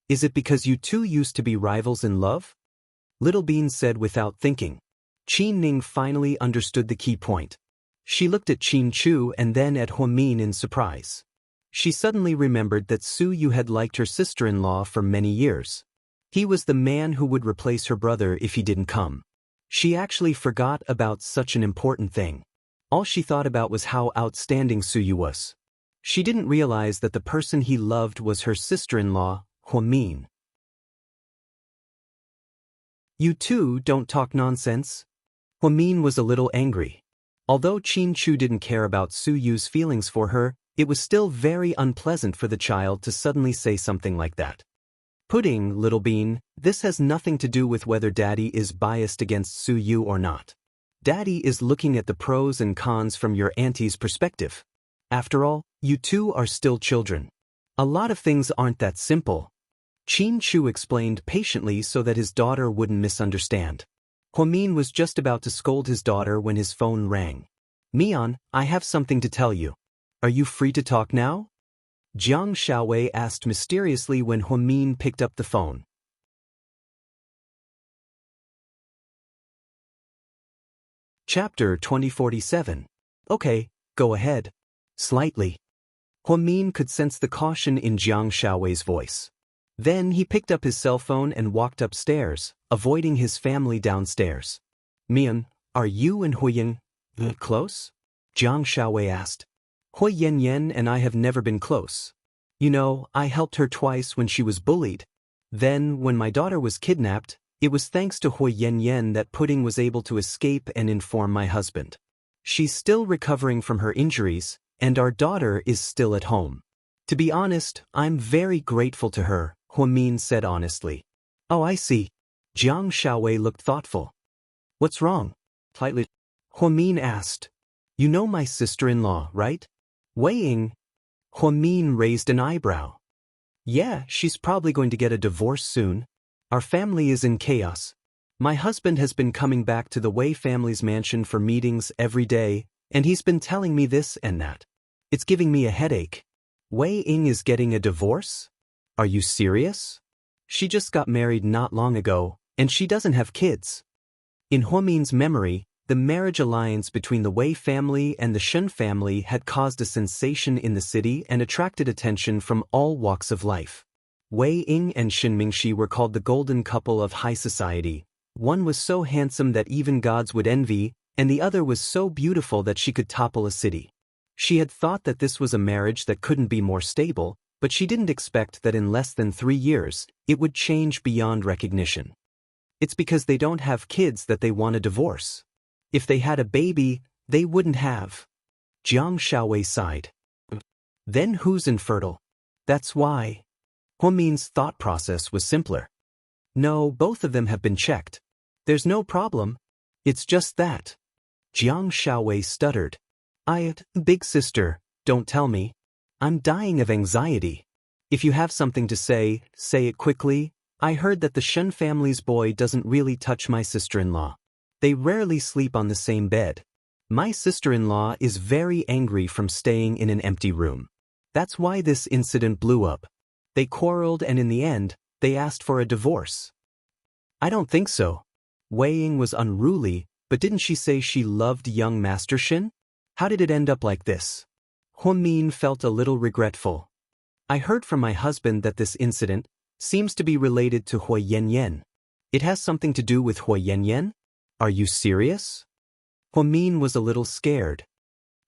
Is it because you two used to be rivals in love? Little Bean said without thinking. Qin Ning finally understood the key point. She looked at Qin Chu and then at Huamin in surprise. She suddenly remembered that Su Yu had liked her sister-in-law for many years. He was the man who would replace her brother if he didn't come. She actually forgot about such an important thing. All she thought about was how outstanding Su Yu was. She didn't realize that the person he loved was her sister-in-law, Huamin. You two don't talk nonsense? Huamin was a little angry. Although Qin Chu didn't care about Su Yu's feelings for her, it was still very unpleasant for the child to suddenly say something like that. Pudding, Little Bean, this has nothing to do with whether Daddy is biased against Su Yu or not. Daddy is looking at the pros and cons from your auntie's perspective. After all, you two are still children. A lot of things aren't that simple. Qin Chu explained patiently so that his daughter wouldn't misunderstand. Huamin was just about to scold his daughter when his phone rang. Mian, I have something to tell you. Are you free to talk now? Jiang Xiaowei asked mysteriously when Huamin picked up the phone. Chapter 2047. Okay, go ahead. Slightly. Huamin could sense the caution in Jiang Xiaowei's voice. Then he picked up his cell phone and walked upstairs, avoiding his family downstairs. Mian, are you and Huiying close? Jiang Xiaowei asked. Hui Yanyan and I have never been close. You know, I helped her twice when she was bullied. Then, when my daughter was kidnapped, it was thanks to Hui Yanyan that Pudding was able to escape and inform my husband. She's still recovering from her injuries, and our daughter is still at home. To be honest, I'm very grateful to her, Huamin said honestly. Oh, I see. Jiang Xiaowei looked thoughtful. What's wrong? Slightly. Huamin asked. You know my sister-in-law, right? Wei Ying. Huamin raised an eyebrow. Yeah, she's probably going to get a divorce soon. Our family is in chaos. My husband has been coming back to the Wei family's mansion for meetings every day, and he's been telling me this and that. It's giving me a headache. Wei Ying is getting a divorce? Are you serious? She just got married not long ago, and she doesn't have kids. In Huamin's memory, the marriage alliance between the Wei family and the Shen family had caused a sensation in the city and attracted attention from all walks of life. Wei Ying and Shen Mingxi were called the golden couple of high society. One was so handsome that even gods would envy, and the other was so beautiful that she could topple a city. She had thought that this was a marriage that couldn't be more stable, but she didn't expect that in less than 3 years, it would change beyond recognition. It's because they don't have kids that they want a divorce. If they had a baby, they wouldn't have. Jiang Xiaowei sighed. Then who's infertile? That's why. Huamin's thought process was simpler. No, both of them have been checked. There's no problem. It's just that. Jiang Xiaowei stuttered. Big sister, don't tell me. I'm dying of anxiety. If you have something to say it quickly. I heard that the Shen family's boy doesn't really touch my sister-in-law. They rarely sleep on the same bed. My sister-in-law is very angry from staying in an empty room. That's why this incident blew up. They quarreled and in the end, they asked for a divorce. I don't think so. Wei Ying was unruly, but didn't she say she loved young Master Shen? How did it end up like this? Huamin felt a little regretful. I heard from my husband that this incident seems to be related to Hui Yanyan. It has something to do with Hui Yanyan? Are you serious? Huamin was a little scared.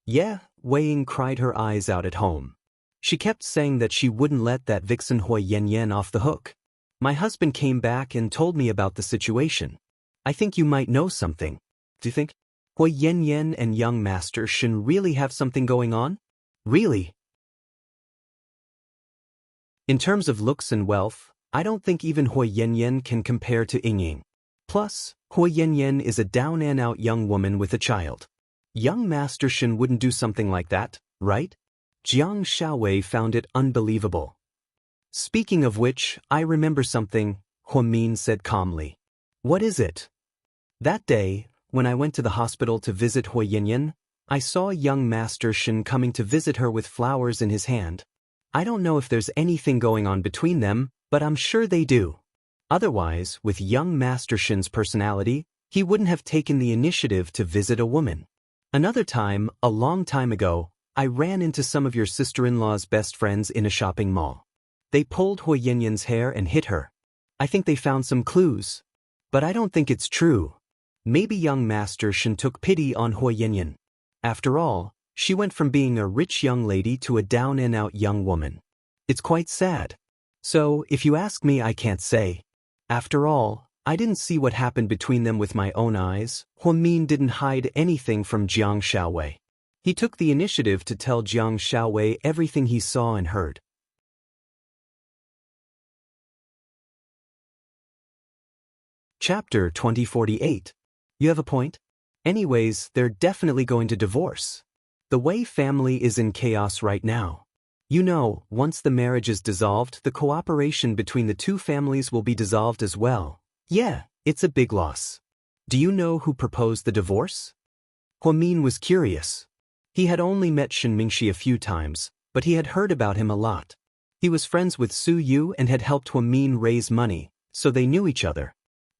Yeah, Wei Ying cried her eyes out at home. She kept saying that she wouldn't let that vixen Hui Yanyan off the hook. My husband came back and told me about the situation. I think you might know something. Do you think Hui Yanyan and young Master Shen really have something going on? Really? In terms of looks and wealth, I don't think even Hui Yanyan can compare to Ying. Plus, Hui Yanyan is a down-and-out young woman with a child. Young Master Shen wouldn't do something like that, right? Jiang Xiaowei found it unbelievable. Speaking of which, I remember something, Huamin said calmly. What is it? That day, when I went to the hospital to visit Hui Yanyan, I saw young Master Shen coming to visit her with flowers in his hand. I don't know if there's anything going on between them, but I'm sure they do. Otherwise, with young Master Shin's personality, he wouldn't have taken the initiative to visit a woman. Another time, a long time ago, I ran into some of your sister-in-law's best friends in a shopping mall. They pulled Hui Yanyan's hair and hit her. I think they found some clues. But I don't think it's true. Maybe young Master Shin took pity on Hui Yanyan. After all, she went from being a rich young lady to a down-and-out young woman. It's quite sad. So, if you ask me, I can't say. After all, I didn't see what happened between them with my own eyes. Hu Min didn't hide anything from Jiang Xiaowei. He took the initiative to tell Jiang Xiaowei everything he saw and heard. Chapter 2048. You have a point? Anyways, they're definitely going to divorce. The Wei family is in chaos right now. You know, once the marriage is dissolved, the cooperation between the two families will be dissolved as well. Yeah, it's a big loss. Do you know who proposed the divorce? Hu Min was curious. He had only met Shen Mingxi a few times, but he had heard about him a lot. He was friends with Su Yu and had helped Hu Min raise money, so they knew each other.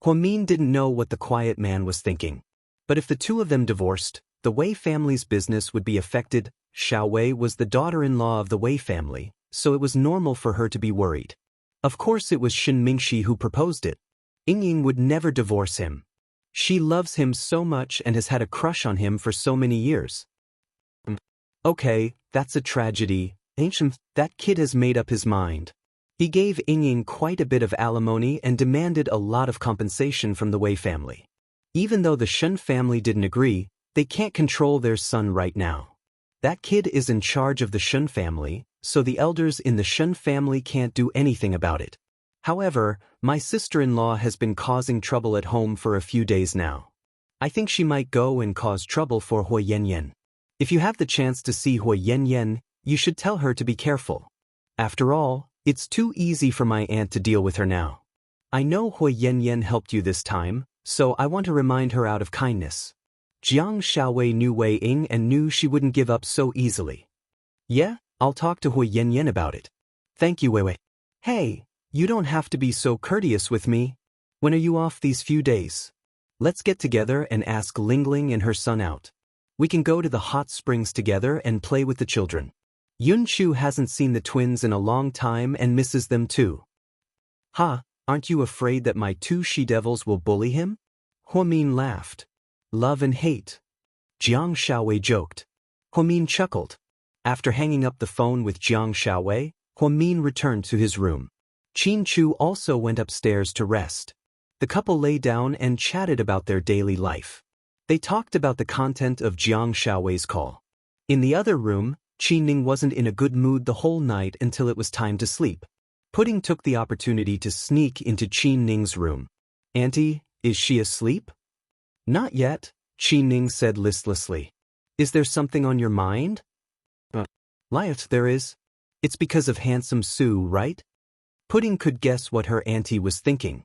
Hu Min didn't know what the quiet man was thinking. But if the two of them divorced, the Wei family's business would be affected. Xiao Wei was the daughter-in-law of the Wei family, so it was normal for her to be worried. Of course it was Shen Mingxi who proposed it. Ying would never divorce him. She loves him so much and has had a crush on him for so many years. Okay, that's a tragedy. Ancient, that kid has made up his mind. He gave Ying quite a bit of alimony and demanded a lot of compensation from the Wei family. Even though the Shen family didn't agree, they can't control their son right now. That kid is in charge of the Shen family, so the elders in the Shen family can't do anything about it. However, my sister-in-law has been causing trouble at home for a few days now. I think she might go and cause trouble for Hui Yanyan. If you have the chance to see Hui Yanyan, you should tell her to be careful. After all, it's too easy for my aunt to deal with her now. I know Hui Yanyan helped you this time, so I want to remind her out of kindness. Jiang Xiaowei knew Wei Ying and knew she wouldn't give up so easily. Yeah, I'll talk to Hui Yanyan about it. Thank you, Wei Wei. Hey, you don't have to be so courteous with me. When are you off these few days? Let's get together and ask Lingling and her son out. We can go to the hot springs together and play with the children. Yun Chu hasn't seen the twins in a long time and misses them too. Ha, aren't you afraid that my two she-devils will bully him? Hu Min laughed. Love and hate. Jiang Xiaowei joked. Hu Min chuckled. After hanging up the phone with Jiang Xiaowei, Hu Min returned to his room. Qin Chu also went upstairs to rest. The couple lay down and chatted about their daily life. They talked about the content of Jiang Xiaowei's call. In the other room, Qin Ning wasn't in a good mood the whole night until it was time to sleep. Pudding took the opportunity to sneak into Qin Ning's room. Auntie, is she asleep? Not yet, Qin Ning said listlessly. Is there something on your mind? Life there is. It's because of handsome Su, right? Pudding could guess what her auntie was thinking.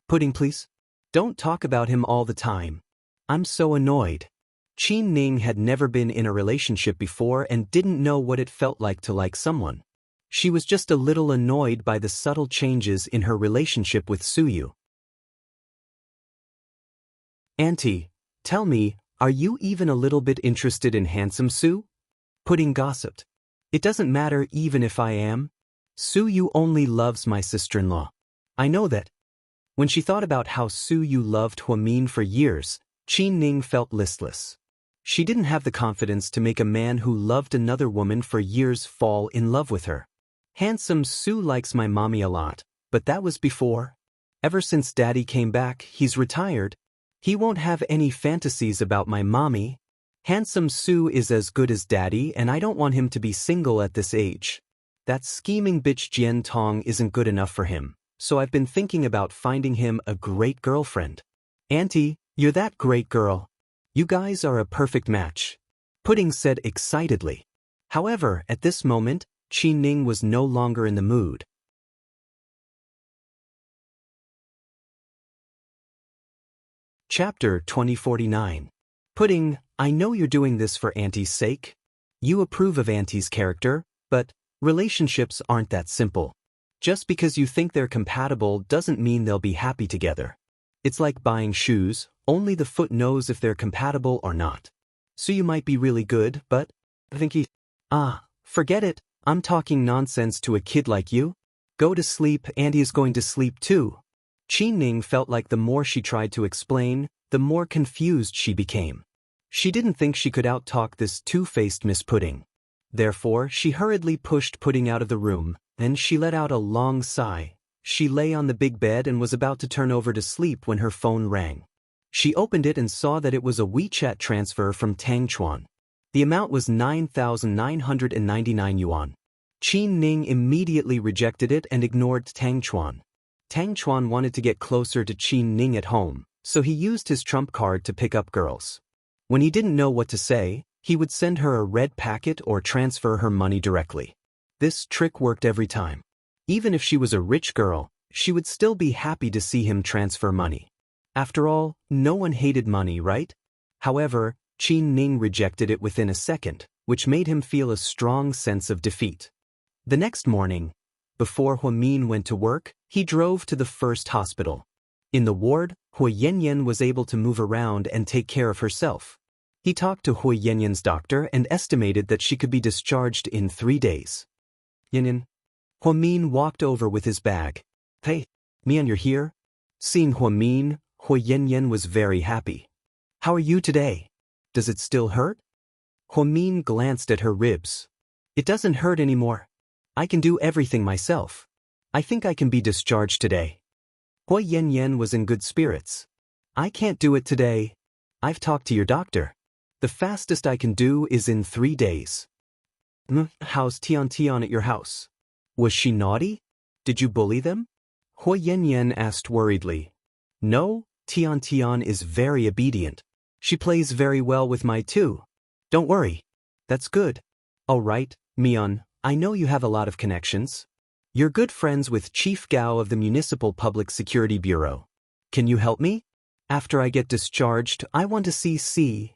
Pudding, please. Don't talk about him all the time. I'm so annoyed. Qin Ning had never been in a relationship before and didn't know what it felt like to like someone. She was just a little annoyed by the subtle changes in her relationship with Su Yu. Auntie, tell me, are you even a little bit interested in handsome Su? Pudding gossiped. It doesn't matter even if I am. Su Yu only loves my sister-in-law. I know that. When she thought about how Su Yu loved Hu Min for years, Qin Ning felt listless. She didn't have the confidence to make a man who loved another woman for years fall in love with her. Handsome Su likes my mommy a lot, but that was before. Ever since Daddy came back, he's retired. He won't have any fantasies about my mommy. Handsome Su is as good as Daddy and I don't want him to be single at this age. That scheming bitch Jian Tong isn't good enough for him, so I've been thinking about finding him a great girlfriend. Auntie, you're that great girl. You guys are a perfect match. Pudding said excitedly. However, at this moment, Qin Ning was no longer in the mood. Chapter 2049. Pudding, I know you're doing this for Auntie's sake. You approve of Auntie's character, but Relationships aren't that simple. Just because you think they're compatible doesn't mean they'll be happy together. It's like buying shoes, only the foot knows if they're compatible or not. So you might be really good, but forget it, I'm talking nonsense to a kid like you. Go to sleep, Andy is going to sleep too. Qin felt like the more she tried to explain, the more confused she became. She didn't think she could outtalk this two-faced Miss Pudding. Therefore, she hurriedly pushed Pudding out of the room, then she let out a long sigh. She lay on the big bed and was about to turn over to sleep when her phone rang. She opened it and saw that it was a WeChat transfer from Tang Chuan. The amount was 9,999 yuan. Qin immediately rejected it and ignored Tang Chuan. Tang Chuan wanted to get closer to Qin at home, so he used his trump card to pick up girls. When he didn't know what to say, he would send her a red packet or transfer her money directly. This trick worked every time. Even if she was a rich girl, she would still be happy to see him transfer money. After all, no one hated money, right? However, Qin rejected it within a second, which made him feel a strong sense of defeat. The next morning, before Huamin went to work, he drove to the first hospital. In the ward, Hui Yanyan was able to move around and take care of herself. He talked to Hui Yanyan's doctor and estimated that she could be discharged in 3 days. Yanyan. Huamin walked over with his bag. Hey, Mian, you're here? Seeing Huamin, Hui Yanyan was very happy. How are you today? Does it still hurt? Huamin glanced at her ribs. It doesn't hurt anymore. I can do everything myself. I think I can be discharged today. Hui Yanyan was in good spirits. I can't do it today. I've talked to your doctor. The fastest I can do is in 3 days. How's Tian at your house? Was she naughty? Did you bully them? Hui Yanyan asked worriedly. No, Tian is very obedient. She plays very well with Mai too. Don't worry. That's good. All right, Mian, I know you have a lot of connections. You're good friends with Chief Gao of the Municipal Public Security Bureau. Can you help me? After I get discharged, I want to see C.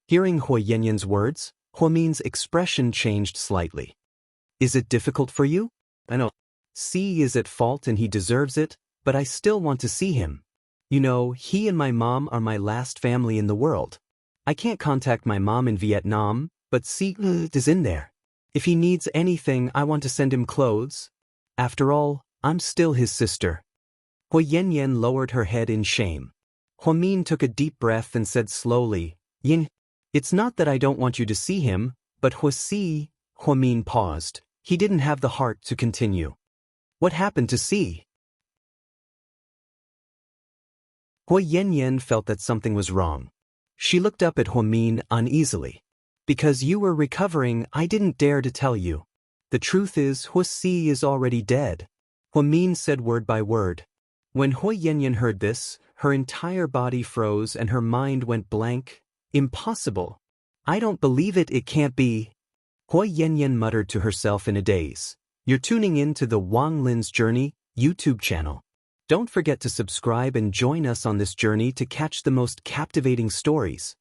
Hearing Hui Yanyan's words, Huamin's expression changed slightly. Is it difficult for you? I know. C is at fault and he deserves it, but I still want to see him. You know, he and my mom are my last family in the world. I can't contact my mom in Vietnam, but C is in there. If he needs anything, I want to send him clothes. After all, I'm still his sister. Hui Yanyan lowered her head in shame. Huamin took a deep breath and said slowly, Yin, it's not that I don't want you to see him, but Huamin paused. He didn't have the heart to continue. What happened to C? Hui Yanyan felt that something was wrong. She looked up at Huamin uneasily. Because you were recovering, I didn't dare to tell you. The truth is, Huasi is already dead. Huamin said word by word. When Hui Yanyan heard this, her entire body froze and her mind went blank. Impossible. I don't believe it, it can't be. Hui Yanyan muttered to herself in a daze. You're tuning in to the Wang Lin's Journey YouTube channel. Don't forget to subscribe and join us on this journey to catch the most captivating stories.